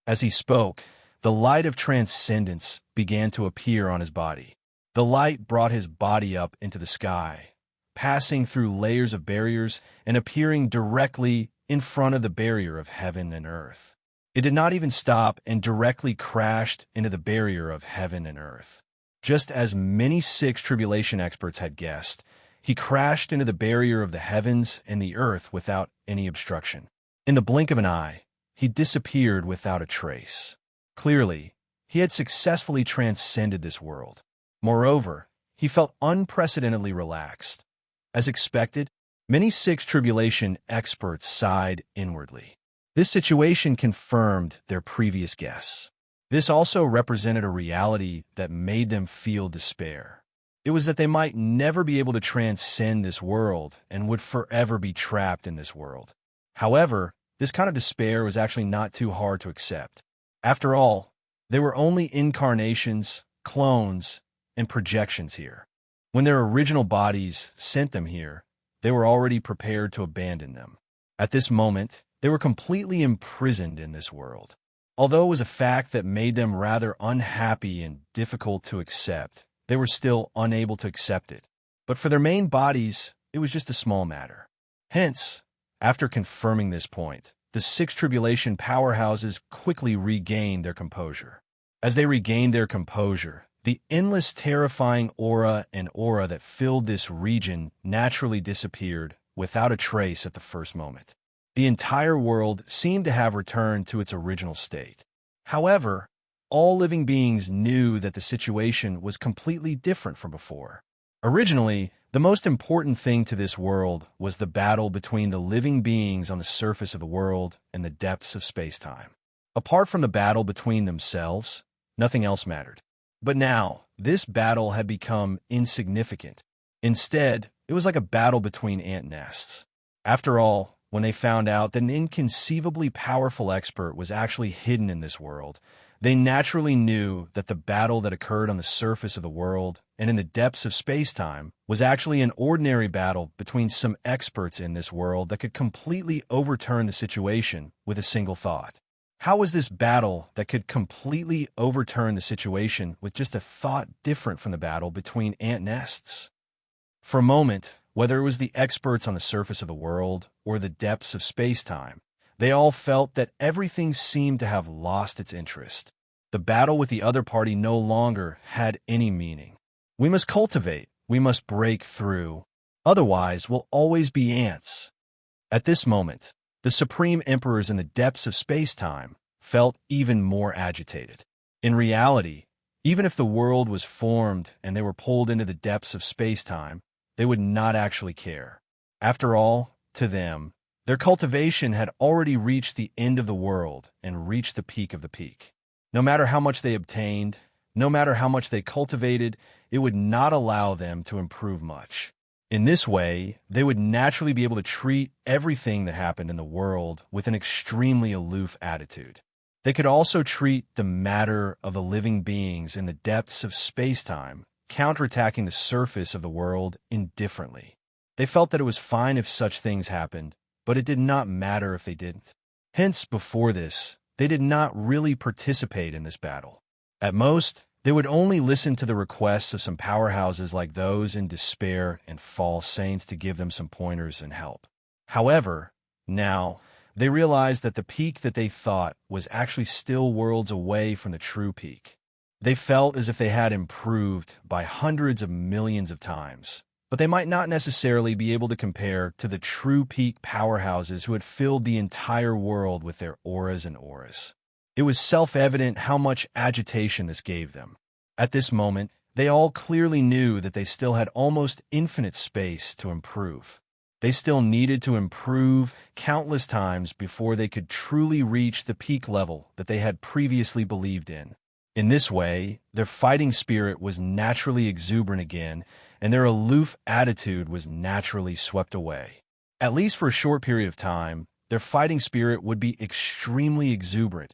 As he spoke, the light of transcendence began to appear on his body. The light brought his body up into the sky, passing through layers of barriers and appearing directly in front of the barrier of heaven and earth. It did not even stop and directly crashed into the barrier of heaven and earth. Just as many six tribulation experts had guessed, he crashed into the barrier of the heavens and the earth without any obstruction. In the blink of an eye, he disappeared without a trace. Clearly, he had successfully transcended this world. Moreover, he felt unprecedentedly relaxed. As expected, many six tribulation experts sighed inwardly. This situation confirmed their previous guess. This also represented a reality that made them feel despair. It was that they might never be able to transcend this world and would forever be trapped in this world. However, this kind of despair was actually not too hard to accept. After all, they were only incarnations, clones, and projections here. When their original bodies sent them here, they were already prepared to abandon them. At this moment, they were completely imprisoned in this world. Although it was a fact that made them rather unhappy and difficult to accept, they were still unable to accept it. But for their main bodies, it was just a small matter. Hence, after confirming this point, the six tribulation powerhouses quickly regained their composure. As they regained their composure, the endless terrifying aura that filled this region naturally disappeared without a trace at the first moment. The entire world seemed to have returned to its original state. However, all living beings knew that the situation was completely different from before. Originally, the most important thing to this world was the battle between the living beings on the surface of the world and the depths of space-time. Apart from the battle between themselves, nothing else mattered. But now, this battle had become insignificant. Instead, it was like a battle between ant nests. After all, when they found out that an inconceivably powerful expert was actually hidden in this world, they naturally knew that the battle that occurred on the surface of the world and in the depths of space-time was actually an ordinary battle between some experts in this world that could completely overturn the situation with a single thought. How was this battle that could completely overturn the situation with just a thought different from the battle between ant nests? For a moment, whether it was the experts on the surface of the world or the depths of space-time, they all felt that everything seemed to have lost its interest. The battle with the other party no longer had any meaning. We must cultivate, we must break through, otherwise we'll always be ants. At this moment, the supreme emperors in the depths of space-time felt even more agitated. In reality, even if the world was formed and they were pulled into the depths of space-time, they would not actually care. After all, to them, their cultivation had already reached the end of the world and reached the peak of the peak. No matter how much they obtained, no matter how much they cultivated, it would not allow them to improve much. In this way, they would naturally be able to treat everything that happened in the world with an extremely aloof attitude. They could also treat the matter of the living beings in the depths of space-time, counterattacking the surface of the world indifferently. They felt that it was fine if such things happened, but it did not matter if they didn't. Hence, before this, they did not really participate in this battle. At most, they would only listen to the requests of some powerhouses like those in despair and false saints to give them some pointers and help. However, now, they realized that the peak that they thought was actually still worlds away from the true peak. They felt as if they had improved by hundreds of millions of times, but they might not necessarily be able to compare to the true peak powerhouses who had filled the entire world with their auras and auras. It was self-evident how much agitation this gave them. At this moment, they all clearly knew that they still had almost infinite space to improve. They still needed to improve countless times before they could truly reach the peak level that they had previously believed in. In this way, their fighting spirit was naturally exuberant again, and their aloof attitude was naturally swept away. At least for a short period of time, their fighting spirit would be extremely exuberant.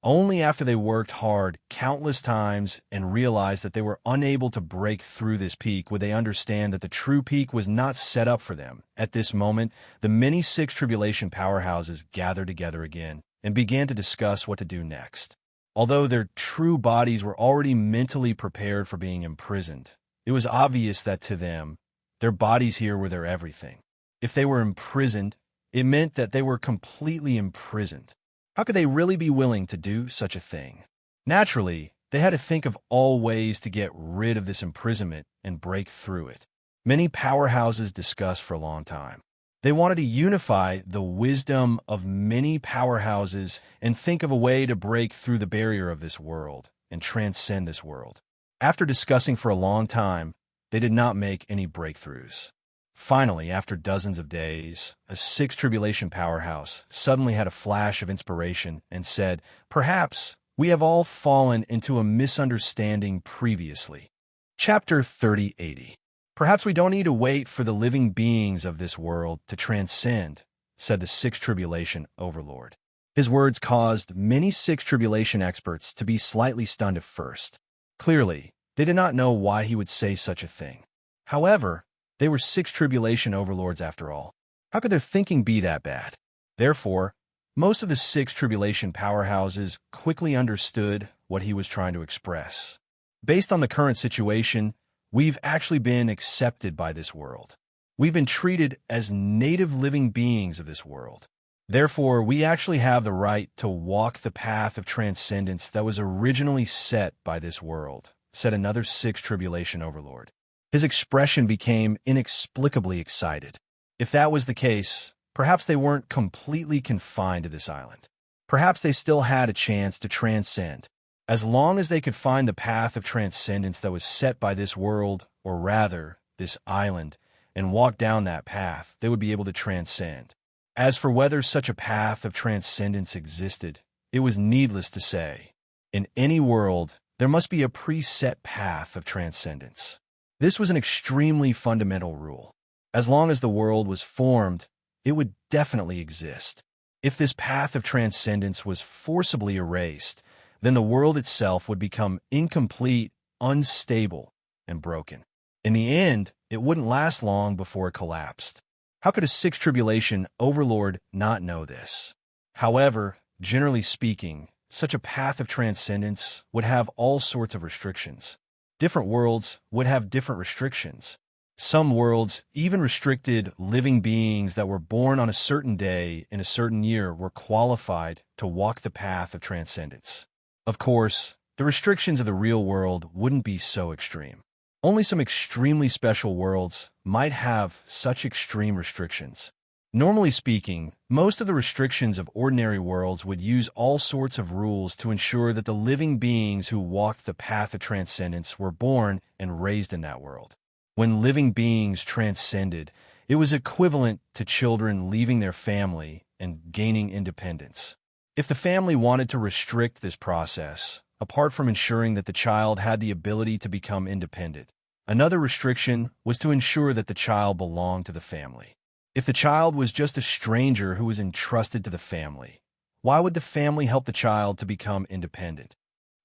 Only after they worked hard countless times and realized that they were unable to break through this peak would they understand that the true peak was not set up for them. At this moment, the many six tribulation powerhouses gathered together again and began to discuss what to do next. Although their true bodies were already mentally prepared for being imprisoned, it was obvious that to them, their bodies here were their everything. If they were imprisoned, it meant that they were completely imprisoned. How could they really be willing to do such a thing? Naturally, they had to think of all ways to get rid of this imprisonment and break through it. Many powerhouses discussed for a long time. They wanted to unify the wisdom of many powerhouses and think of a way to break through the barrier of this world and transcend this world. After discussing for a long time, they did not make any breakthroughs. Finally, after dozens of days, a sixth tribulation powerhouse suddenly had a flash of inspiration and said, "Perhaps we have all fallen into a misunderstanding previously." Chapter 3080. "Perhaps we don't need to wait for the living beings of this world to transcend," said the sixth tribulation overlord. His words caused many sixth tribulation experts to be slightly stunned at first. Clearly, they did not know why he would say such a thing. However, they were six tribulation overlords after all. How could their thinking be that bad? Therefore, most of the six tribulation powerhouses quickly understood what he was trying to express. Based on the current situation, we've actually been accepted by this world. We've been treated as native living beings of this world. Therefore, we actually have the right to walk the path of transcendence that was originally set by this world, said another six tribulation overlord. His expression became inexplicably excited. If that was the case, perhaps they weren't completely confined to this island. Perhaps they still had a chance to transcend. As long as they could find the path of transcendence that was set by this world, or rather, this island, and walk down that path, they would be able to transcend. As for whether such a path of transcendence existed, it was needless to say. In any world, there must be a preset path of transcendence. This was an extremely fundamental rule. As long as the world was formed, it would definitely exist. If this path of transcendence was forcibly erased, then the world itself would become incomplete, unstable, and broken. In the end, it wouldn't last long before it collapsed. How could a sixth tribulation overlord not know this? However, generally speaking, such a path of transcendence would have all sorts of restrictions. Different worlds would have different restrictions. Some worlds even restricted living beings that were born on a certain day in a certain year were qualified to walk the path of transcendence. Of course, the restrictions of the real world wouldn't be so extreme. Only some extremely special worlds might have such extreme restrictions. Normally speaking, most of the restrictions of ordinary worlds would use all sorts of rules to ensure that the living beings who walked the path of transcendence were born and raised in that world. When living beings transcended, it was equivalent to children leaving their family and gaining independence. If the family wanted to restrict this process, apart from ensuring that the child had the ability to become independent, another restriction was to ensure that the child belonged to the family. If the child was just a stranger who was entrusted to the family, why would the family help the child to become independent?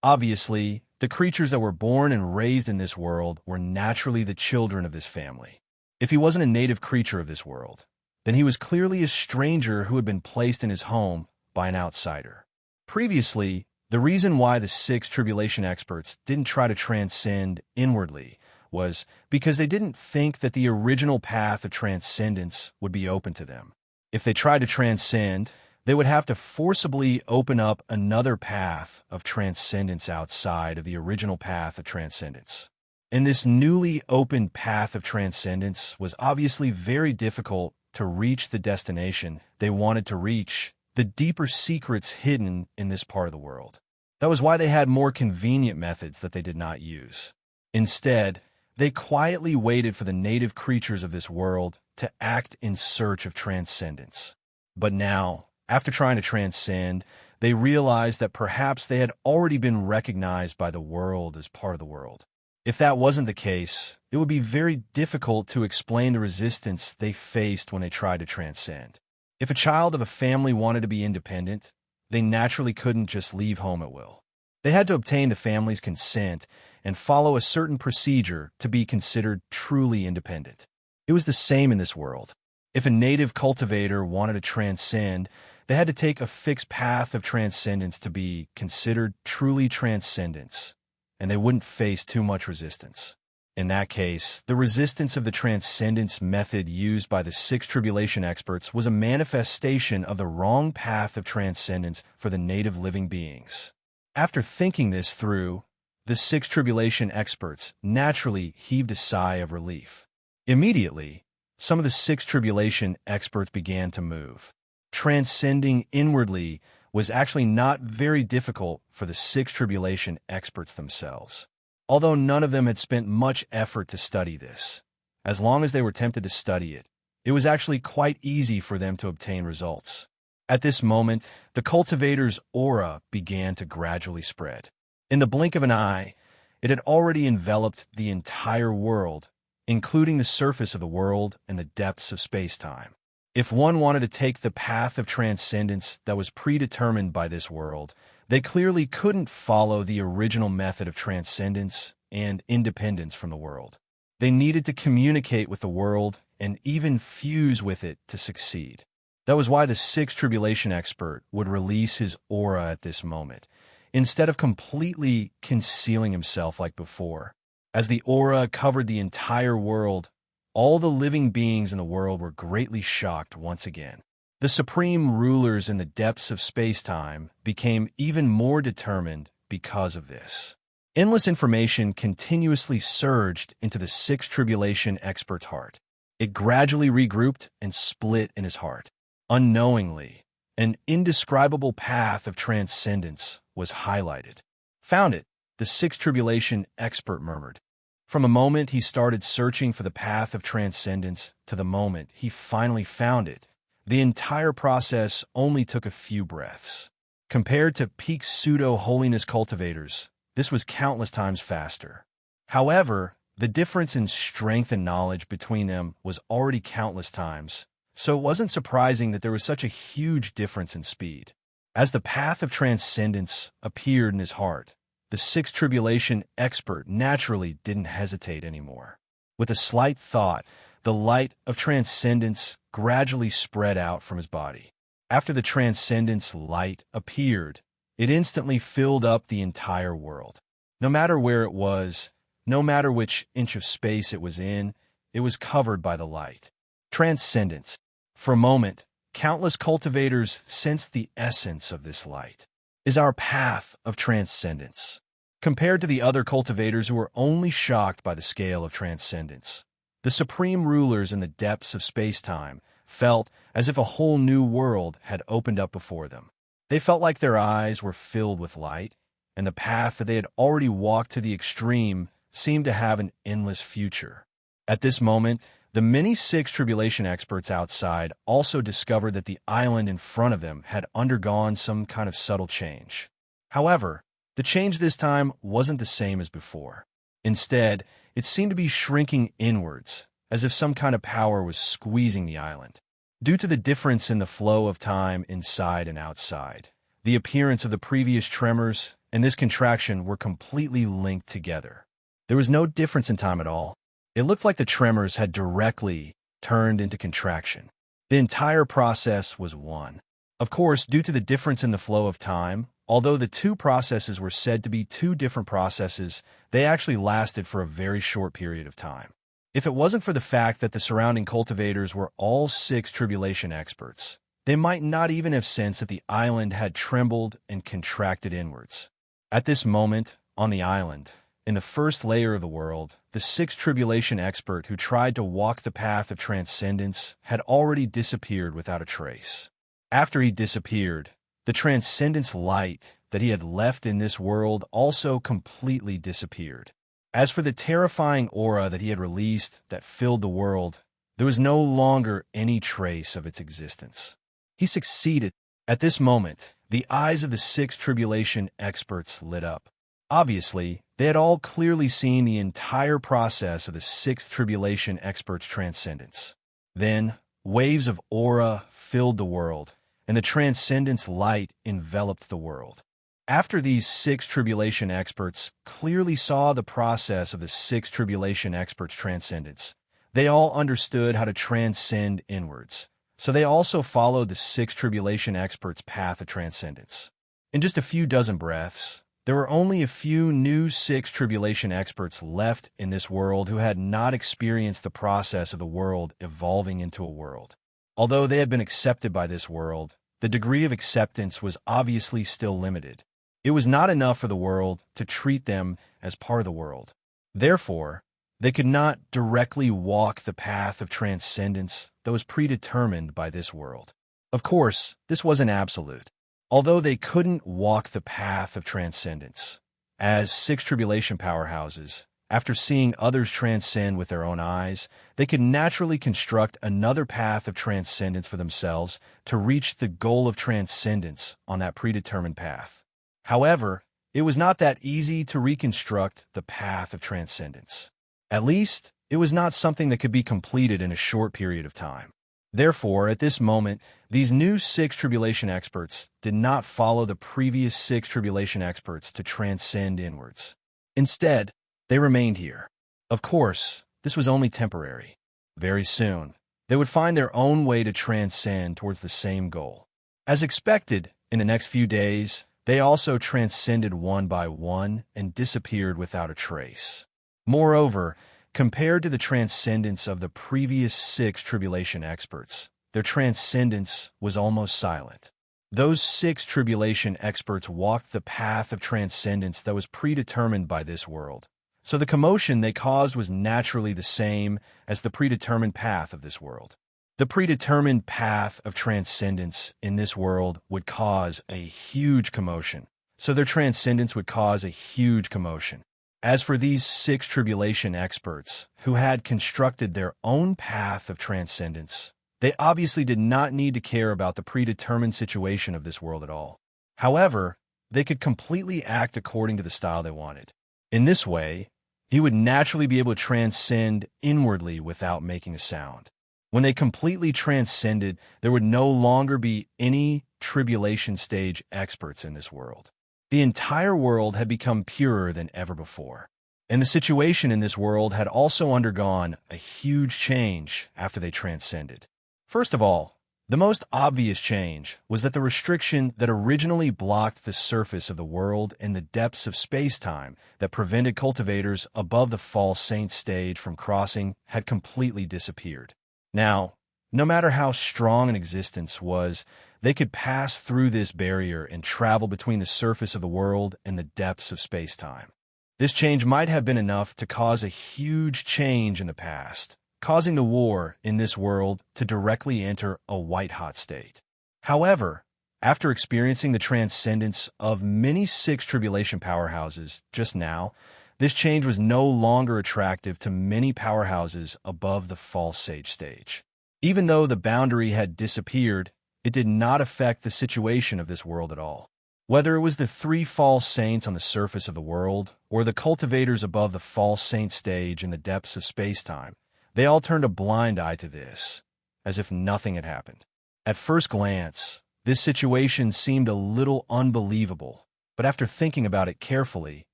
Obviously, the creatures that were born and raised in this world were naturally the children of this family. If he wasn't a native creature of this world, then he was clearly a stranger who had been placed in his home by an outsider. Previously, the reason why the six tribulation experts didn't try to transcend inwardly was because they didn't think that the original path of transcendence would be open to them. If they tried to transcend, They would have to forcibly open up another path of transcendence outside of the original path of transcendence. And this newly opened path of transcendence was obviously very difficult to reach the destination they wanted to reach, the deeper secrets hidden in this part of the world. That was why they had more convenient methods that they did not use. Instead, they quietly waited for the native creatures of this world to act in search of transcendence. But now, after trying to transcend, they realized that perhaps they had already been recognized by the world as part of the world. If that wasn't the case, it would be very difficult to explain the resistance they faced when they tried to transcend. If a child of a family wanted to be independent, they naturally couldn't just leave home at will. They had to obtain the family's consent and follow a certain procedure to be considered truly independent. It was the same in this world. If a native cultivator wanted to transcend, they had to take a fixed path of transcendence to be considered truly transcendence, and they wouldn't face too much resistance. In that case, the resistance of the transcendence method used by the six tribulation experts was a manifestation of the wrong path of transcendence for the native living beings. After thinking this through, the six tribulation experts naturally heaved a sigh of relief. Immediately, some of the six tribulation experts began to move. Transcending inwardly was actually not very difficult for the six tribulation experts themselves. Although none of them had spent much effort to study this, as long as they were tempted to study it, it was actually quite easy for them to obtain results. At this moment, the cultivator's aura began to gradually spread. In the blink of an eye, it had already enveloped the entire world, including the surface of the world and the depths of space-time. If one wanted to take the path of transcendence that was predetermined by this world, they clearly couldn't follow the original method of transcendence and independence from the world. They needed to communicate with the world and even fuse with it to succeed. That was why the sixth tribulation expert would release his aura at this moment, instead of completely concealing himself like before. As the aura covered the entire world, all the living beings in the world were greatly shocked once again. The supreme rulers in the depths of space-time became even more determined because of this. Endless information continuously surged into the sixth tribulation expert's heart. It gradually regrouped and split in his heart. Unknowingly, an indescribable path of transcendence was highlighted. "Found it," the sixth tribulation expert murmured. From the moment he started searching for the path of transcendence to the moment he finally found it, the entire process only took a few breaths. Compared to peak pseudo-holiness cultivators, this was countless times faster. However, the difference in strength and knowledge between them was already countless times, so it wasn't surprising that there was such a huge difference in speed. As the path of transcendence appeared in his heart, the sixth tribulation expert naturally didn't hesitate anymore. With a slight thought, the light of transcendence gradually spread out from his body. After the transcendence light appeared, it instantly filled up the entire world. No matter where it was, no matter which inch of space it was in, it was covered by the light. Transcendence. For a moment, countless cultivators sensed the essence of this light. Is our path of transcendence. Compared to the other cultivators who were only shocked by the scale of transcendence, the supreme rulers in the depths of space-time felt as if a whole new world had opened up before them. They felt like their eyes were filled with light, and the path that they had already walked to the extreme seemed to have an endless future. At this moment, the many six tribulation experts outside also discovered that the island in front of them had undergone some kind of subtle change. However, the change this time wasn't the same as before. Instead, it seemed to be shrinking inwards, as if some kind of power was squeezing the island. Due to the difference in the flow of time inside and outside, the appearance of the previous tremors and this contraction were completely linked together. There was no difference in time at all. It looked like the tremors had directly turned into contraction. The entire process was one. Of course, due to the difference in the flow of time, although the two processes were said to be two different processes, they actually lasted for a very short period of time. If it wasn't for the fact that the surrounding cultivators were all six tribulation experts, they might not even have sensed that the island had trembled and contracted inwards. At this moment, on the island, in the first layer of the world, the sixth tribulation expert who tried to walk the path of transcendence had already disappeared without a trace. After he disappeared, the transcendence light that he had left in this world also completely disappeared. As for the terrifying aura that he had released that filled the world, there was no longer any trace of its existence. He succeeded. At this moment, the eyes of the sixth tribulation experts lit up. Obviously, they had all clearly seen the entire process of the sixth tribulation expert's transcendence. Then, waves of aura filled the world, and the transcendence light enveloped the world. After these six tribulation experts clearly saw the process of the six tribulation experts' transcendence, they all understood how to transcend inwards. So they also followed the six tribulation experts' path of transcendence. In just a few dozen breaths, there were only a few new six tribulation experts left in this world who had not experienced the process of the world evolving into a world. Although they had been accepted by this world, the degree of acceptance was obviously still limited. It was not enough for the world to treat them as part of the world. Therefore, they could not directly walk the path of transcendence that was predetermined by this world. Of course, this wasn't absolute. Although they couldn't walk the path of transcendence, as six tribulation powerhouses, after seeing others transcend with their own eyes, they could naturally construct another path of transcendence for themselves to reach the goal of transcendence on that predetermined path. However, it was not that easy to reconstruct the path of transcendence. At least, it was not something that could be completed in a short period of time. Therefore, at this moment, these new six tribulation experts did not follow the previous six tribulation experts to transcend inwards. Instead, they remained here. Of course, this was only temporary. Very soon, they would find their own way to transcend towards the same goal. As expected, in the next few days, they also transcended one by one and disappeared without a trace. Moreover, compared to the transcendence of the previous six tribulation experts, their transcendence was almost silent. Those six tribulation experts walked the path of transcendence that was predetermined by this world, so the commotion they caused was naturally the same as the predetermined path of this world. The predetermined path of transcendence in this world would cause a huge commotion, so their transcendence would cause a huge commotion. As for these six tribulation experts who had constructed their own path of transcendence, they obviously did not need to care about the predetermined situation of this world at all. However, they could completely act according to the style they wanted. In this way, he would naturally be able to transcend inwardly without making a sound. When they completely transcended, there would no longer be any tribulation stage experts in this world. The entire world had become purer than ever before. And the situation in this world had also undergone a huge change after they transcended. First of all, the most obvious change was that the restriction that originally blocked the surface of the world in the depths of space-time that prevented cultivators above the false saint stage from crossing had completely disappeared. Now, no matter how strong an existence was, they could pass through this barrier and travel between the surface of the world and the depths of space-time. This change might have been enough to cause a huge change in the past, causing the war in this world to directly enter a white-hot state. However, after experiencing the transcendence of many six tribulation powerhouses just now, this change was no longer attractive to many powerhouses above the false sage stage. Even though the boundary had disappeared, it did not affect the situation of this world at all. Whether it was the three false saints on the surface of the world, or the cultivators above the false saint stage in the depths of space-time, they all turned a blind eye to this, as if nothing had happened. At first glance, this situation seemed a little unbelievable, but after thinking about it carefully,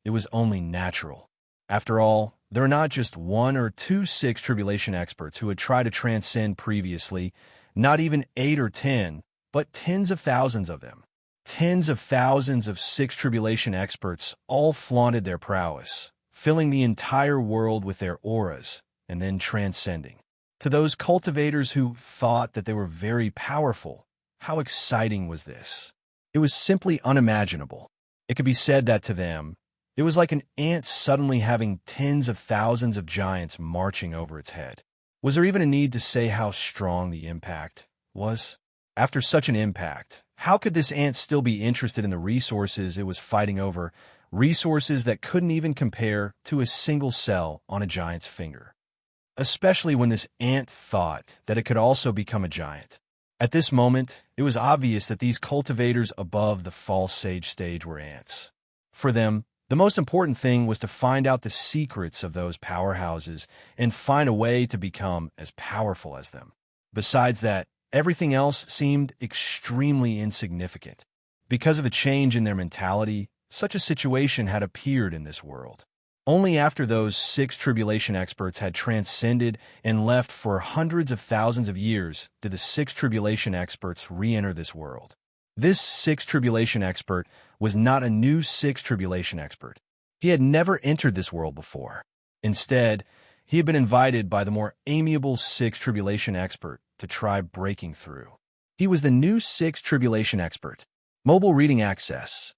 it was only natural. After all, there are not just one or two six tribulation experts who had tried to transcend previously, not even 8 or 10, but tens of thousands of them. Tens of thousands of six tribulation experts all flaunted their prowess, filling the entire world with their auras, and then transcending. To those cultivators who thought that they were very powerful, how exciting was this? It was simply unimaginable. It could be said that to them, it was like an ant suddenly having tens of thousands of giants marching over its head. Was there even a need to say how strong the impact was? After such an impact, how could this ant still be interested in the resources it was fighting over, resources that couldn't even compare to a single cell on a giant's finger? Especially when this ant thought that it could also become a giant. At this moment, it was obvious that these cultivators above the false sage stage were ants. For them, the most important thing was to find out the secrets of those powerhouses and find a way to become as powerful as them. Besides that, everything else seemed extremely insignificant. Because of a change in their mentality, such a situation had appeared in this world. Only after those 6 tribulation experts had transcended and left for hundreds of thousands of years did the 6 tribulation experts re-enter this world. This 6 tribulation expert was not a new 6 tribulation expert. He had never entered this world before. Instead, he had been invited by the more amiable 6 tribulation expert to try breaking through. He was the new 6 tribulation expert. Mobile reading access.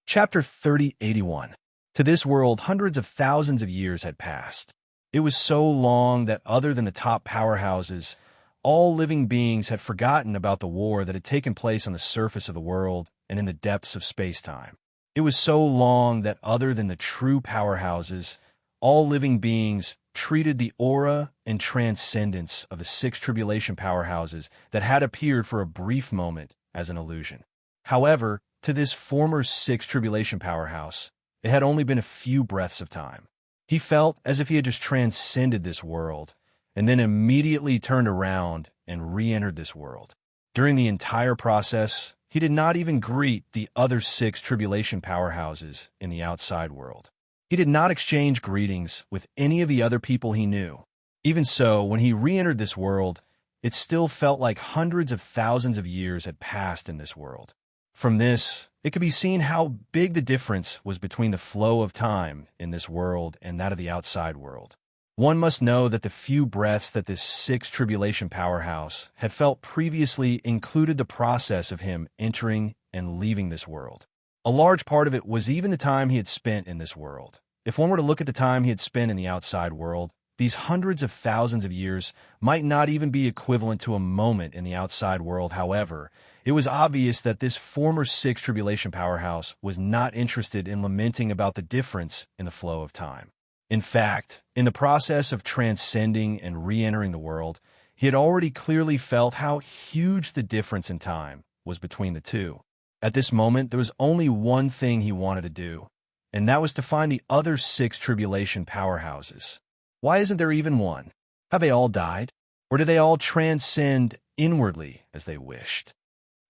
Chapter 3081. To this world, hundreds of thousands of years had passed. It was so long that other than the top powerhouses, all living beings had forgotten about the war that had taken place on the surface of the world and in the depths of space-time. It was so long that other than the true powerhouses, all living beings treated the aura and transcendence of the 6 tribulation powerhouses that had appeared for a brief moment as an illusion. However, to this former 6 tribulation powerhouse, it had only been a few breaths of time. He felt as if he had just transcended this world and then immediately turned around and re-entered this world. During the entire process, he did not even greet the other 6 tribulation powerhouses in the outside world. He did not exchange greetings with any of the other people he knew. Even so, when he re-entered this world, it still felt like hundreds of thousands of years had passed in this world. From this, it could be seen how big the difference was between the flow of time in this world and that of the outside world. One must know that the few breaths that this 6 tribulation powerhouse had felt previously included the process of him entering and leaving this world. A large part of it was even the time he had spent in this world. If one were to look at the time he had spent in the outside world, these hundreds of thousands of years might not even be equivalent to a moment in the outside world. However, it was obvious that this former 6 tribulation powerhouse was not interested in lamenting about the difference in the flow of time. In fact, in the process of transcending and re-entering the world, he had already clearly felt how huge the difference in time was between the two. At this moment, there was only one thing he wanted to do, and that was to find the other 6 tribulation powerhouses. Why isn't there even one? Have they all died? Or did they all transcend inwardly as they wished?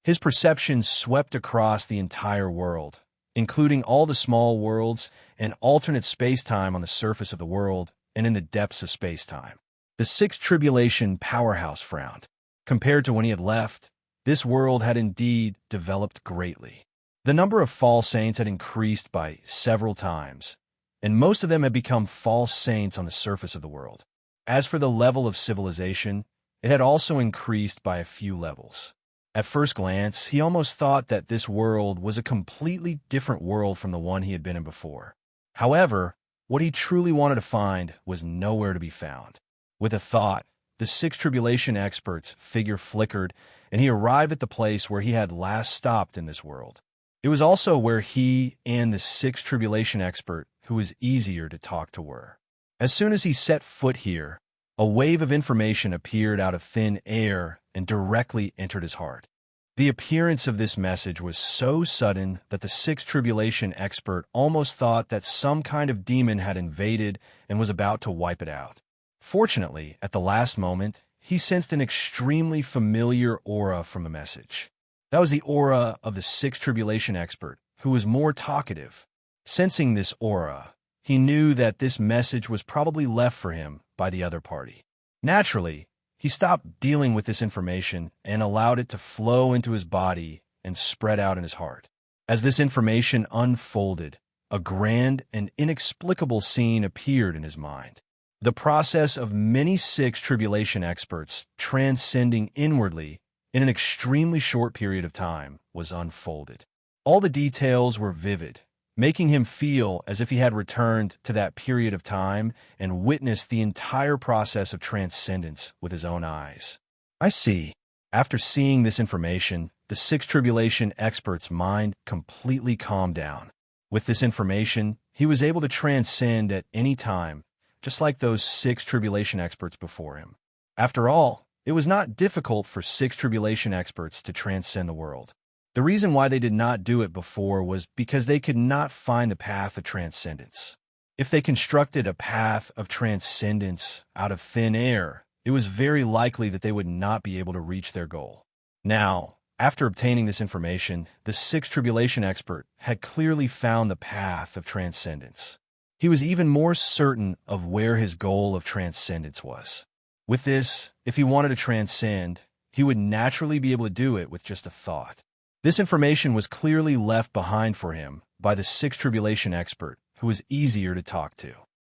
His perception swept across the entire world, including all the small worlds and alternate space-time on the surface of the world and in the depths of space-time. The 6 tribulation powerhouse frowned. Compared to when he had left, this world had indeed developed greatly. The number of false saints had increased by several times, and most of them had become false saints on the surface of the world. As for the level of civilization, it had also increased by a few levels. At first glance, he almost thought that this world was a completely different world from the one he had been in before. However, what he truly wanted to find was nowhere to be found. With a thought, the 6 tribulation expert's figure flickered, and he arrived at the place where he had last stopped in this world. It was also where he and the 6 tribulation expert, who was easier to talk to, were. As soon as he set foot here, a wave of information appeared out of thin air and directly entered his heart. The appearance of this message was so sudden that the 6 tribulation expert almost thought that some kind of demon had invaded and was about to wipe it out. Fortunately, at the last moment, he sensed an extremely familiar aura from the message. That was the aura of the 6 tribulation expert, who was more talkative. Sensing this aura, he knew that this message was probably left for him by the other party. Naturally, he stopped dealing with this information and allowed it to flow into his body and spread out in his heart. As this information unfolded, a grand and inexplicable scene appeared in his mind. The process of many 6 tribulation experts transcending inwardly in an extremely short period of time, was unfolded. All the details were vivid, making him feel as if he had returned to that period of time and witnessed the entire process of transcendence with his own eyes. I see. After seeing this information, the Sixth Tribulation expert's mind completely calmed down. With this information, he was able to transcend at any time, just like those Sixth Tribulation experts before him. After all, it was not difficult for Sixth Tribulation experts to transcend the world. The reason why they did not do it before was because they could not find the path of transcendence. If they constructed a path of transcendence out of thin air, it was very likely that they would not be able to reach their goal. Now, after obtaining this information, the Sixth Tribulation expert had clearly found the path of transcendence. He was even more certain of where his goal of transcendence was. With this, if he wanted to transcend, he would naturally be able to do it with just a thought. This information was clearly left behind for him by the Sixth Tribulation expert, who was easier to talk to.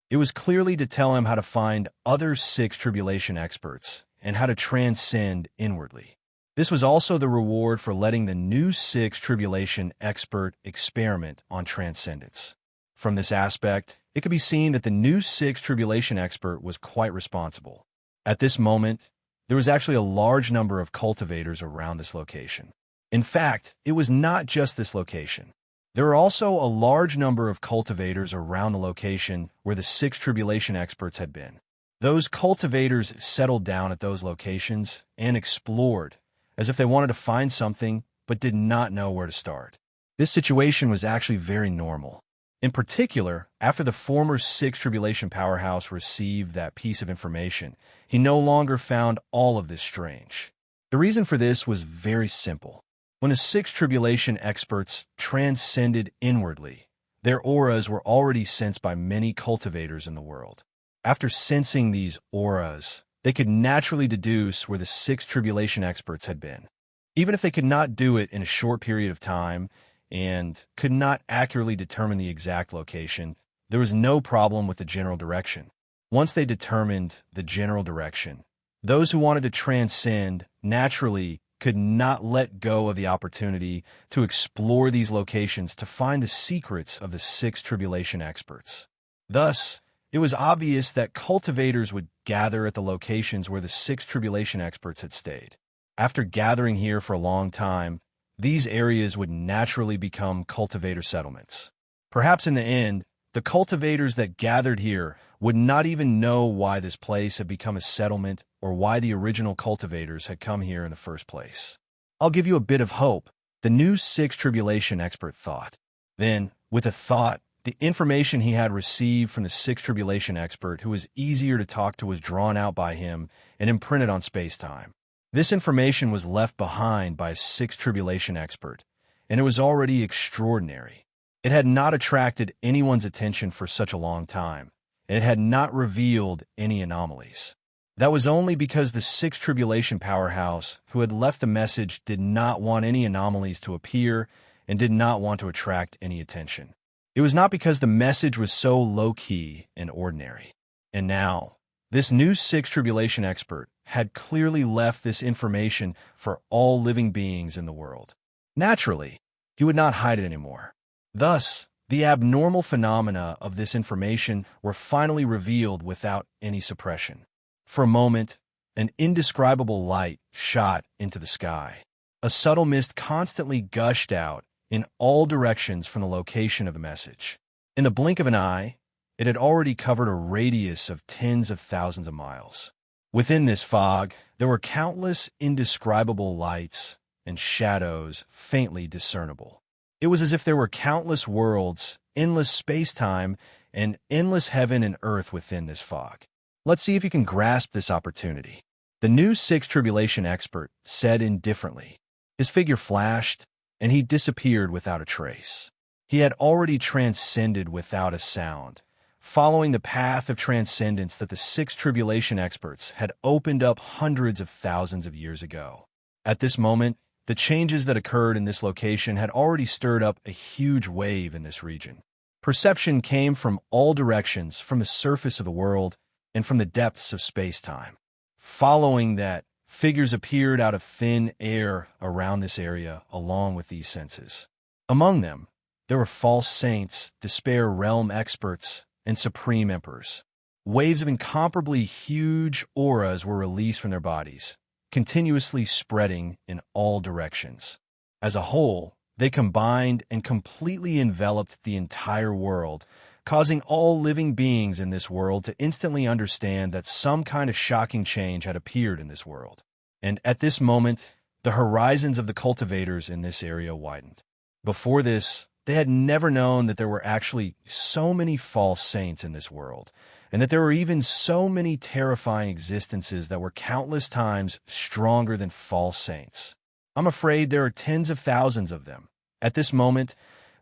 It was clearly to tell him how to find other Sixth Tribulation experts and how to transcend inwardly. This was also the reward for letting the new Sixth Tribulation expert experiment on transcendence. From this aspect, it could be seen that the new Sixth Tribulation expert was quite responsible. At this moment, there was actually a large number of cultivators around this location. In fact, it was not just this location. There were also a large number of cultivators around the location where the Sixth Tribulation experts had been. Those cultivators settled down at those locations and explored, as if they wanted to find something but did not know where to start. This situation was actually very normal. In particular, after the former Sixth Tribulation powerhouse received that piece of information, he no longer found all of this strange. The reason for this was very simple. When the Sixth Tribulation experts transcended inwardly, their auras were already sensed by many cultivators in the world. After sensing these auras, they could naturally deduce where the Sixth Tribulation experts had been. Even if they could not do it in a short period of time and could not accurately determine the exact location, there was no problem with the general direction. Once they determined the general direction, those who wanted to transcend naturally could not let go of the opportunity to explore these locations to find the secrets of the Sixth Tribulation experts. Thus, it was obvious that cultivators would gather at the locations where the Sixth Tribulation experts had stayed. After gathering here for a long time, these areas would naturally become cultivator settlements. Perhaps in the end, the cultivators that gathered here would not even know why this place had become a settlement or why the original cultivators had come here in the first place. I'll give you a bit of hope, the new Sixth Tribulation expert thought. Then, with a thought, the information he had received from the Sixth Tribulation expert, who was easier to talk to, was drawn out by him and imprinted on space-time. This information was left behind by a Sixth Tribulation expert, and it was already extraordinary. It had not attracted anyone's attention for such a long time, and it had not revealed any anomalies. That was only because the Sixth Tribulation powerhouse who had left the message did not want any anomalies to appear and did not want to attract any attention. It was not because the message was so low-key and ordinary. And now, this new Sixth Tribulation expert had clearly left this information for all living beings in the world. Naturally, he would not hide it anymore. Thus, the abnormal phenomena of this information were finally revealed without any suppression. For a moment, an indescribable light shot into the sky. A subtle mist constantly gushed out in all directions from the location of the message. In the blink of an eye, it had already covered a radius of tens of thousands of miles. Within this fog, there were countless indescribable lights and shadows faintly discernible. It was as if there were countless worlds, endless space-time, and endless heaven and earth within this fog. Let's see if you can grasp this opportunity. The new Sixth Tribulation expert said indifferently. His figure flashed, and he disappeared without a trace. He had already transcended without a sound, following the path of transcendence that the Sixth Tribulation experts had opened up hundreds of thousands of years ago. At this moment, the changes that occurred in this location had already stirred up a huge wave in this region. Perception came from all directions, from the surface of the world and from the depths of space-time. Following that Figures appeared out of thin air around this area along with these senses. Among them, there were false saints, despair realm experts, and supreme emperors. Waves of incomparably huge auras were released from their bodies, continuously spreading in all directions. As a whole, they combined and completely enveloped the entire world, causing all living beings in this world to instantly understand that some kind of shocking change had appeared in this world. And at this moment, the horizons of the cultivators in this area widened. Before this, they had never known that there were actually so many false saints in this world, and that there were even so many terrifying existences that were countless times stronger than false saints. I'm afraid there are tens of thousands of them. At this moment,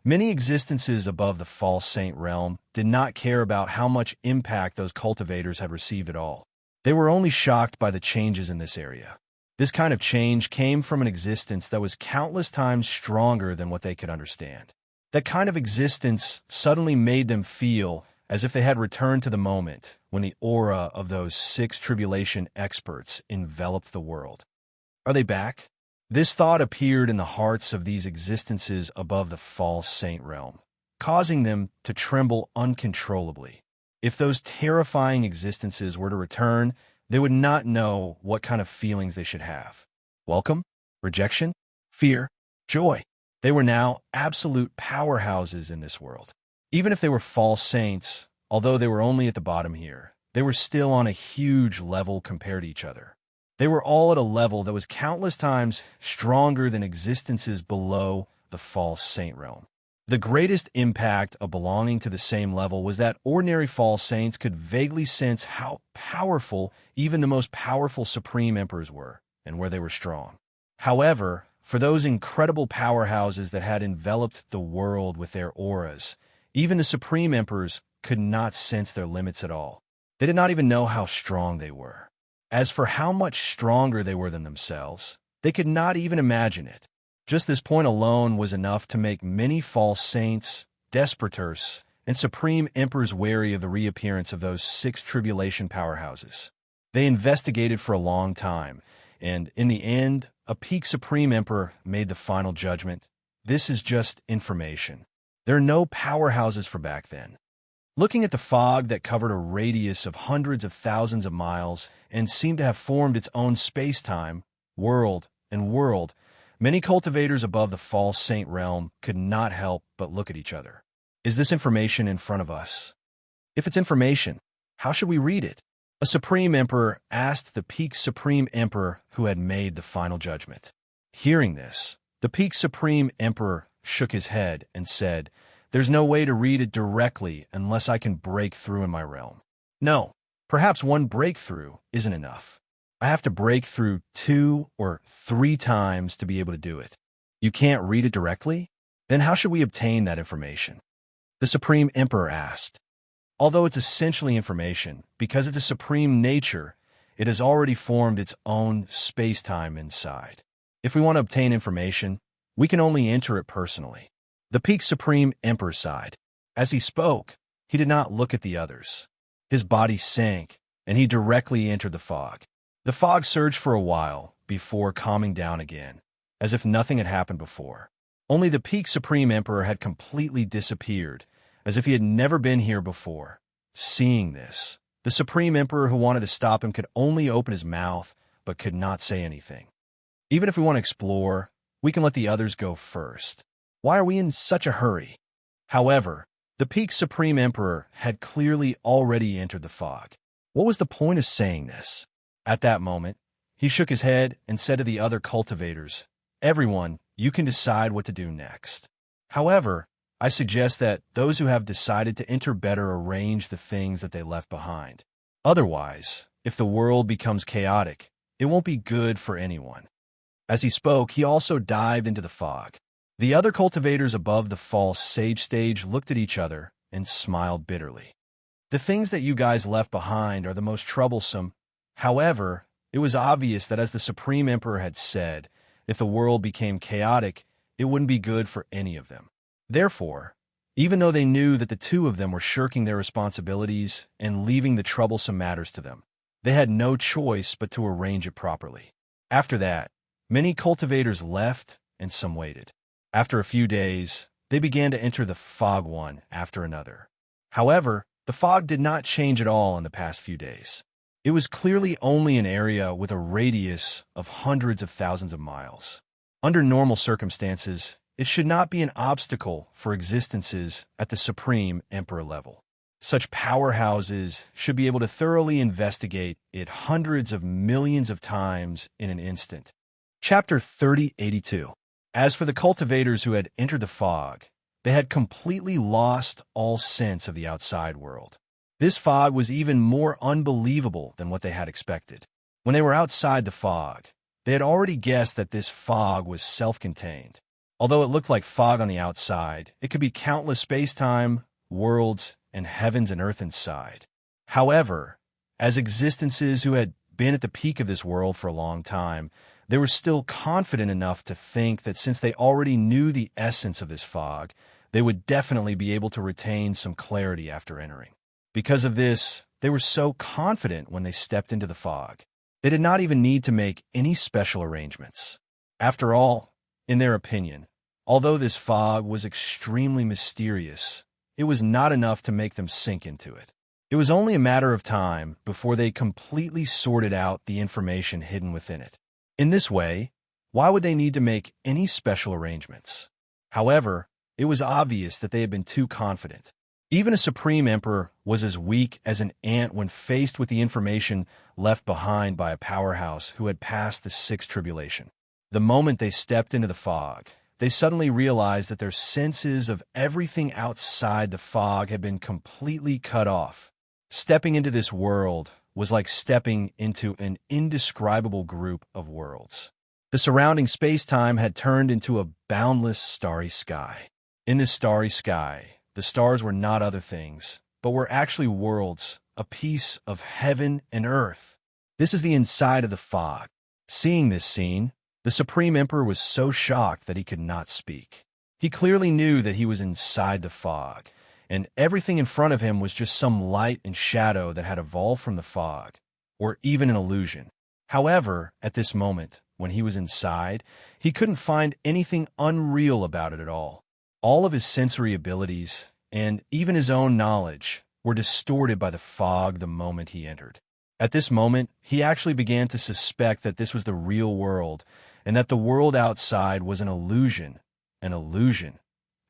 many existences above the false saint realm did not care about how much impact those cultivators had received at all. They were only shocked by the changes in this area. This kind of change came from an existence that was countless times stronger than what they could understand. That kind of existence suddenly made them feel as if they had returned to the moment when the aura of those 6 tribulation experts enveloped the world. Are they back? This thought appeared in the hearts of these existences above the false saint realm, causing them to tremble uncontrollably. If those terrifying existences were to return, they would not know what kind of feelings they should have. Welcome? Rejection? Fear? Joy? They were now absolute powerhouses in this world. Even if they were false saints, although they were only at the bottom here, they were still on a huge level compared to each other. They were all at a level that was countless times stronger than existences below the false saint realm. The greatest impact of belonging to the same level was that ordinary false saints could vaguely sense how powerful even the most powerful supreme emperors were, and where they were strong. However, for those incredible powerhouses that had enveloped the world with their auras, even the supreme emperors could not sense their limits at all. They did not even know how strong they were. As for how much stronger they were than themselves, they could not even imagine it. Just this point alone was enough to make many false saints, desperators, and supreme emperors wary of the reappearance of those 6 tribulation powerhouses. They investigated for a long time, and in the end, a peak supreme emperor made the final judgment. This is just information. There are no powerhouses for back then. Looking at the fog that covered a radius of hundreds of thousands of miles and seemed to have formed its own space-time, world, many cultivators above the false saint realm could not help but look at each other. Is this information in front of us? If it's information, how should we read it? A supreme emperor asked the peak supreme emperor who had made the final judgment. Hearing this, the peak supreme emperor shook his head and said, "There's no way to read it directly unless I can break through in my realm. No, perhaps one breakthrough isn't enough. I have to break through 2 or 3 times to be able to do it. You can't read it directly? Then how should we obtain that information?" The supreme emperor asked. Although it's essentially information, because it's a supreme nature, it has already formed its own space-time inside. If we want to obtain information, we can only enter it personally. The peak supreme emperor sighed. As he spoke, he did not look at the others. His body sank, and he directly entered the fog. The fog surged for a while before calming down again, as if nothing had happened before. Only the peak supreme emperor had completely disappeared, as if he had never been here before. Seeing this, the supreme emperor who wanted to stop him could only open his mouth, but could not say anything. Even if we want to explore, we can let the others go first. Why are we in such a hurry? However, the peak supreme emperor had clearly already entered the fog. What was the point of saying this? At that moment, he shook his head and said to the other cultivators, "Everyone, you can decide what to do next. However, I suggest that those who have decided to enter better arrange the things that they left behind. Otherwise, if the world becomes chaotic, it won't be good for anyone." As he spoke, he also dived into the fog. The other cultivators above the false sage stage looked at each other and smiled bitterly. "The things that you guys left behind are the most troublesome." However, it was obvious that as the Supreme Emperor had said, if the world became chaotic, it wouldn't be good for any of them. Therefore, even though they knew that the 2 of them were shirking their responsibilities and leaving the troublesome matters to them, they had no choice but to arrange it properly. After that, many cultivators left and some waited. After a few days, they began to enter the fog one after another. However, the fog did not change at all in the past few days. It was clearly only an area with a radius of hundreds of thousands of miles. Under normal circumstances, it should not be an obstacle for existences at the Supreme Emperor level. Such powerhouses should be able to thoroughly investigate it hundreds of millions of times in an instant. Chapter 3082. As for the cultivators who had entered the fog, they had completely lost all sense of the outside world. This fog was even more unbelievable than what they had expected. When they were outside the fog, they had already guessed that this fog was self-contained. Although it looked like fog on the outside, it could be countless space-time, worlds, and heavens and earth inside. However, as existences who had been at the peak of this world for a long time, they were still confident enough to think that since they already knew the essence of this fog, they would definitely be able to retain some clarity after entering. Because of this, they were so confident when they stepped into the fog. They did not even need to make any special arrangements. After all, in their opinion, although this fog was extremely mysterious, it was not enough to make them sink into it. It was only a matter of time before they completely sorted out the information hidden within it. In this way, why would they need to make any special arrangements? However, it was obvious that they had been too confident. Even a Supreme Emperor was as weak as an ant when faced with the information left behind by a powerhouse who had passed the sixth tribulation. The moment they stepped into the fog, they suddenly realized that their senses of everything outside the fog had been completely cut off. Stepping into this world was like stepping into an indescribable group of worlds. The surrounding space-time had turned into a boundless starry sky. In this starry sky, the stars were not other things, but were actually worlds, a piece of heaven and earth. This is the inside of the fog. Seeing this scene, the Supreme Emperor was so shocked that he could not speak. He clearly knew that he was inside the fog, and everything in front of him was just some light and shadow that had evolved from the fog, or even an illusion. However, at this moment, when he was inside, he couldn't find anything unreal about it at all. All of his sensory abilities, and even his own knowledge, were distorted by the fog the moment he entered. At this moment, he actually began to suspect that this was the real world, and that the world outside was an illusion. An illusion.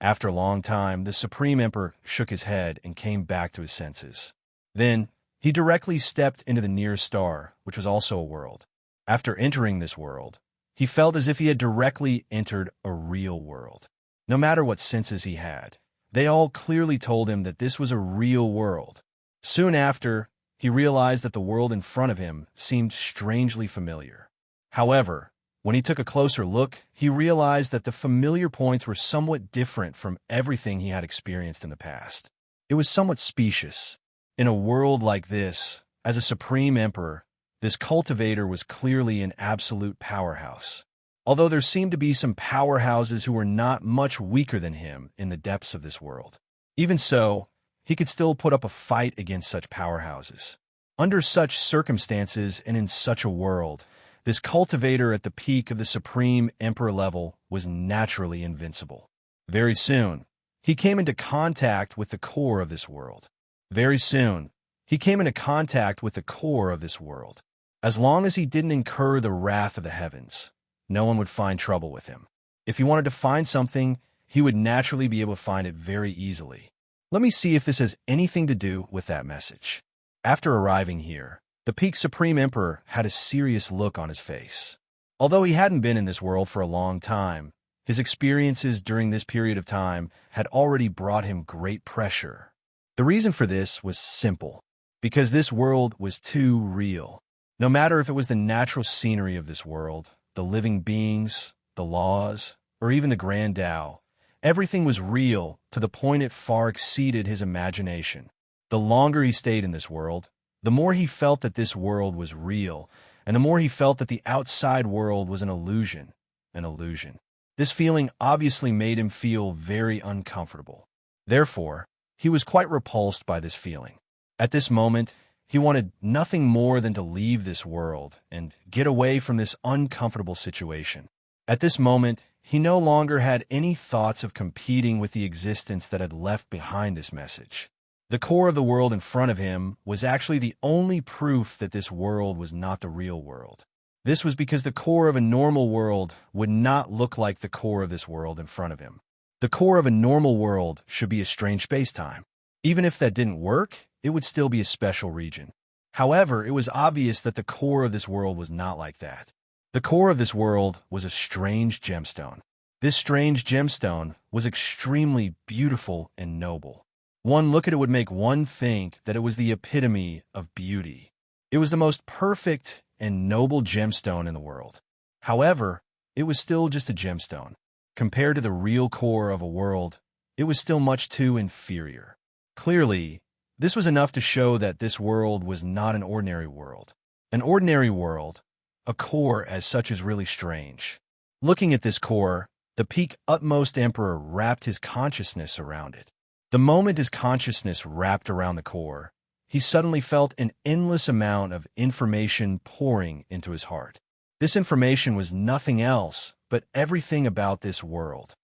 After a long time, the Supreme Emperor shook his head and came back to his senses. Then, he directly stepped into the nearest star, which was also a world. After entering this world, he felt as if he had directly entered a real world. No matter what senses he had, they all clearly told him that this was a real world. Soon after, he realized that the world in front of him seemed strangely familiar. However, when he took a closer look, he realized that the familiar points were somewhat different from everything he had experienced in the past. It was somewhat specious. In a world like this, as a Supreme Emperor, this cultivator was clearly an absolute powerhouse. Although there seemed to be some powerhouses who were not much weaker than him in the depths of this world. Even so, he could still put up a fight against such powerhouses. Under such circumstances and in such a world, this cultivator at the peak of the Supreme Emperor level was naturally invincible. Very soon, he came into contact with the core of this world. Very soon, he came into contact with the core of this world. As long as he didn't incur the wrath of the heavens, no one would find trouble with him. If he wanted to find something, he would naturally be able to find it very easily. Let me see if this has anything to do with that message. After arriving here, the peak Supreme Emperor had a serious look on his face. Although he hadn't been in this world for a long time, his experiences during this period of time had already brought him great pressure. The reason for this was simple, because this world was too real. No matter if it was the natural scenery of this world, the living beings, the laws, or even the Grand Tao, everything was real to the point it far exceeded his imagination. The longer he stayed in this world, the more he felt that this world was real, and the more he felt that the outside world was an illusion. An illusion. This feeling obviously made him feel very uncomfortable. Therefore, he was quite repulsed by this feeling. At this moment, He wanted nothing more than to leave this world and get away from this uncomfortable situation. At this moment, he no longer had any thoughts of competing with the existence that had left behind this message. The core of the world in front of him was actually the only proof that this world was not the real world. This was because the core of a normal world would not look like the core of this world in front of him. The core of a normal world should be a strange space-time. Even if that didn't work, it would still be a special region. However, it was obvious that the core of this world was not like that. The core of this world was a strange gemstone. This strange gemstone was extremely beautiful and noble. One look at it would make one think that it was the epitome of beauty. It was the most perfect and noble gemstone in the world. However, it was still just a gemstone. Compared to the real core of a world, it was still much too inferior. Clearly, this was enough to show that this world was not an ordinary world. An ordinary world, a core as such, is really strange. Looking at this core, the peak utmost emperor wrapped his consciousness around it. The moment his consciousness wrapped around the core, he suddenly felt an endless amount of information pouring into his heart. This information was nothing else but everything about this world.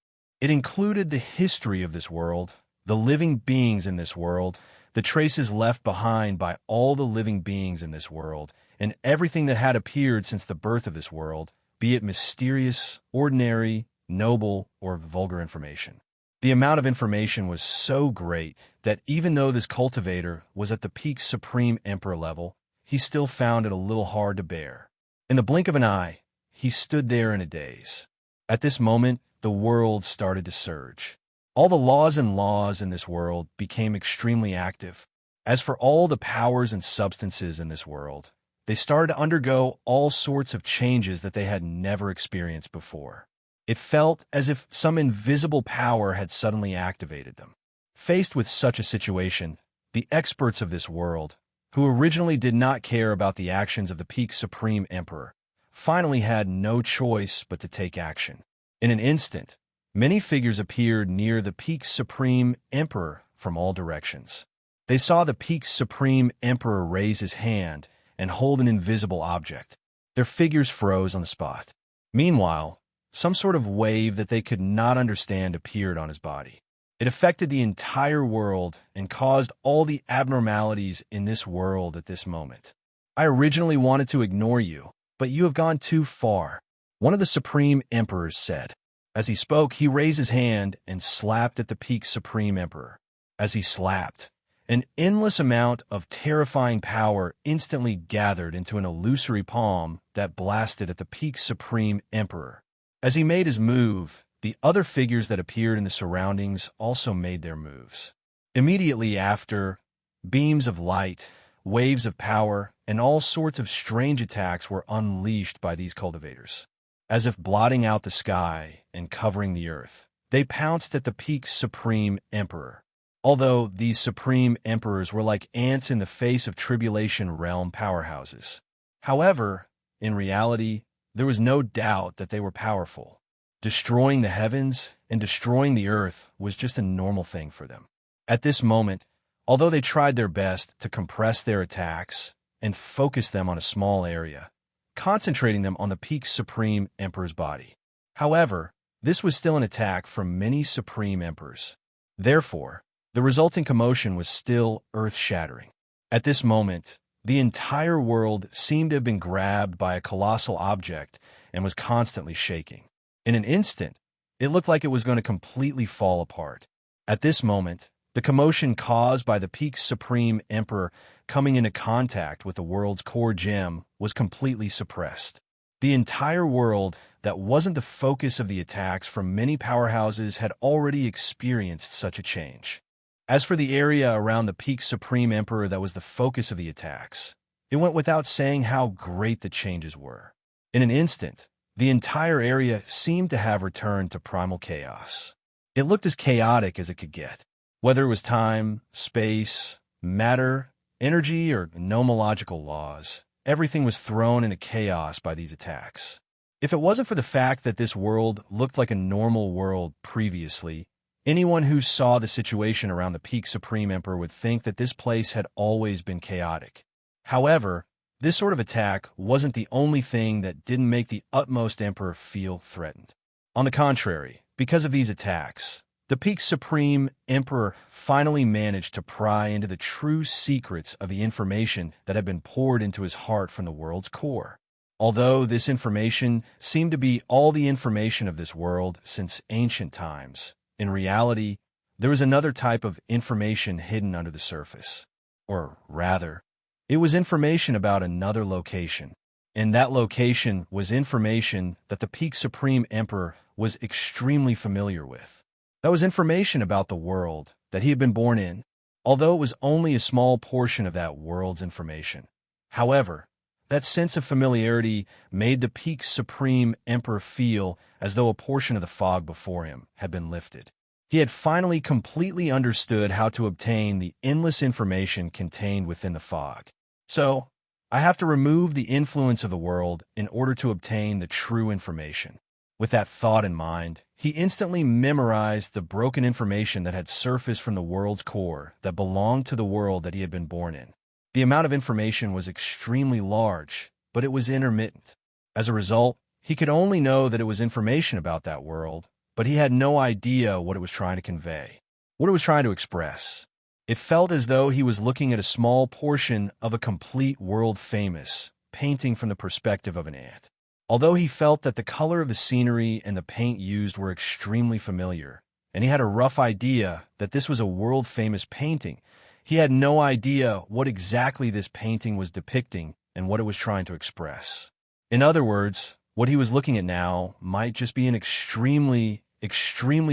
It included the history of this world, the living beings in this world, the traces left behind by all the living beings in this world, and everything that had appeared since the birth of this world, be it mysterious, ordinary, noble, or vulgar information. The amount of information was so great that even though this cultivator was at the peak supreme emperor level, he still found it a little hard to bear. In the blink of an eye, he stood there in a daze. At this moment, the world started to surge. All the laws in this world became extremely active. As for all the powers and substances in this world, they started to undergo all sorts of changes that they had never experienced before. It felt as if some invisible power had suddenly activated them. Faced with such a situation, the experts of this world, who originally did not care about the actions of the peak supreme emperor, finally had no choice but to take action. In an instant, many figures appeared near the peak supreme emperor from all directions. They saw the peak supreme emperor raise his hand and hold an invisible object. Their figures froze on the spot. Meanwhile, some sort of wave that they could not understand appeared on his body. It affected the entire world and caused all the abnormalities in this world at this moment. I originally wanted to ignore you, but you have gone too far, one of the Supreme Emperors said. As he spoke, he raised his hand and slapped at the peak Supreme Emperor. As he slapped, an endless amount of terrifying power instantly gathered into an illusory palm that blasted at the peak Supreme Emperor. As he made his move, the other figures that appeared in the surroundings also made their moves. Immediately after, beams of light, waves of power, and all sorts of strange attacks were unleashed by these cultivators. As if blotting out the sky and covering the earth, they pounced at the peak Supreme Emperor. Although these Supreme Emperors were like ants in the face of Tribulation Realm powerhouses. However, in reality, there was no doubt that they were powerful. Destroying the heavens and destroying the earth was just a normal thing for them. At this moment, although they tried their best to compress their attacks and focus them on a small area, concentrating them on the peak Supreme Emperor's body. However, this was still an attack from many Supreme Emperors. Therefore, the resulting commotion was still earth-shattering. At this moment, the entire world seemed to have been grabbed by a colossal object and was constantly shaking. In an instant, it looked like it was going to completely fall apart. At this moment, the commotion caused by the peak Supreme Emperor coming into contact with the world's core gem was completely suppressed. The entire world that wasn't the focus of the attacks from many powerhouses had already experienced such a change. As for the area around the peak Supreme Emperor that was the focus of the attacks, it went without saying how great the changes were. In an instant, the entire area seemed to have returned to primal chaos. It looked as chaotic as it could get. Whether it was time, space, matter, energy, or nomological laws, everything was thrown into chaos by these attacks. If it wasn't for the fact that this world looked like a normal world previously, anyone who saw the situation around the peak Supreme Emperor would think that this place had always been chaotic. However, this sort of attack wasn't the only thing that didn't make the utmost emperor feel threatened. On the contrary, because of these attacks, the Peak Supreme Emperor finally managed to pry into the true secrets of the information that had been poured into his heart from the world's core. Although this information seemed to be all the information of this world since ancient times, in reality, there was another type of information hidden under the surface. Or rather, it was information about another location. And that location was information that the Peak Supreme Emperor was extremely familiar with. That was information about the world that he had been born in, although it was only a small portion of that world's information. However, that sense of familiarity made the Peak Supreme Emperor feel as though a portion of the fog before him had been lifted. He had finally completely understood how to obtain the endless information contained within the fog. So, I have to remove the influence of the world in order to obtain the true information. With that thought in mind, he instantly memorized the broken information that had surfaced from the world's core that belonged to the world that he had been born in. The amount of information was extremely large, but it was intermittent. As a result, he could only know that it was information about that world, but he had no idea what it was trying to convey, what it was trying to express. It felt as though he was looking at a small portion of a complete world-famous painting from the perspective of an ant. Although he felt that the color of the scenery and the paint used were extremely familiar, and he had a rough idea that this was a world-famous painting, he had no idea what exactly this painting was depicting and what it was trying to express. In other words, what he was looking at now might just be an extremely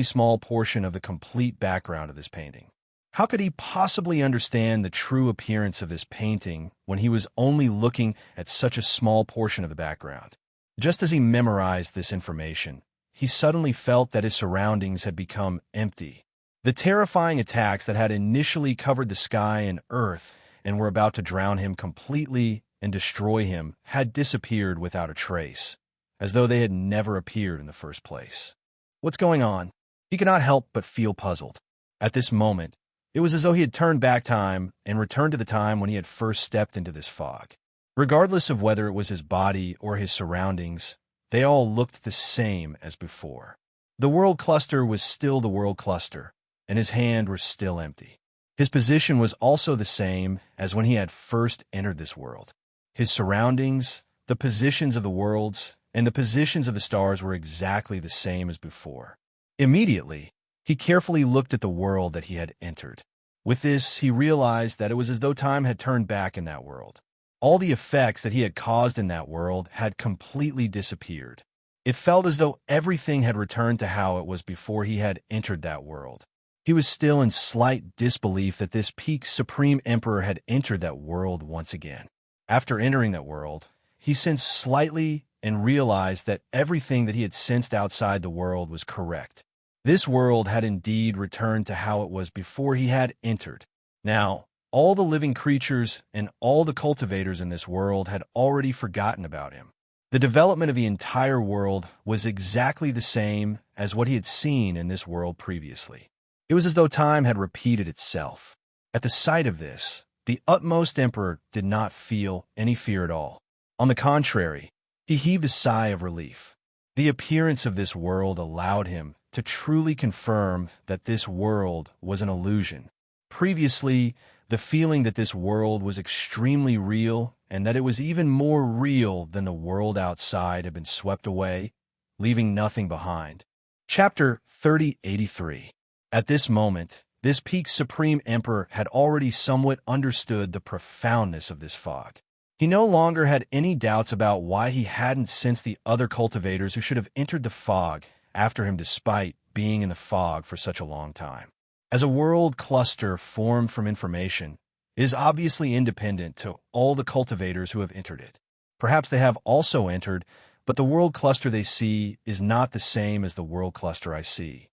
small portion of the complete background of this painting. How could he possibly understand the true appearance of this painting when he was only looking at such a small portion of the background? Just as he memorized this information, he suddenly felt that his surroundings had become empty. The terrifying attacks that had initially covered the sky and earth and were about to drown him completely and destroy him had disappeared without a trace, as though they had never appeared in the first place. What's going on? He could not help but feel puzzled. At this moment, it was as though he had turned back time and returned to the time when he had first stepped into this fog. Regardless of whether it was his body or his surroundings, they all looked the same as before. The world cluster was still the world cluster, and his hand was still empty. His position was also the same as when he had first entered this world. His surroundings, the positions of the worlds, and the positions of the stars were exactly the same as before. Immediately, he carefully looked at the world that he had entered. With this, he realized that it was as though time had turned back in that world. All the effects that he had caused in that world had completely disappeared. It felt as though everything had returned to how it was before he had entered that world. He was still in slight disbelief that this Peak Supreme Emperor had entered that world once again. After entering that world, he sensed slightly and realized that everything that he had sensed outside the world was correct. This world had indeed returned to how it was before he had entered. Now, all the living creatures and all the cultivators in this world had already forgotten about him. The development of the entire world was exactly the same as what he had seen in this world previously. It was as though time had repeated itself. At the sight of this, the utmost emperor did not feel any fear at all. On the contrary, he heaved a sigh of relief. The appearance of this world allowed him to truly confirm that this world was an illusion. Previously, the feeling that this world was extremely real and that it was even more real than the world outside had been swept away, leaving nothing behind. Chapter 3083. At this moment, this Peak Supreme Emperor had already somewhat understood the profoundness of this fog. He no longer had any doubts about why he hadn't sensed the other cultivators who should have entered the fog after him despite being in the fog for such a long time. As a world cluster formed from information, it is obviously independent to all the cultivators who have entered it. Perhaps they have also entered, but the world cluster they see is not the same as the world cluster I see.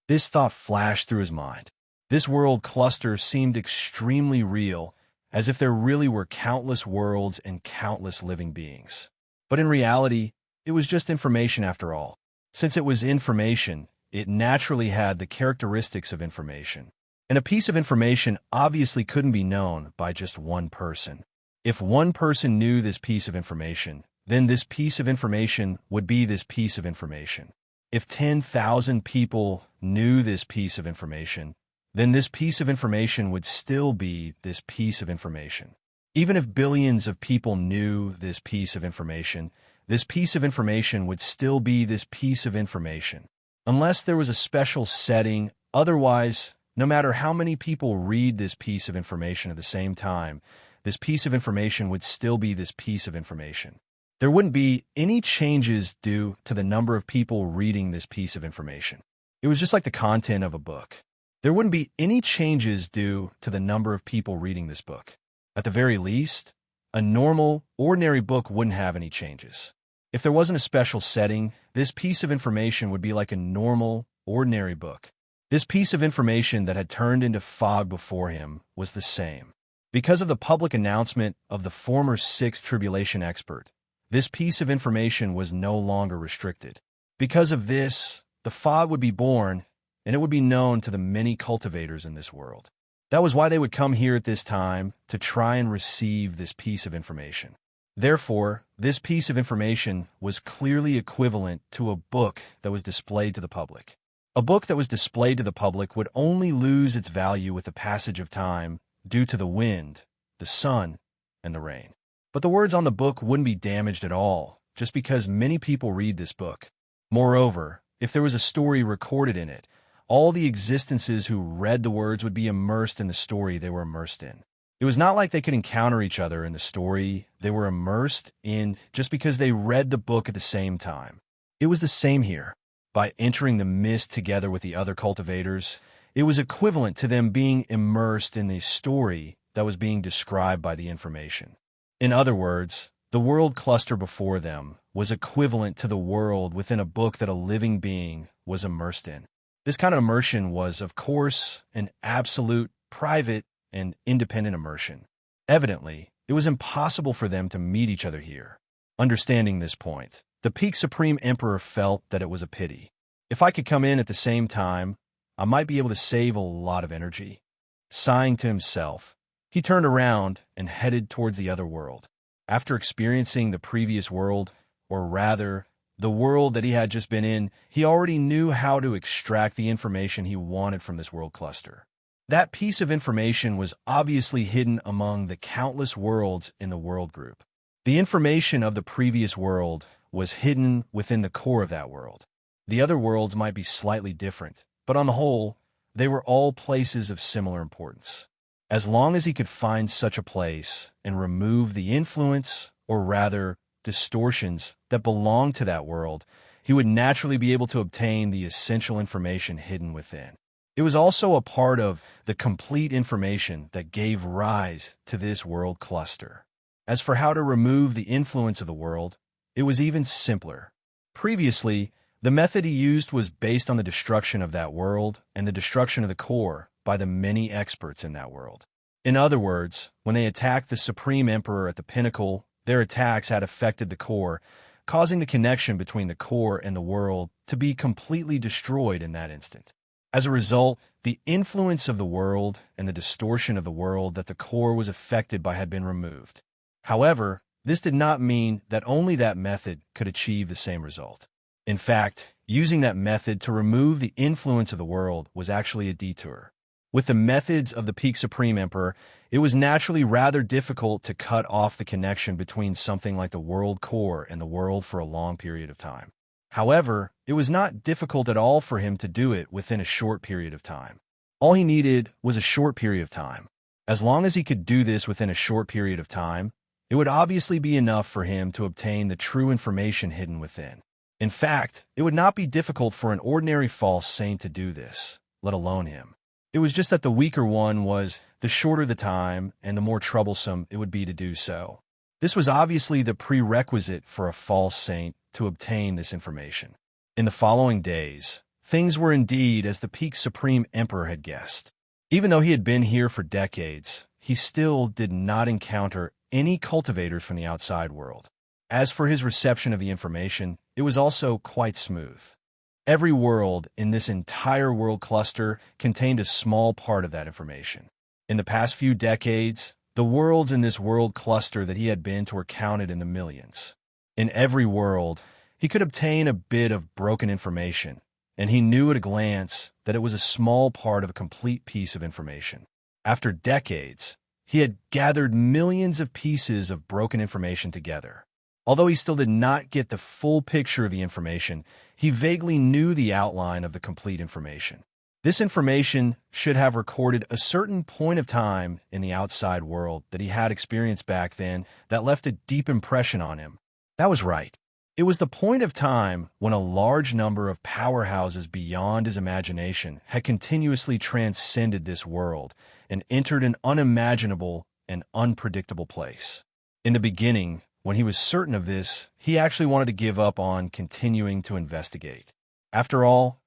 This thought flashed through his mind. This world cluster seemed extremely real, as if there really were countless worlds and countless living beings. But in reality, it was just information after all. Since it was information, it naturally had the characteristics of information. And a piece of information obviously couldn't be known by just one person. If one person knew this piece of information, then this piece of information would be this piece of information. If 10,000 people knew this piece of information, then this piece of information would still be this piece of information. Even if billions of people knew this piece of information would still be this piece of information. Unless there was a special setting, otherwise, no matter how many people read this piece of information at the same time, this piece of information would still be this piece of information. There wouldn't be any changes due to the number of people reading this piece of information. It was just like the content of a book. There wouldn't be any changes due to the number of people reading this book. At the very least, a normal, ordinary book wouldn't have any changes. If there wasn't a special setting, this piece of information would be like a normal, ordinary book. This piece of information that had turned into fog before him was the same. Because of the public announcement of the former sixth tribulation expert, this piece of information was no longer restricted. Because of this, the fog would be born, and it would be known to the many cultivators in this world. That was why they would come here at this time, to try and receive this piece of information. Therefore, this piece of information was clearly equivalent to a book that was displayed to the public. A book that was displayed to the public would only lose its value with the passage of time due to the wind, the sun, and the rain. But the words on the book wouldn't be damaged at all, just because many people read this book. Moreover, if there was a story recorded in it, all the existences who read the words would be immersed in the story they were immersed in. It was not like they could encounter each other in the story they were immersed in just because they read the book at the same time. It was the same here. By entering the mist together with the other cultivators, it was equivalent to them being immersed in the story that was being described by the information. In other words, the world cluster before them was equivalent to the world within a book that a living being was immersed in. This kind of immersion was, of course, an absolute, private, and independent immersion. Evidently, it was impossible for them to meet each other here. Understanding this point, the Peak Supreme Emperor felt that it was a pity. If I could come in at the same time, I might be able to save a lot of energy. Sighing to himself, he turned around and headed towards the other world. After experiencing the previous world, or rather, the world that he had just been in, he already knew how to extract the information he wanted from this world cluster. That piece of information was obviously hidden among the countless worlds in the world group. The information of the previous world was hidden within the core of that world. The other worlds might be slightly different, but on the whole, they were all places of similar importance. As long as he could find such a place and remove the influence, or rather, distortions that belonged to that world, he would naturally be able to obtain the essential information hidden within. It was also a part of the complete information that gave rise to this world cluster. As for how to remove the influence of the world, it was even simpler. Previously, the method he used was based on the destruction of that world and the destruction of the core by the many experts in that world. In other words, when they attacked the Supreme Emperor at the pinnacle, their attacks had affected the core, causing the connection between the core and the world to be completely destroyed in that instant. As a result, the influence of the world and the distortion of the world that the core was affected by had been removed. However, this did not mean that only that method could achieve the same result. In fact, using that method to remove the influence of the world was actually a detour. With the methods of the Peak Supreme Emperor, it was naturally rather difficult to cut off the connection between something like the world core and the world for a long period of time. However, it was not difficult at all for him to do it within a short period of time. All he needed was a short period of time. As long as he could do this within a short period of time, it would obviously be enough for him to obtain the true information hidden within. In fact, it would not be difficult for an ordinary false saint to do this, let alone him. It was just that the weaker one was, the shorter the time and the more troublesome it would be to do so. This was obviously the prerequisite for a false saint to obtain this information. In the following days, things were indeed as the Peak Supreme Emperor had guessed. Even though he had been here for decades, he still did not encounter any cultivators from the outside world. As for his reception of the information, it was also quite smooth. Every world in this entire world cluster contained a small part of that information. In the past few decades, The worlds in this world cluster that he had been to were counted in the millions. In every world, he could obtain a bit of broken information, and he knew at a glance that it was a small part of a complete piece of information. After decades, he had gathered millions of pieces of broken information together. Although he still did not get the full picture of the information, he vaguely knew the outline of the complete information. This information should have recorded a certain point of time in the outside world that he had experienced back then that left a deep impression on him. That was right. It was the point of time when a large number of powerhouses beyond his imagination had continuously transcended this world and entered an unimaginable and unpredictable place. In the beginning, when he was certain of this, he actually wanted to give up on continuing to investigate. After all,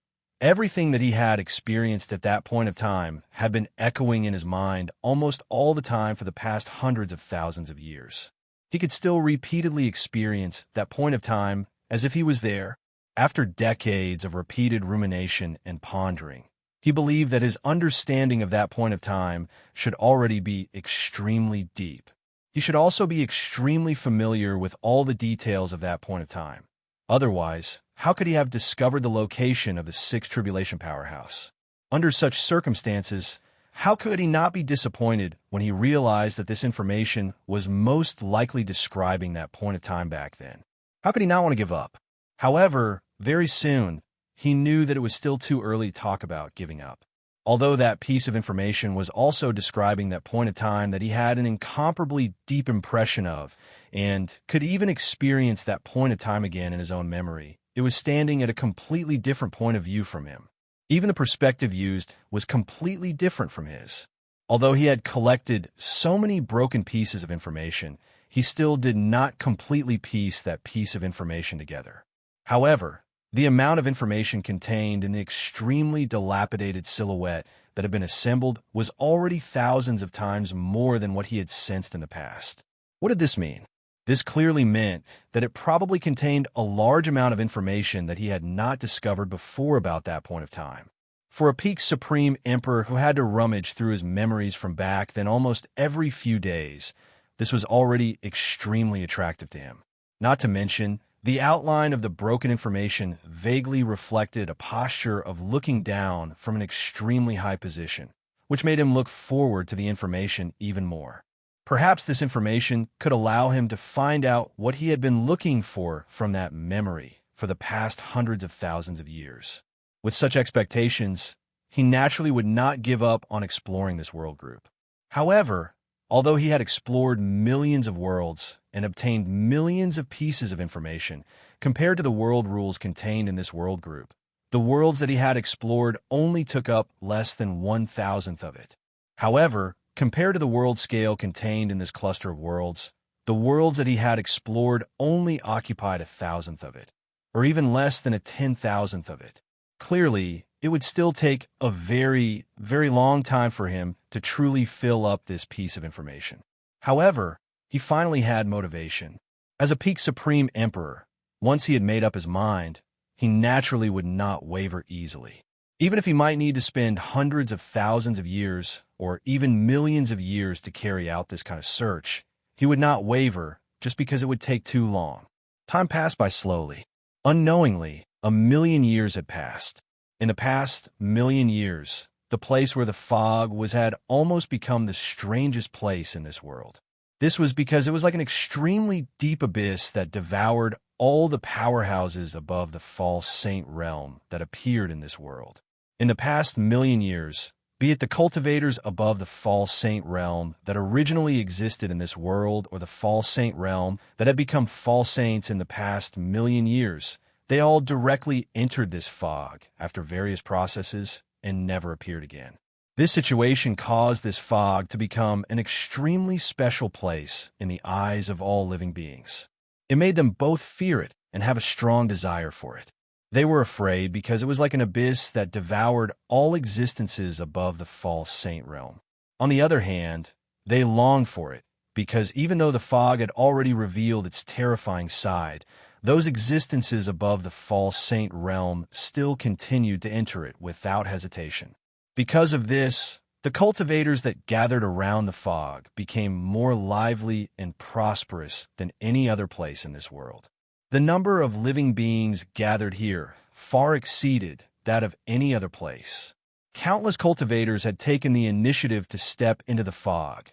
everything that he had experienced at that point of time had been echoing in his mind almost all the time for the past hundreds of thousands of years. He could still repeatedly experience that point of time as if he was there. After decades of repeated rumination and pondering, he believed that his understanding of that point of time should already be extremely deep. He should also be extremely familiar with all the details of that point of time. Otherwise, how could he have discovered the location of the sixth tribulation powerhouse? Under such circumstances, how could he not be disappointed when he realized that this information was most likely describing that point of time back then? How could he not want to give up? However, very soon, he knew that it was still too early to talk about giving up. Although that piece of information was also describing that point of time that he had an incomparably deep impression of and could even experience that point of time again in his own memory, it was standing at a completely different point of view from him. Even the perspective used was completely different from his. Although he had collected so many broken pieces of information, he still did not completely piece that piece of information together. However, the amount of information contained in the extremely dilapidated silhouette that had been assembled was already thousands of times more than what he had sensed in the past. What did this mean? This clearly meant that it probably contained a large amount of information that he had not discovered before about that point of time. For a peak supreme emperor who had to rummage through his memories from back then almost every few days, this was already extremely attractive to him. Not to mention, the outline of the broken information vaguely reflected a posture of looking down from an extremely high position, which made him look forward to the information even more. Perhaps this information could allow him to find out what he had been looking for from that memory for the past hundreds of thousands of years. With such expectations, he naturally would not give up on exploring this world group. However, although he had explored millions of worlds and obtained millions of pieces of information compared to the world rules contained in this world group, the worlds that he had explored only took up less than 1,000th of it. However, compared to the world scale contained in this cluster of worlds, the worlds that he had explored only occupied 1,000th of it, or even less than a 10,000th of it. Clearly, it would still take a very, very long time for him to truly fill up this piece of information. However, he finally had motivation. As a peak supreme emperor, once he had made up his mind, he naturally would not waver easily. Even if he might need to spend hundreds of thousands of years or even millions of years to carry out this kind of search, he would not waver just because it would take too long. Time passed by slowly. Unknowingly, 1,000,000 years had passed. In the past 1,000,000 years, the place where the fog was had almost become the strangest place in this world. This was because it was like an extremely deep abyss that devoured all the powerhouses above the false saint realm that appeared in this world. In the past 1,000,000 years, be it the cultivators above the false saint realm that originally existed in this world or the false saint realm that had become false saints in the past 1,000,000 years, they all directly entered this fog after various processes and never appeared again. This situation caused this fog to become an extremely special place in the eyes of all living beings. It made them both fear it and have a strong desire for it. They were afraid because it was like an abyss that devoured all existences above the false saint realm. On the other hand, they longed for it because even though the fog had already revealed its terrifying side, those existences above the false saint realm still continued to enter it without hesitation. Because of this, The cultivators that gathered around the fog became more lively and prosperous than any other place in this world. The number of living beings gathered here far exceeded that of any other place. Countless cultivators had taken the initiative to step into the fog,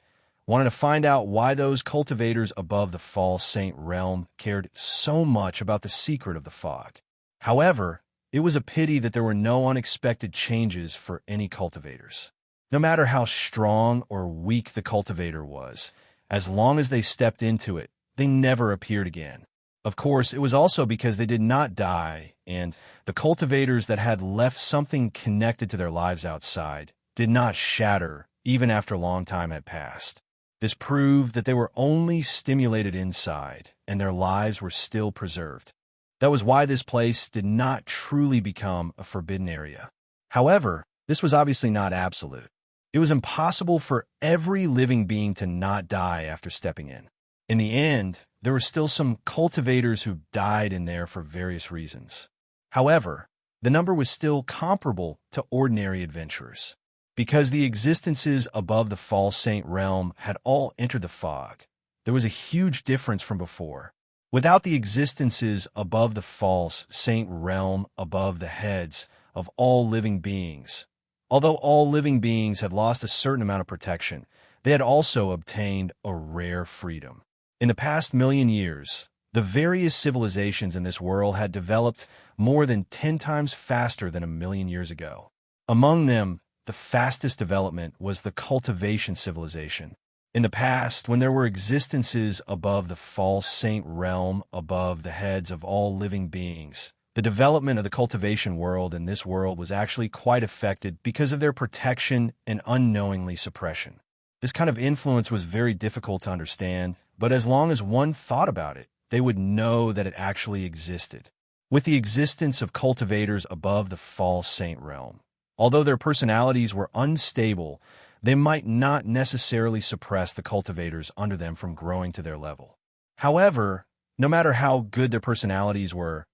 wanted to find out why those cultivators above the false saint realm cared so much about the secret of the fog. However, it was a pity that there were no unexpected changes for any cultivators. No matter how strong or weak the cultivator was, as long as they stepped into it, they never appeared again. Of course, it was also because they did not die, and the cultivators that had left something connected to their lives outside did not shatter even after a long time had passed. This proved that they were only stimulated inside, and their lives were still preserved. That was why this place did not truly become a forbidden area. However, this was obviously not absolute. It was impossible for every living being to not die after stepping in. In the end, there were still some cultivators who died in there for various reasons. However, the number was still comparable to ordinary adventurers. Because the existences above the false saint realm had all entered the fog, there was a huge difference from before. Without the existences above the false saint realm above the heads of all living beings, although all living beings had lost a certain amount of protection, they had also obtained a rare freedom. In the past million years, the various civilizations in this world had developed more than 10 times faster than a million years ago. Among them, the fastest development was the cultivation civilization. In the past, when there were existences above the false saint realm above the heads of all living beings, the development of the cultivation world in this world was actually quite affected because of their protection and unknowingly suppression. This kind of influence was very difficult to understand, but as long as one thought about it, they would know that it actually existed. With the existence of cultivators above the false saint realm, although their personalities were unstable, they might not necessarily suppress the cultivators under them from growing to their level. However, no matter how good their personalities were,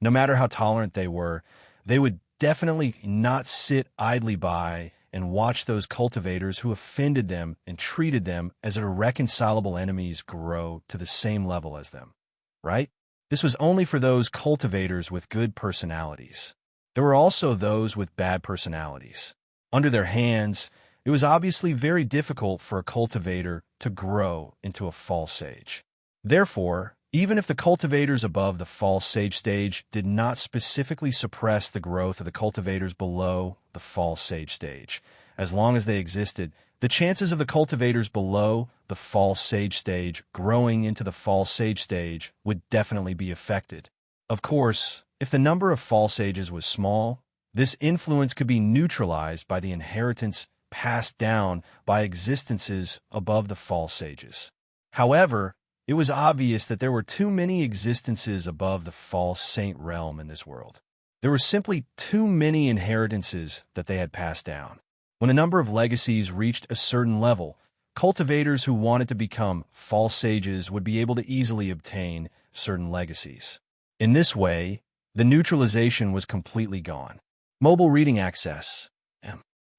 no matter how tolerant they were, they would definitely not sit idly by and watch those cultivators who offended them and treated them as irreconcilable enemies grow to the same level as them, right? This was only for those cultivators with good personalities. There were also those with bad personalities. Under their hands, it was obviously very difficult for a cultivator to grow into a false sage. Therefore, even if the cultivators above the false sage stage did not specifically suppress the growth of the cultivators below the false sage stage, as long as they existed, the chances of the cultivators below the false sage stage growing into the false sage stage would definitely be affected. Of course, if the number of false sages was small, this influence could be neutralized by the inheritance passed down by existences above the false sages. However, it was obvious that there were too many existences above the false saint realm in this world. There were simply too many inheritances that they had passed down. When a number of legacies reached a certain level, cultivators who wanted to become false sages would be able to easily obtain certain legacies. In this way, the neutralization was completely gone. Mobile reading access.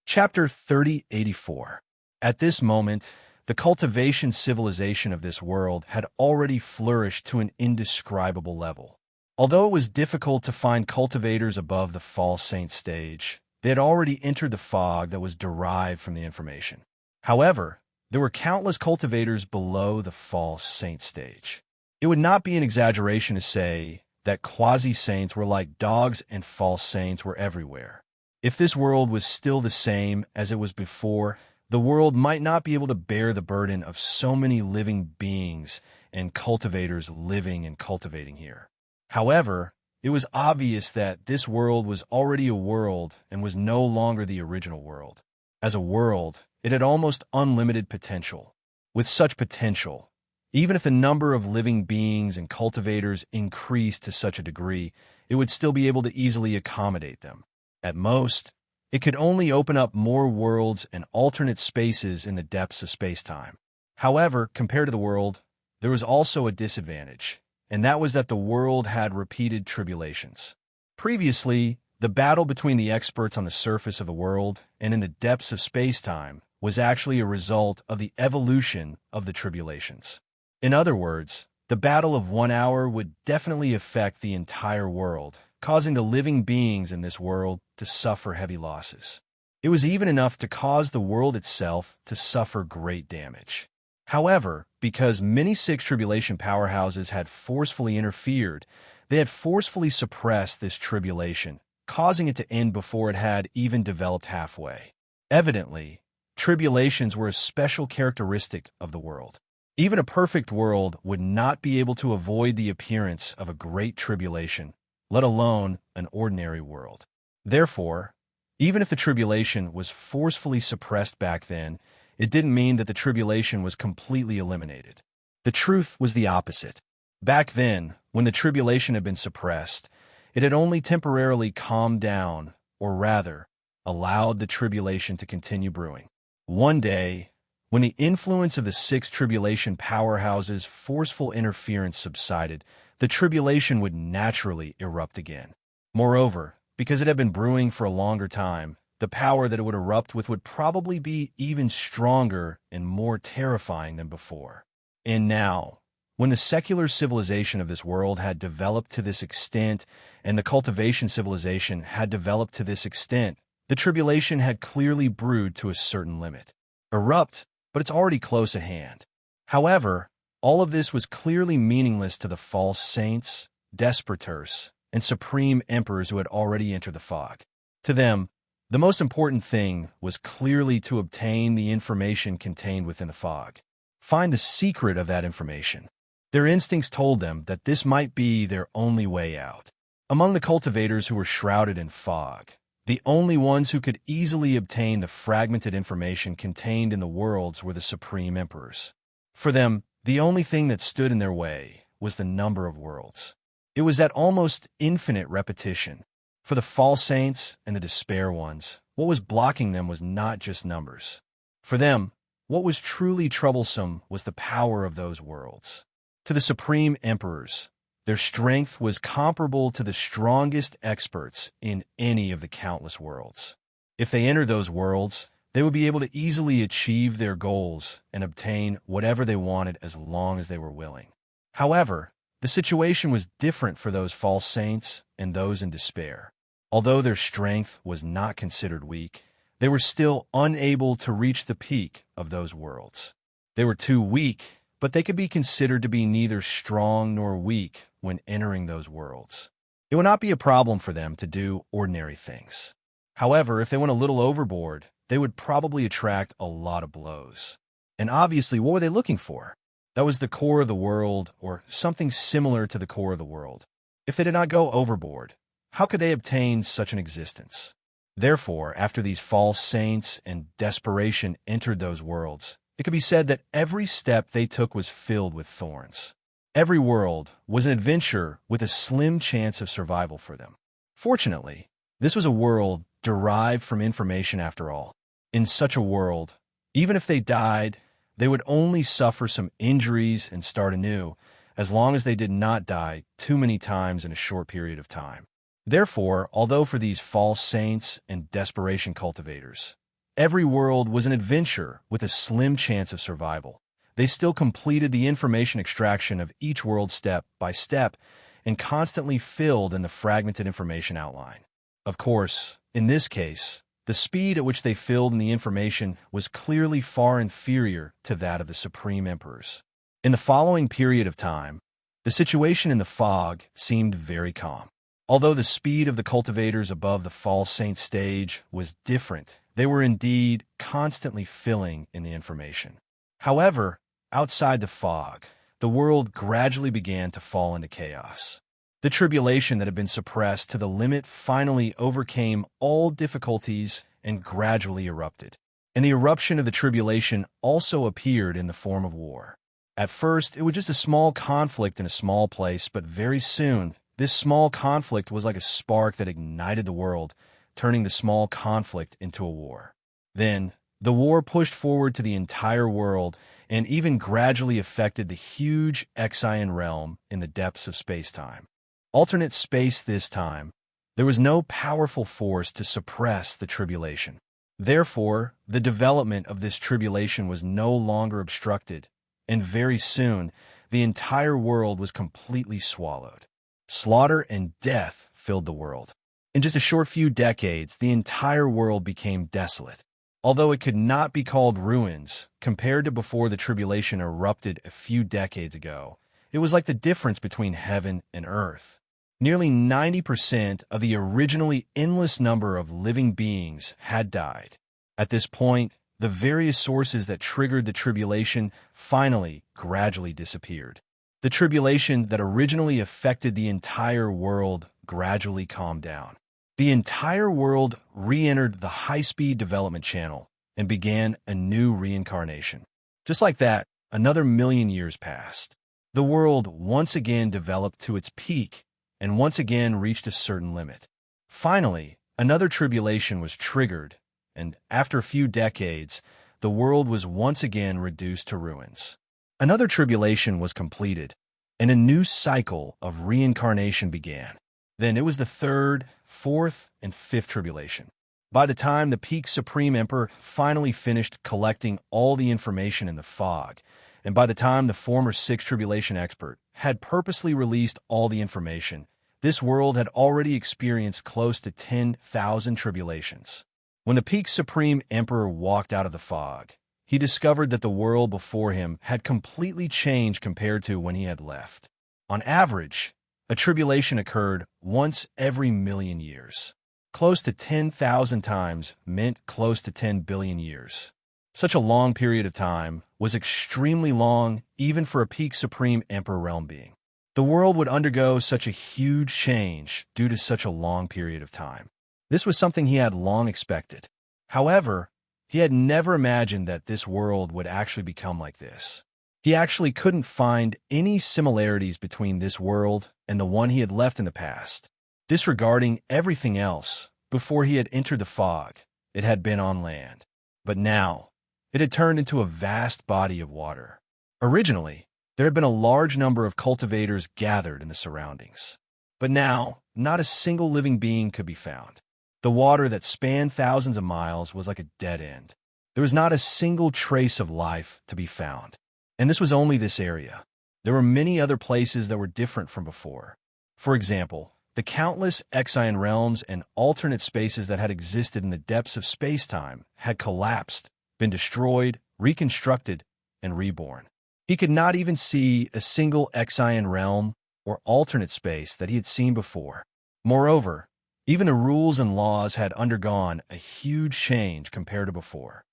Chapter 3084. At this moment, the cultivation civilization of this world had already flourished to an indescribable level. Although it was difficult to find cultivators above the false saint stage, they had already entered the fog that was derived from the information. However, there were countless cultivators below the false saint stage. It would not be an exaggeration to say that quasi-saints were like dogs and false saints were everywhere. If this world was still the same as it was before, the world might not be able to bear the burden of so many living beings and cultivators living and cultivating here. However, it was obvious that this world was already a world and was no longer the original world. As a world, it had almost unlimited potential. With such potential, even if the number of living beings and cultivators increased to such a degree, it would still be able to easily accommodate them. At most, it could only open up more worlds and alternate spaces in the depths of space-time. However, compared to the world, there was also a disadvantage, and that was that the world had repeated tribulations. Previously, The battle between the experts on the surface of the world and in the depths of space-time was actually a result of the evolution of the tribulations. In other words, the battle of 1 hour would definitely affect the entire world, causing the living beings in this world to suffer heavy losses. It was even enough to cause the world itself to suffer great damage. However, because many sixth tribulation powerhouses had forcefully interfered, they had forcefully suppressed this tribulation, causing it to end before it had even developed halfway. Evidently, tribulations were a special characteristic of the world. Even a perfect world would not be able to avoid the appearance of a great tribulation, let alone an ordinary world. Therefore, even if the tribulation was forcefully suppressed back then, it didn't mean that the tribulation was completely eliminated. The truth was the opposite. Back then, when the tribulation had been suppressed, it had only temporarily calmed down, or rather, allowed the tribulation to continue brewing. One day, when the influence of the six tribulation powerhouses' forceful interference subsided, the tribulation would naturally erupt again. Moreover, because it had been brewing for a longer time, the power that it would erupt with would probably be even stronger and more terrifying than before. And now, when the secular civilization of this world had developed to this extent, and the cultivation civilization had developed to this extent, the tribulation had clearly brewed to a certain limit. Erupt, but it's already close at hand. However, all of this was clearly meaningless to the false saints, desperators, and supreme emperors who had already entered the fog. To them, the most important thing was clearly to obtain the information contained within the fog. Find the secret of that information. Their instincts told them that this might be their only way out. Among the cultivators who were shrouded in fog, the only ones who could easily obtain the fragmented information contained in the worlds were the supreme emperors. For them, the only thing that stood in their way was the number of worlds. It was that almost infinite repetition. For the false saints and the despair ones, what was blocking them was not just numbers. For them, what was truly troublesome was the power of those worlds. To the supreme emperors, their strength was comparable to the strongest experts in any of the countless worlds. If they entered those worlds, they would be able to easily achieve their goals and obtain whatever they wanted as long as they were willing. However, the situation was different for those false saints and those in despair. Although their strength was not considered weak, they were still unable to reach the peak of those worlds. They were too weak, but they could be considered to be neither strong nor weak when entering those worlds. It would not be a problem for them to do ordinary things. However, if they went a little overboard, they would probably attract a lot of blows. And obviously, what were they looking for? That was the core of the world, or something similar to the core of the world. If they did not go overboard, how could they obtain such an existence? Therefore, after these false saints and desperation entered those worlds, it could be said that every step they took was filled with thorns. Every world was an adventure with a slim chance of survival for them. Fortunately, this was a world derived from information after all. In such a world, even if they died, they would only suffer some injuries and start anew, as long as they did not die too many times in a short period of time. Therefore, although for these false saints and desperation cultivators, every world was an adventure with a slim chance of survival, they still completed the information extraction of each world step by step and constantly filled in the fragmented information outline. Of course, in this case, the speed at which they filled in the information was clearly far inferior to that of the supreme emperors. In the following period of time, the situation in the fog seemed very calm. Although the speed of the cultivators above the false saint stage was different, they were indeed constantly filling in the information. However, outside the fog, the world gradually began to fall into chaos. The tribulation that had been suppressed to the limit finally overcame all difficulties and gradually erupted. And the eruption of the tribulation also appeared in the form of war. At first, it was just a small conflict in a small place, but very soon, this small conflict was like a spark that ignited the world, turning the small conflict into a war. Then, the war pushed forward to the entire world and even gradually affected the huge Exian realm in the depths of space-time. Alternate space this time, There was no powerful force to suppress the tribulation. Therefore, the development of this tribulation was no longer obstructed, and very soon, the entire world was completely swallowed. Slaughter and death filled the world. In just a short few decades, the entire world became desolate. Although it could not be called ruins, compared to before the tribulation erupted a few decades ago, it was like the difference between heaven and earth. Nearly 90% of the originally endless number of living beings had died. At this point, the various sources that triggered the tribulation finally gradually disappeared. The tribulation that originally affected the entire world gradually calmed down. The entire world re-entered the high-speed development channel and began a new reincarnation. Just like that, another 1,000,000 years passed. The world once again developed to its peak and once again reached a certain limit. Finally, another tribulation was triggered, and after a few decades, the world was once again reduced to ruins. Another tribulation was completed, and a new cycle of reincarnation began. Then it was the third, fourth, and fifth tribulation. By the time the peak Supreme Emperor finally finished collecting all the information in the fog, and by the time the former sixth tribulation expert had purposely released all the information, this world had already experienced close to 10,000 tribulations. When the peak Supreme Emperor walked out of the fog, he discovered that the world before him had completely changed compared to when he had left. On average, a tribulation occurred once every 1,000,000 years. Close to 10,000 times meant close to 10 billion years. Such a long period of time was extremely long even for a peak Supreme Emperor realm being. The world would undergo such a huge change due to such a long period of time. This was something he had long expected. However, he had never imagined that this world would actually become like this. He actually couldn't find any similarities between this world and the one he had left in the past. Disregarding everything else, before he had entered the fog, it had been on land. But now, it had turned into a vast body of water. Originally, there had been a large number of cultivators gathered in the surroundings. But now, not a single living being could be found. The water that spanned thousands of miles was like a dead end. There was not a single trace of life to be found. And this was only this area. There were many other places that were different from before. For example, the countless Exine realms and alternate spaces that had existed in the depths of space-time had collapsed, been destroyed, reconstructed, and reborn. He could not even see a single Exine realm or alternate space that he had seen before. Moreover, even the rules and laws had undergone a huge change compared to before.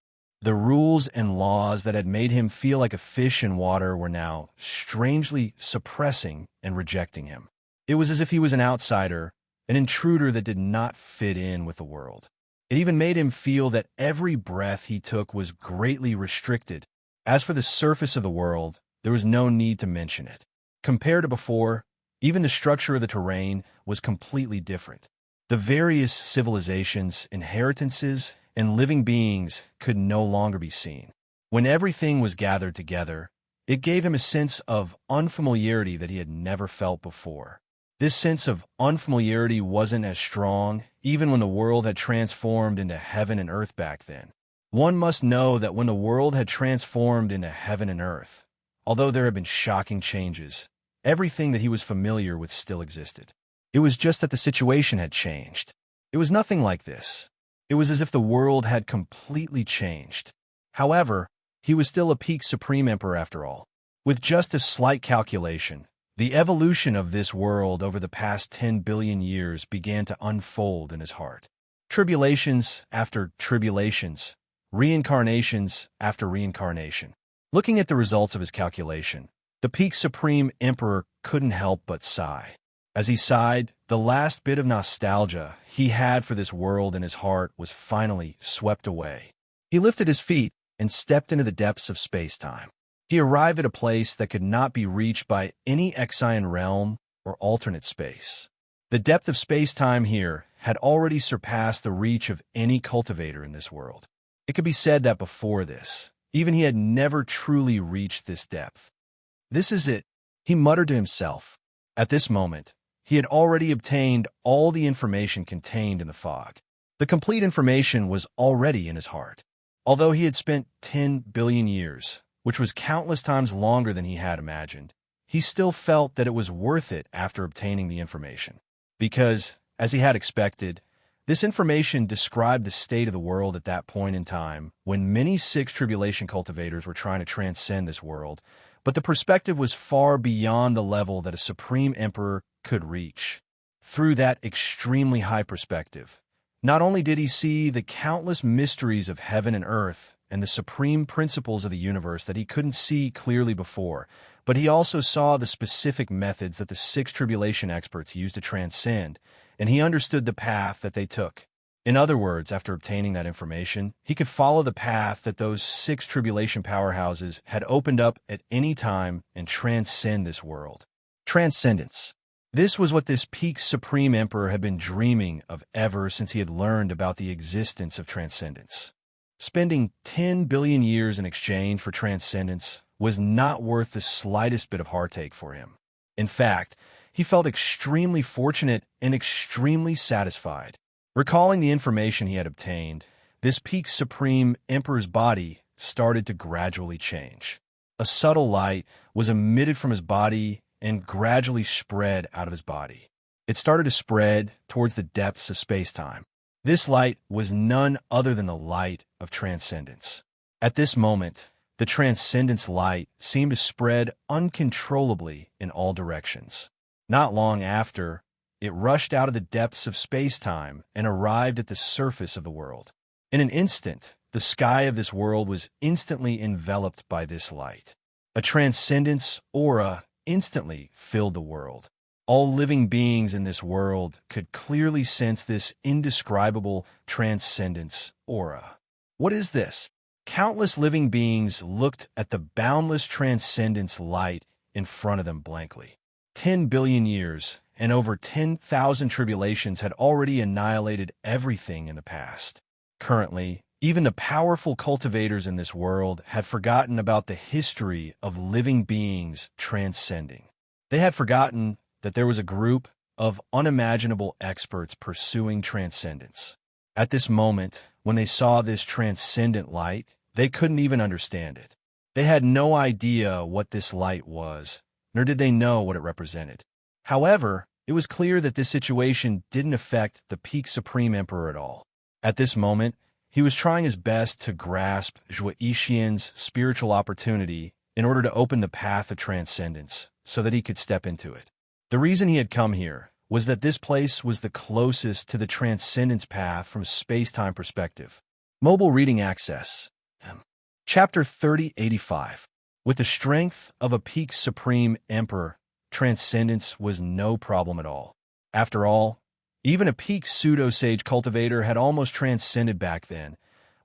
The rules and laws that had made him feel like a fish in water were now strangely suppressing and rejecting him. It was as if he was an outsider, an intruder that did not fit in with the world. It even made him feel that every breath he took was greatly restricted. As for the surface of the world, there was no need to mention it. Compared to before, even the structure of the terrain was completely different. The various civilizations, inheritances, and living beings could no longer be seen. When everything was gathered together, it gave him a sense of unfamiliarity that he had never felt before. This sense of unfamiliarity wasn't as strong, even when the world had transformed into heaven and earth back then. One must know that when the world had transformed into heaven and earth, although there had been shocking changes, everything that he was familiar with still existed. It was just that the situation had changed. It was nothing like this. It was as if the world had completely changed. However, he was still a peak Supreme Emperor after all. With just a slight calculation, the evolution of this world over the past 10 billion years began to unfold in his heart. Tribulations after tribulations, reincarnations after reincarnation. Looking at the results of his calculation, the peak Supreme Emperor couldn't help but sigh. As he sighed, the last bit of nostalgia he had for this world in his heart was finally swept away. He lifted his feet and stepped into the depths of space-time. He arrived at a place that could not be reached by any Exine realm or alternate space. The depth of space-time here had already surpassed the reach of any cultivator in this world. It could be said that before this, even he had never truly reached this depth. "This is it," he muttered to himself. At this moment, he had already obtained all the information contained in the fog. The complete information was already in his heart. Although he had spent 10 billion years, which was countless times longer than he had imagined, he still felt that it was worth it after obtaining the information. Because, as he had expected, this information described the state of the world at that point in time when many sixth tribulation cultivators were trying to transcend this world, but the perspective was far beyond the level that a supreme emperor could reach. Through that extremely high perspective, not only did he see the countless mysteries of heaven and earth and the supreme principles of the universe that he couldn't see clearly before, but he also saw the specific methods that the sixth tribulation experts used to transcend, and he understood the path that they took. In other words, after obtaining that information, he could follow the path that those six tribulation powerhouses had opened up at any time and transcend this world. Transcendence. This was what this peak supreme emperor had been dreaming of ever since he had learned about the existence of transcendence. Spending 10 billion years in exchange for transcendence was not worth the slightest bit of heartache for him. In fact, he felt extremely fortunate and extremely satisfied. Recalling the information he had obtained, this peak supreme emperor's body started to gradually change. A subtle light was emitted from his body and gradually spread out of his body. It started to spread towards the depths of space-time. This light was none other than the light of transcendence. At this moment, the transcendence light seemed to spread uncontrollably in all directions. Not long after, it rushed out of the depths of space-time and arrived at the surface of the world. In an instant, the sky of this world was instantly enveloped by this light. A transcendence aura instantly filled the world. All living beings in this world could clearly sense this indescribable transcendence aura. What is this? Countless living beings looked at the boundless transcendence light in front of them blankly. 10 billion years and over 10,000 tribulations had already annihilated everything in the past. Currently, even the powerful cultivators in this world had forgotten about the history of living beings transcending. They had forgotten that there was a group of unimaginable experts pursuing transcendence. At this moment, when they saw this transcendent light, they couldn't even understand it. They had no idea what this light was, nor did they know what it represented. However, it was clear that this situation didn't affect the peak supreme emperor at all. At this moment, he was trying his best to grasp Zhuo Yixian's spiritual opportunity in order to open the path of transcendence so that he could step into it. The reason he had come here was that this place was the closest to the transcendence path from a space-time perspective. Mobile reading access. Chapter 3085. With the strength of a peak supreme emperor, transcendence was no problem at all. After all, even a peak pseudo-sage cultivator had almost transcended back then,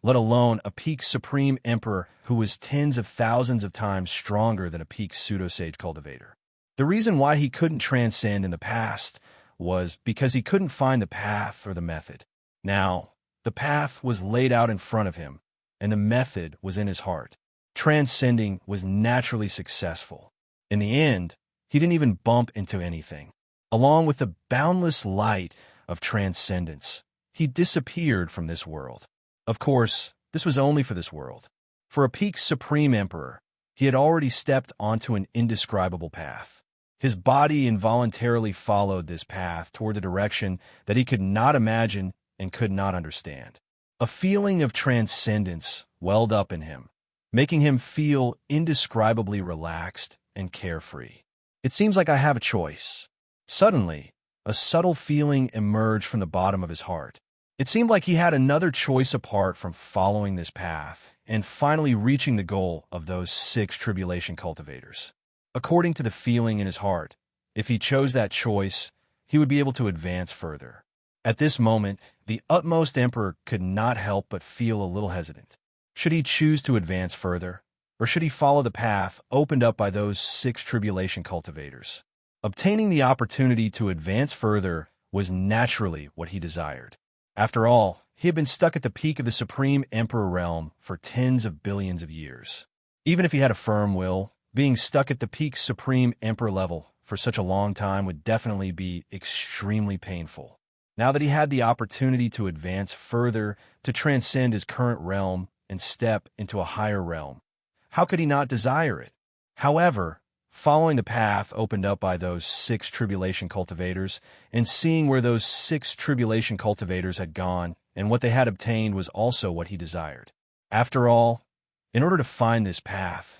let alone a peak supreme emperor who was tens of thousands of times stronger than a peak pseudo-sage cultivator. The reason why he couldn't transcend in the past was because he couldn't find the path or the method. Now, the path was laid out in front of him, and the method was in his heart. Transcending was naturally successful. In the end, he didn't even bump into anything. Along with the boundless light of transcendence, he disappeared from this world. Of course, this was only for this world. For a peak supreme emperor, he had already stepped onto an indescribable path. His body involuntarily followed this path toward the direction that he could not imagine and could not understand. A feeling of transcendence welled up in him, making him feel indescribably relaxed and carefree. It seems like I have a choice. Suddenly, a subtle feeling emerged from the bottom of his heart. It seemed like he had another choice apart from following this path and finally reaching the goal of those 6 tribulation cultivators. According to the feeling in his heart, if he chose that choice, he would be able to advance further. At this moment, the utmost emperor could not help but feel a little hesitant. Should he choose to advance further, or should he follow the path opened up by those 6 tribulation cultivators? Obtaining the opportunity to advance further was naturally what he desired. After all, he had been stuck at the peak of the Supreme Emperor realm for tens of billions of years. Even if he had a firm will, being stuck at the peak Supreme Emperor level for such a long time would definitely be extremely painful. Now that he had the opportunity to advance further, to transcend his current realm and step into a higher realm, how could he not desire it? However, following the path opened up by those 6 tribulation cultivators, and seeing where those 6 tribulation cultivators had gone, and what they had obtained was also what he desired. After all, in order to find this path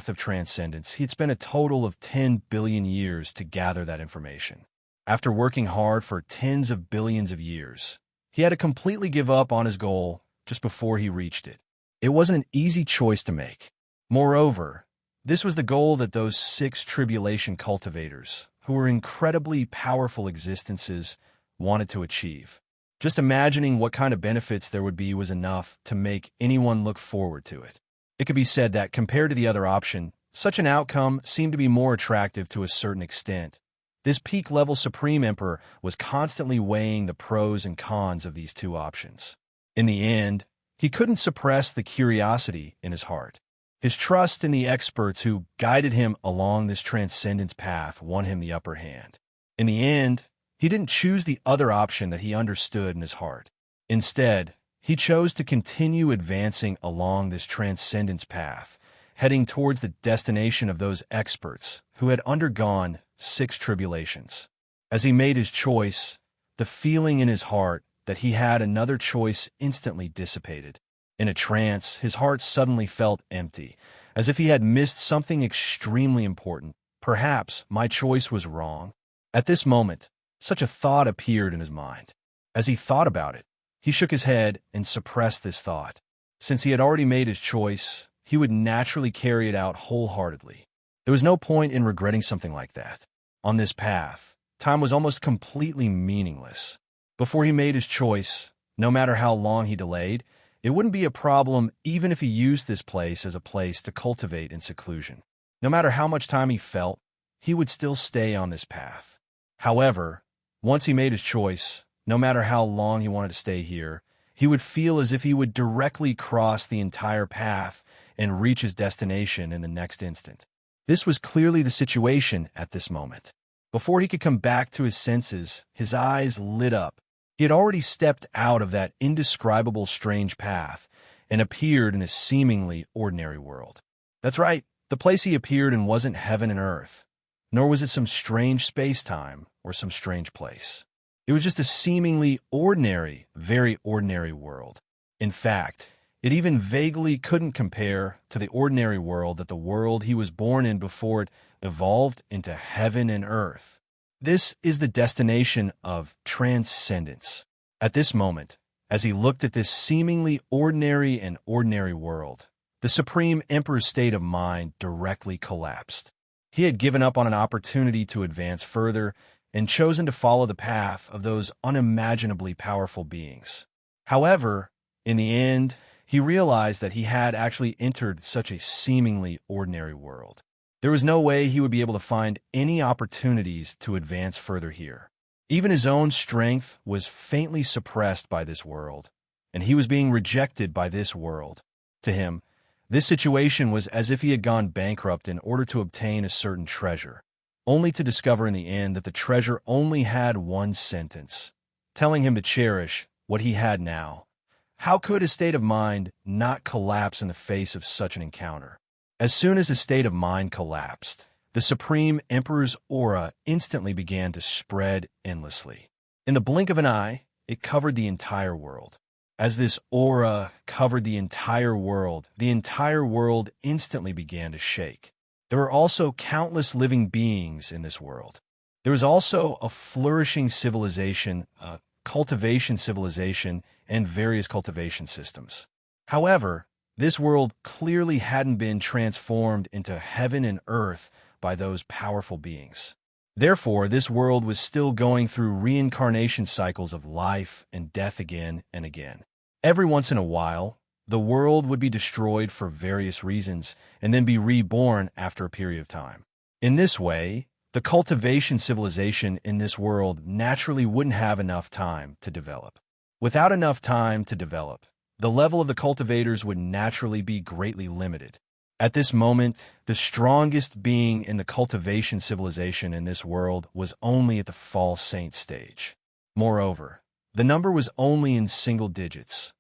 of transcendence, he'd spent a total of 10 billion years to gather that information. After working hard for tens of billions of years, he had to completely give up on his goal just before he reached it. It wasn't an easy choice to make. Moreover, this was the goal that those 6 tribulation cultivators, who were incredibly powerful existences, wanted to achieve. Just imagining what kind of benefits there would be was enough to make anyone look forward to it. It could be said that, compared to the other option, such an outcome seemed to be more attractive to a certain extent. This peak-level Supreme Emperor was constantly weighing the pros and cons of these 2 options. In the end, he couldn't suppress the curiosity in his heart. His trust in the experts who guided him along this transcendence path won him the upper hand. In the end, he didn't choose the other option that he understood in his heart. Instead, he chose to continue advancing along this transcendence path, heading towards the destination of those experts who had undergone 6 tribulations. As he made his choice, the feeling in his heart that he had another choice instantly dissipated. In a trance, his heart suddenly felt empty, as if he had missed something extremely important. Perhaps my choice was wrong. At this moment, such a thought appeared in his mind. As he thought about it, he shook his head and suppressed this thought. Since he had already made his choice, he would naturally carry it out wholeheartedly. There was no point in regretting something like that. On this path, time was almost completely meaningless. Before he made his choice, no matter how long he delayed, it wouldn't be a problem even if he used this place as a place to cultivate in seclusion. No matter how much time he felt, he would still stay on this path. However, once he made his choice, no matter how long he wanted to stay here, he would feel as if he would directly cross the entire path and reach his destination in the next instant. This was clearly the situation at this moment. Before he could come back to his senses, his eyes lit up. He had already stepped out of that indescribable strange path and appeared in a seemingly ordinary world. That's right, the place he appeared in wasn't heaven and earth, nor was it some strange space-time or some strange place. It was just a seemingly ordinary, very ordinary world. In fact, it even vaguely couldn't compare to the ordinary world that the world he was born in before it evolved into heaven and earth. This is the destination of transcendence. At this moment, as he looked at this seemingly ordinary and ordinary world, the Supreme Emperor's state of mind directly collapsed. He had given up on an opportunity to advance further and chosen to follow the path of those unimaginably powerful beings. However, in the end, he realized that he had actually entered such a seemingly ordinary world. There was no way he would be able to find any opportunities to advance further here. Even his own strength was faintly suppressed by this world, and he was being rejected by this world. To him, this situation was as if he had gone bankrupt in order to obtain a certain treasure, only to discover in the end that the treasure only had one sentence, telling him to cherish what he had now. How could his state of mind not collapse in the face of such an encounter? As soon as his state of mind collapsed, the Supreme Emperor's aura instantly began to spread endlessly. In the blink of an eye, it covered the entire world. As this aura covered the entire world instantly began to shake. There were also countless living beings in this world. There was also a flourishing civilization, a cultivation civilization, and various cultivation systems. However, this world clearly hadn't been transformed into heaven and earth by those powerful beings. Therefore, this world was still going through reincarnation cycles of life and death again and again. Every once in a while, the world would be destroyed for various reasons and then be reborn after a period of time. In this way, the cultivation civilization in this world naturally wouldn't have enough time to develop. Without enough time to develop, the level of the cultivators would naturally be greatly limited. At this moment, the strongest being in the cultivation civilization in this world was only at the false saint stage. Moreover, the number was only in single digits.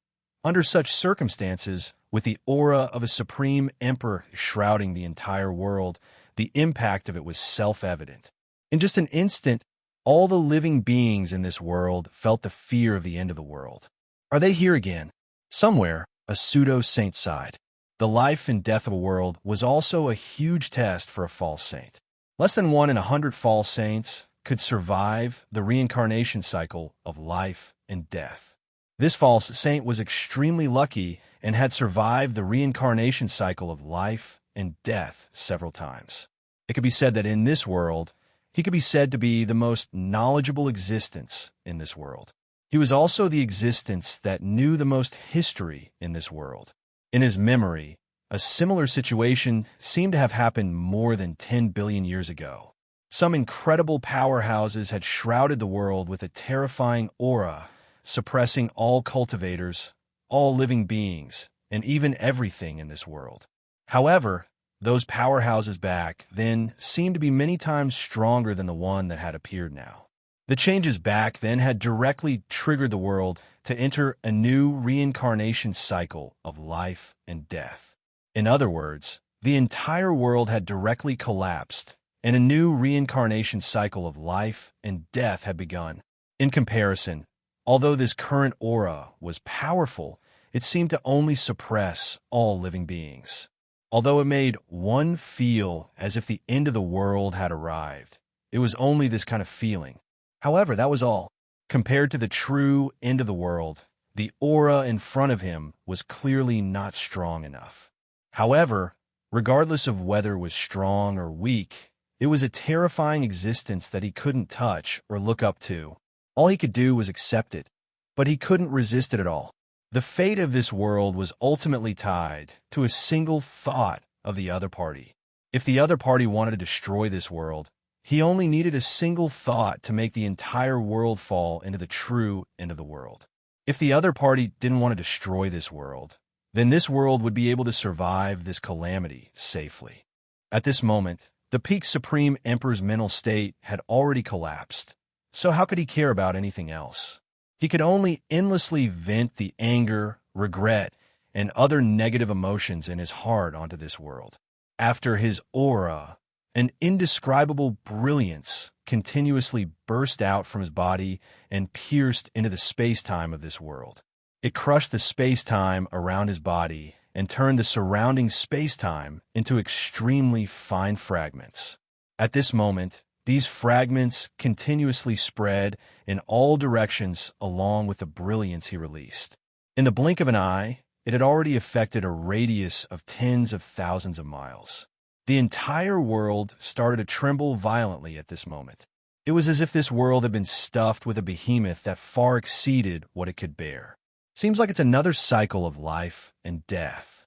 Under such circumstances, with the aura of a supreme emperor shrouding the entire world, the impact of it was self-evident. In just an instant, all the living beings in this world felt the fear of the end of the world. Are they here again? Somewhere, a pseudo-saint sighed. The life and death of a world was also a huge test for a false saint. Less than 1 in 100 false saints could survive the reincarnation cycle of life and death. This false saint was extremely lucky and had survived the reincarnation cycle of life and death several times. It could be said that in this world, he could be said to be the most knowledgeable existence in this world. He was also the existence that knew the most history in this world. In his memory, a similar situation seemed to have happened more than 10 billion years ago. Some incredible powerhouses had shrouded the world with a terrifying aura, suppressing all cultivators, all living beings, and even everything in this world. However, those powerhouses back then seemed to be many times stronger than the one that had appeared now. The changes back then had directly triggered the world to enter a new reincarnation cycle of life and death. In other words, the entire world had directly collapsed, and a new reincarnation cycle of life and death had begun. In comparison, although this current aura was powerful, it seemed to only suppress all living beings. Although it made one feel as if the end of the world had arrived, it was only this kind of feeling. However, that was all. Compared to the true end of the world, the aura in front of him was clearly not strong enough. However, regardless of whether it was strong or weak, it was a terrifying existence that he couldn't touch or look up to. All he could do was accept it, but he couldn't resist it at all. The fate of this world was ultimately tied to a single thought of the other party. If the other party wanted to destroy this world, he only needed a single thought to make the entire world fall into the true end of the world. If the other party didn't want to destroy this world, then this world would be able to survive this calamity safely. At this moment, the peak Supreme Emperor's mental state had already collapsed, so how could he care about anything else? He could only endlessly vent the anger, regret, and other negative emotions in his heart onto this world. After his aura, an indescribable brilliance continuously burst out from his body and pierced into the space-time of this world. It crushed the space-time around his body and turned the surrounding space-time into extremely fine fragments. At this moment, these fragments continuously spread in all directions along with the brilliance he released. In the blink of an eye, it had already affected a radius of tens of thousands of miles. The entire world started to tremble violently at this moment. It was as if this world had been stuffed with a behemoth that far exceeded what it could bear. Seems like it's another cycle of life and death.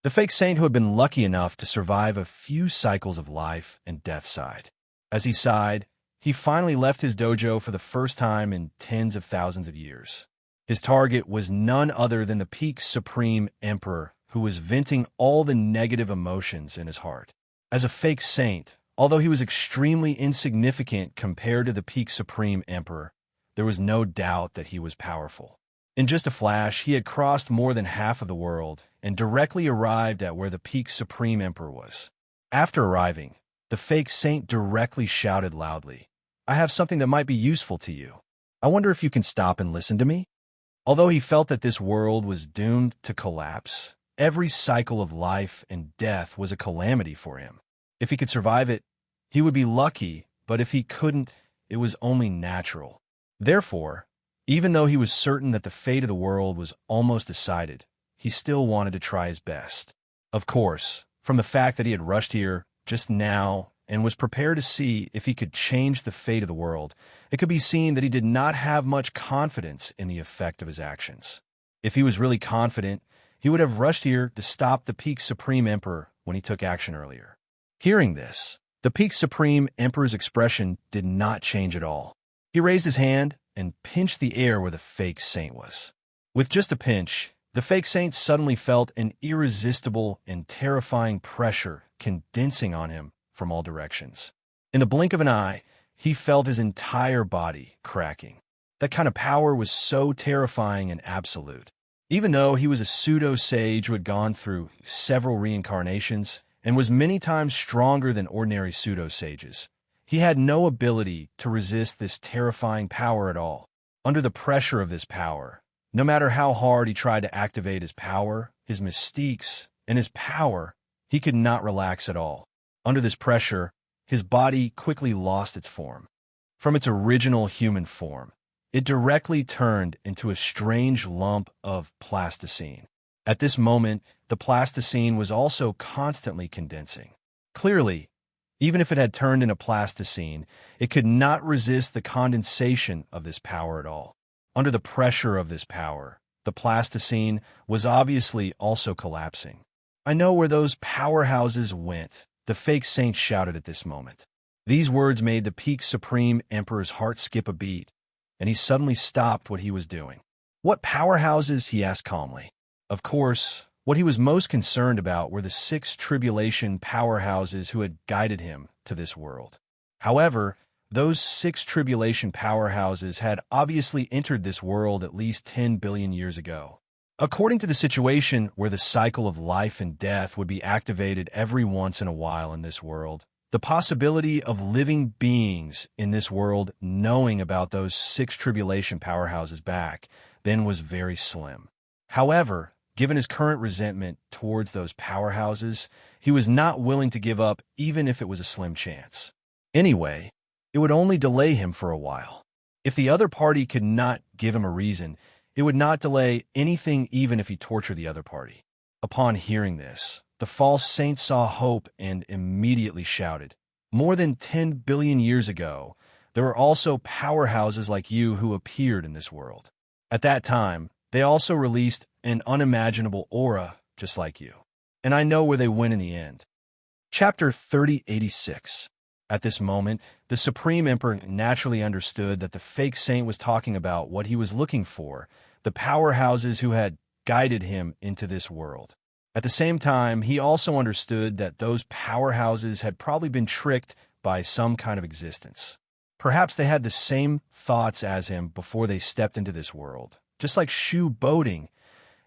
The fake saint who had been lucky enough to survive a few cycles of life and death sighed. As he sighed, he finally left his dojo for the first time in tens of thousands of years. His target was none other than the peak Supreme Emperor, who was venting all the negative emotions in his heart. As a fake saint, although he was extremely insignificant compared to the peak Supreme Emperor, there was no doubt that he was powerful. In just a flash, he had crossed more than half of the world and directly arrived at where the peak Supreme Emperor was. After arriving, the fake saint directly shouted loudly, "I have something that might be useful to you. I wonder if you can stop and listen to me?" Although he felt that this world was doomed to collapse, every cycle of life and death was a calamity for him. If he could survive it, he would be lucky, but if he couldn't, it was only natural. Therefore, even though he was certain that the fate of the world was almost decided, he still wanted to try his best. Of course, from the fact that he had rushed here just now and was prepared to see if he could change the fate of the world, it could be seen that he did not have much confidence in the effect of his actions. If he was really confident, he would have rushed here to stop the peak Supreme Emperor when he took action earlier. Hearing this, the peak Supreme Emperor's expression did not change at all. He raised his hand and pinched the air where the fake saint was. With just a pinch, The fake saint suddenly felt an irresistible and terrifying pressure condensing on him from all directions. In the blink of an eye, he felt his entire body cracking. That kind of power was so terrifying and absolute. Even though he was a pseudo-sage who had gone through several reincarnations and was many times stronger than ordinary pseudo-sages, he had no ability to resist this terrifying power at all. Under the pressure of this power, no matter how hard he tried to activate his power, his mystiques, and his power, he could not relax at all. Under this pressure, his body quickly lost its form. From its original human form, it directly turned into a strange lump of plasticine. At this moment, the plasticine was also constantly condensing. Clearly, even if it had turned into plasticine, it could not resist the condensation of this power at all. Under the pressure of this power, the plasticine was obviously also collapsing. "I know where those powerhouses went," the fake saint shouted at this moment. These words made the Peak Supreme Emperor's heart skip a beat, and he suddenly stopped what he was doing. "What powerhouses?" he asked calmly. Of course, what he was most concerned about were the 6 tribulation powerhouses who had guided him to this world. However, those 6 tribulation powerhouses had obviously entered this world at least 10 billion years ago. According to the situation where the cycle of life and death would be activated every once in a while in this world, the possibility of living beings in this world knowing about those 6 tribulation powerhouses back then was very slim. However, given his current resentment towards those powerhouses, he was not willing to give up even if it was a slim chance. Anyway, it would only delay him for a while. If the other party could not give him a reason, it would not delay anything even if he tortured the other party. Upon hearing this, the false saint saw hope and immediately shouted, "More than 10 billion years ago, there were also powerhouses like you who appeared in this world. At that time, they also released an unimaginable aura just like you. And I know where they went in the end." Chapter 3086. At this moment, the Supreme Emperor naturally understood that the fake saint was talking about what he was looking for, the powerhouses who had guided him into this world. At the same time, he also understood that those powerhouses had probably been tricked by some kind of existence. Perhaps they had the same thoughts as him before they stepped into this world, just like Shu boating.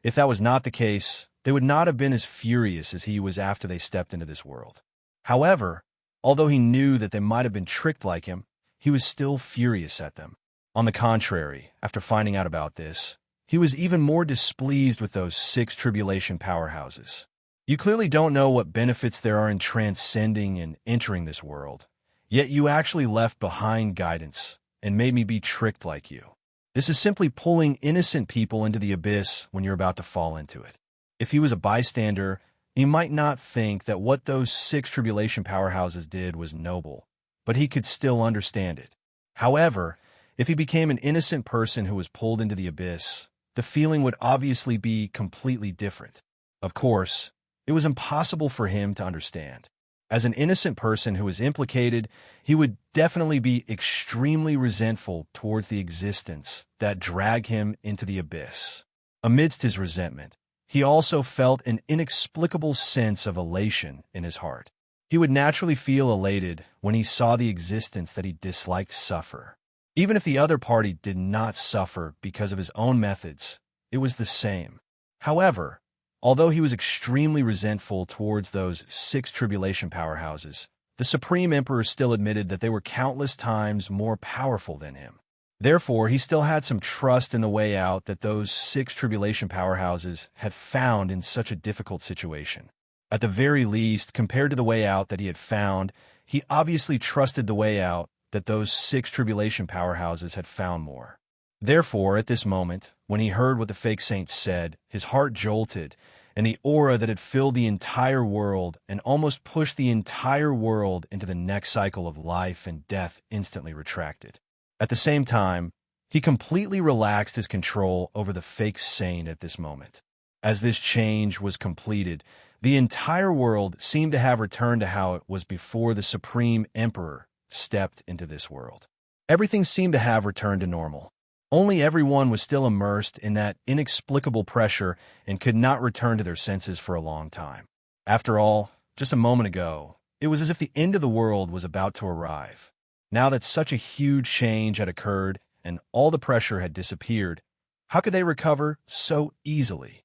If that was not the case, they would not have been as furious as he was after they stepped into this world. However, although he knew that they might have been tricked like him, he was still furious at them. On the contrary, after finding out about this, he was even more displeased with those 6 tribulation powerhouses. "You clearly don't know what benefits there are in transcending and entering this world, yet you actually left behind guidance and made me be tricked like you. This is simply pulling innocent people into the abyss when you're about to fall into it." If he was a bystander, he might not think that what those 6 tribulation powerhouses did was noble, but he could still understand it. However, if he became an innocent person who was pulled into the abyss, the feeling would obviously be completely different. Of course, it was impossible for him to understand. As an innocent person who was implicated, he would definitely be extremely resentful towards the existence that dragged him into the abyss. Amidst his resentment, he also felt an inexplicable sense of elation in his heart. He would naturally feel elated when he saw the existence that he disliked suffer. Even if the other party did not suffer because of his own methods, it was the same. However, although he was extremely resentful towards those 6 tribulation powerhouses, the Supreme Emperor still admitted that they were countless times more powerful than him. Therefore, he still had some trust in the way out that those 6 tribulation powerhouses had found in such a difficult situation. At the very least, compared to the way out that he had found, he obviously trusted the way out that those 6 tribulation powerhouses had found more. Therefore, at this moment, when he heard what the fake saint said, his heart jolted, and the aura that had filled the entire world and almost pushed the entire world into the next cycle of life and death instantly retracted. At the same time, he completely relaxed his control over the fake saint at this moment. As this change was completed, the entire world seemed to have returned to how it was before the Supreme Emperor stepped into this world. Everything seemed to have returned to normal. Only everyone was still immersed in that inexplicable pressure and could not return to their senses for a long time. After all, just a moment ago, it was as if the end of the world was about to arrive. Now that such a huge change had occurred and all the pressure had disappeared, how could they recover so easily?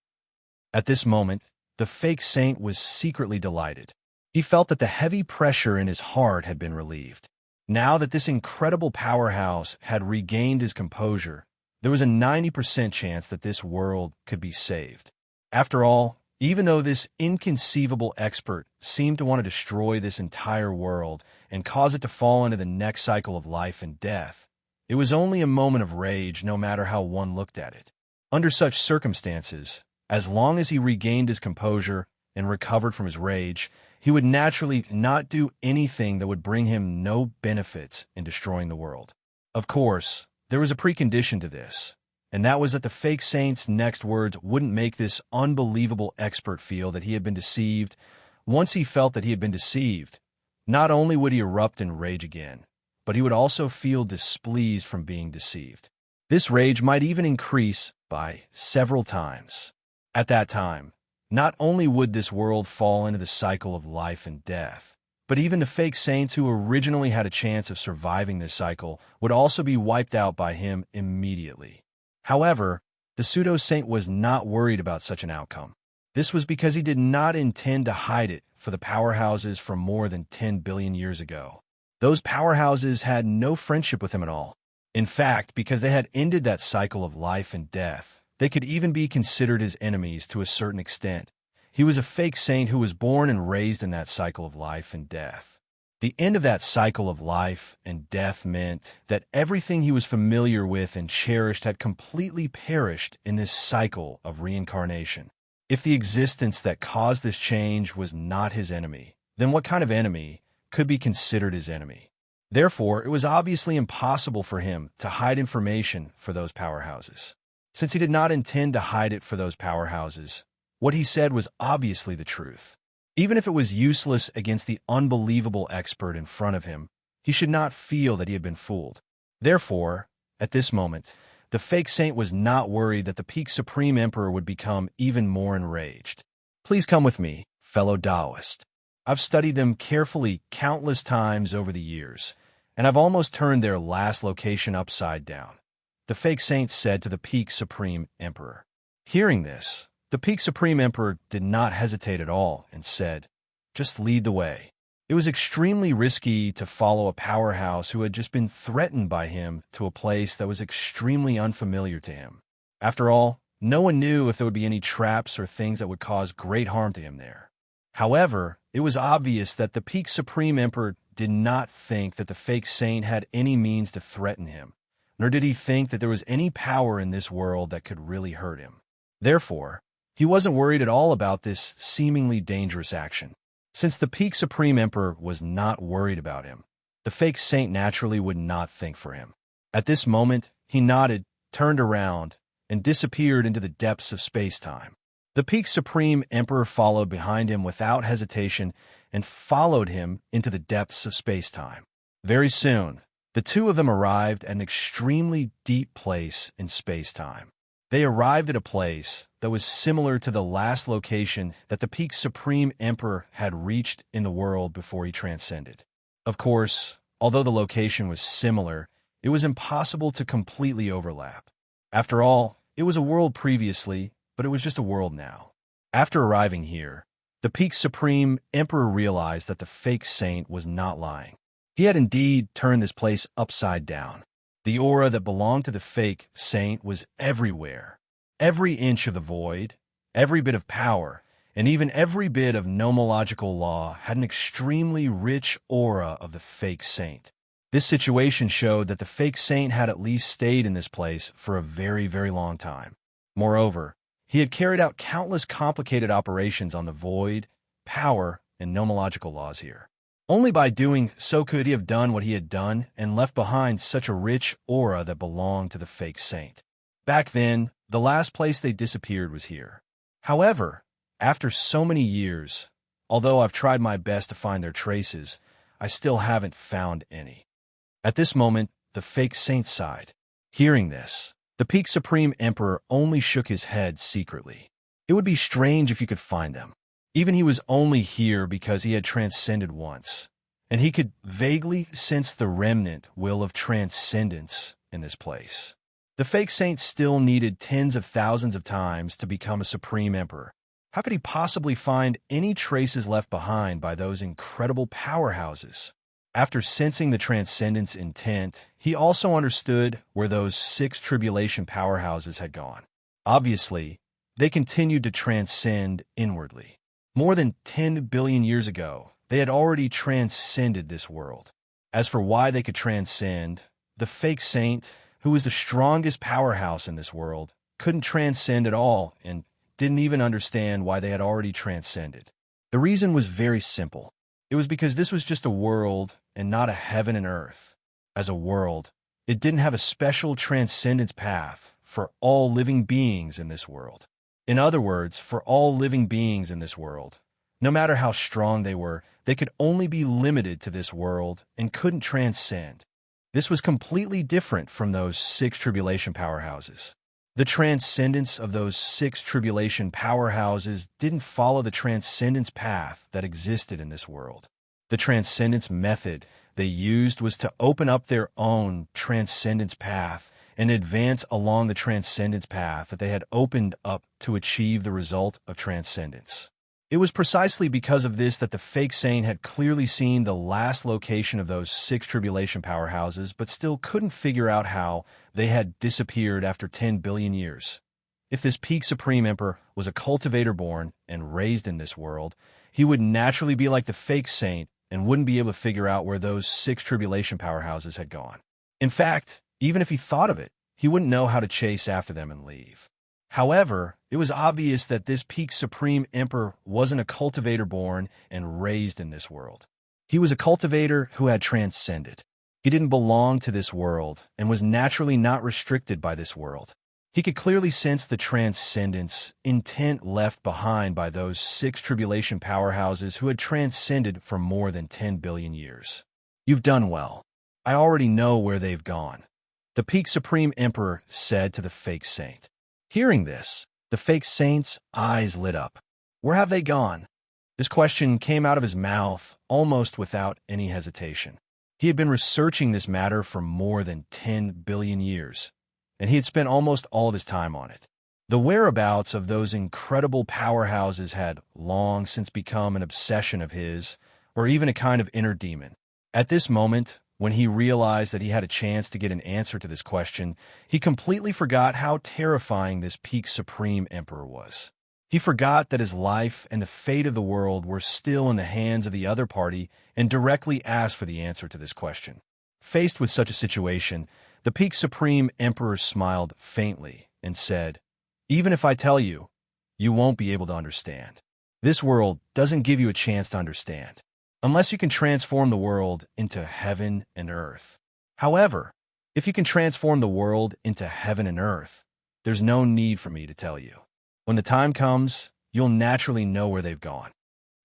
At this moment, the fake saint was secretly delighted. He felt that the heavy pressure in his heart had been relieved. Now that this incredible powerhouse had regained his composure, there was a 90% chance that this world could be saved. After all, even though this inconceivable expert seemed to want to destroy this entire world and cause it to fall into the next cycle of life and death, it was only a moment of rage no matter how one looked at it. Under such circumstances, as long as he regained his composure and recovered from his rage, he would naturally not do anything that would bring him no benefits in destroying the world. Of course, there was a precondition to this, and that was that the fake saint's next words wouldn't make this unbelievable expert feel that he had been deceived. Once he felt that he had been deceived, not only would he erupt in rage again, but he would also feel displeased from being deceived. This rage might even increase by several times. At that time, not only would this world fall into the cycle of life and death, but even the fake saints who originally had a chance of surviving this cycle would also be wiped out by him immediately. However, the pseudo-saint was not worried about such an outcome. This was because he did not intend to hide it for the powerhouses from more than 10 billion years ago. Those powerhouses had no friendship with him at all. In fact, because they had ended that cycle of life and death, they could even be considered his enemies to a certain extent. He was a fake saint who was born and raised in that cycle of life and death. The end of that cycle of life and death meant that everything he was familiar with and cherished had completely perished in this cycle of reincarnation. If the existence that caused this change was not his enemy, then what kind of enemy could be considered his enemy? Therefore, it was obviously impossible for him to hide information for those powerhouses. Since he did not intend to hide it for those powerhouses, what he said was obviously the truth. Even if it was useless against the unbelievable expert in front of him, he should not feel that he had been fooled. Therefore, at this moment, the fake saint was not worried that the peak Supreme Emperor would become even more enraged. Please come with me, fellow Taoist. I've studied them carefully countless times over the years, and I've almost turned their last location upside down, the fake saint said to the peak Supreme Emperor. Hearing this, the peak Supreme Emperor did not hesitate at all and said, "Just lead the way." It was extremely risky to follow a powerhouse who had just been threatened by him to a place that was extremely unfamiliar to him. After all, no one knew if there would be any traps or things that would cause great harm to him there. However, it was obvious that the peak Supreme Emperor did not think that the fake saint had any means to threaten him, nor did he think that there was any power in this world that could really hurt him. Therefore, he wasn't worried at all about this seemingly dangerous action. Since the peak Supreme Emperor was not worried about him, the fake saint naturally would not think for him. At this moment, he nodded, turned around, and disappeared into the depths of space-time. The peak Supreme Emperor followed behind him without hesitation and followed him into the depths of space-time. Very soon, the two of them arrived at an extremely deep place in space-time. They arrived at a place that was similar to the last location that the peak Supreme Emperor had reached in the world before he transcended. Of course, although the location was similar, it was impossible to completely overlap. After all, it was a world previously, but it was just a world now. After arriving here, the peak Supreme Emperor realized that the fake saint was not lying. He had indeed turned this place upside down. The aura that belonged to the fake saint was everywhere. Every inch of the void, every bit of power, and even every bit of nomological law had an extremely rich aura of the fake saint. This situation showed that the fake saint had at least stayed in this place for a very, very long time. Moreover, he had carried out countless complicated operations on the void, power, and nomological laws here. Only by doing so could he have done what he had done and left behind such a rich aura that belonged to the fake saint. Back then, the last place they disappeared was here. However, after so many years, although I've tried my best to find their traces, I still haven't found any. At this moment, the fake saint sighed. Hearing this, The Peak Supreme Emperor only shook his head secretly. It would be strange if you could find them. Even he was only here because he had transcended once, and he could vaguely sense the remnant will of transcendence in this place. The fake saint still needed tens of thousands of times to become a supreme emperor. How could he possibly find any traces left behind by those incredible powerhouses? After sensing the transcendence intent, he also understood where those 6 tribulation powerhouses had gone. Obviously, they continued to transcend inwardly. More than 10 billion years ago, they had already transcended this world. As for why they could transcend, the fake saint, who was the strongest powerhouse in this world, couldn't transcend at all and didn't even understand why they had already transcended. The reason was very simple. It was because this was just a world and not a heaven and earth. As a world, it didn't have a special transcendence path for all living beings in this world. In other words, for all living beings in this world, no matter how strong they were, they could only be limited to this world and couldn't transcend. This was completely different from those 6 tribulation powerhouses. The transcendence of those 6 tribulation powerhouses didn't follow the transcendence path that existed in this world. The transcendence method they used was to open up their own transcendence path and advance along the transcendence path that they had opened up to achieve the result of transcendence. It was precisely because of this that the fake saint had clearly seen the last location of those 6 tribulation powerhouses, but still couldn't figure out how they had disappeared after 10 billion years. If this peak supreme emperor was a cultivator born and raised in this world, he would naturally be like the fake saint and wouldn't be able to figure out where those 6 tribulation powerhouses had gone. In fact, even if he thought of it, he wouldn't know how to chase after them and leave. However, it was obvious that this peak supreme emperor wasn't a cultivator born and raised in this world. He was a cultivator who had transcended. He didn't belong to this world and was naturally not restricted by this world. He could clearly sense the transcendence intent left behind by those 6 tribulation powerhouses who had transcended for more than 10 billion years. You've done well. I already know where they've gone, the peak supreme emperor said to the fake saint. Hearing this, the fake saint's eyes lit up. Where have they gone? This question came out of his mouth almost without any hesitation. He had been researching this matter for more than 10 billion years, and he had spent almost all of his time on it. The whereabouts of those incredible powerhouses had long since become an obsession of his, or even a kind of inner demon. At this moment, when he realized that he had a chance to get an answer to this question, he completely forgot how terrifying this peak supreme emperor was. He forgot that his life and the fate of the world were still in the hands of the other party and directly asked for the answer to this question. Faced with such a situation, the peak supreme emperor smiled faintly and said, "Even if I tell you, you won't be able to understand. This world doesn't give you a chance to understand, unless you can transform the world into heaven and earth. However, if you can transform the world into heaven and earth, there's no need for me to tell you. When the time comes, you'll naturally know where they've gone."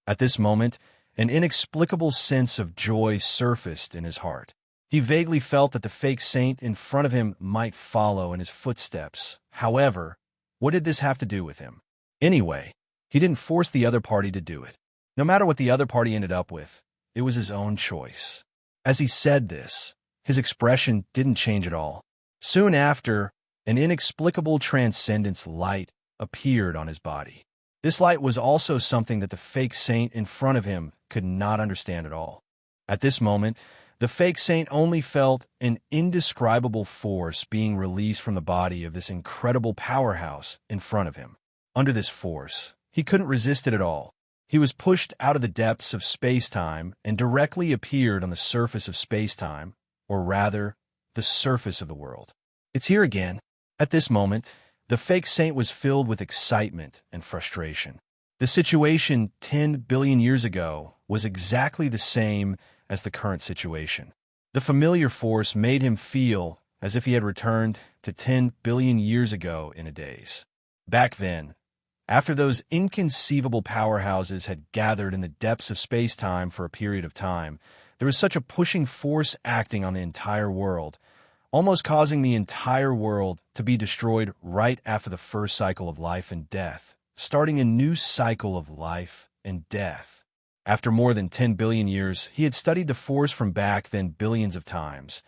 At this moment, an inexplicable sense of joy surfaced in his heart. He vaguely felt that the fake saint in front of him might follow in his footsteps. However, what did this have to do with him? Anyway, he didn't force the other party to do it. No matter what the other party ended up with, it was his own choice. As he said this, his expression didn't change at all. Soon after, an inexplicable transcendence light appeared on his body. This light was also something that the fake saint in front of him could not understand at all. At this moment, the fake saint only felt an indescribable force being released from the body of this incredible powerhouse in front of him. Under this force, he couldn't resist it at all. He was pushed out of the depths of space-time and directly appeared on the surface of space-time, or rather, the surface of the world. It's here again. At this moment, the fake saint was filled with excitement and frustration. The situation 10 billion years ago was exactly the same as the current situation. The familiar force made him feel as if he had returned to 10 billion years ago in a daze. Back then, after those inconceivable powerhouses had gathered in the depths of space-time for a period of time, there was such a pushing force acting on the entire world, almost causing the entire world to be destroyed right after the first cycle of life and death, starting a new cycle of life and death. After more than 10 billion years, he had studied the force from back then billions of times,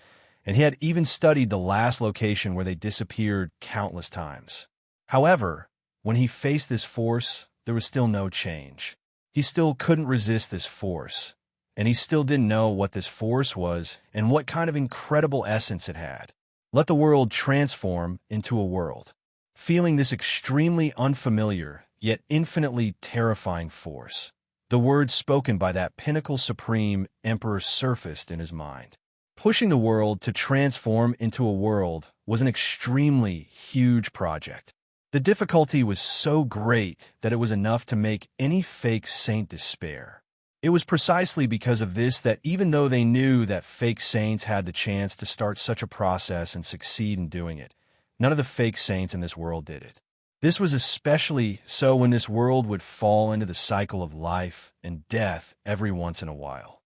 and he had even studied the last location where they disappeared countless times. However, when he faced this force, there was still no change. He still couldn't resist this force, and he still didn't know what this force was and what kind of incredible essence it had. Let the world transform into a world. Feeling this extremely unfamiliar, yet infinitely terrifying force, the words spoken by that pinnacle supreme emperor surfaced in his mind. Pushing the world to transform into a world was an extremely huge project. The difficulty was so great that it was enough to make any fake saint despair. It was precisely because of this that even though they knew that fake saints had the chance to start such a process and succeed in doing it, none of the fake saints in this world did it. This was especially so when this world would fall into the cycle of life and death every once in a while.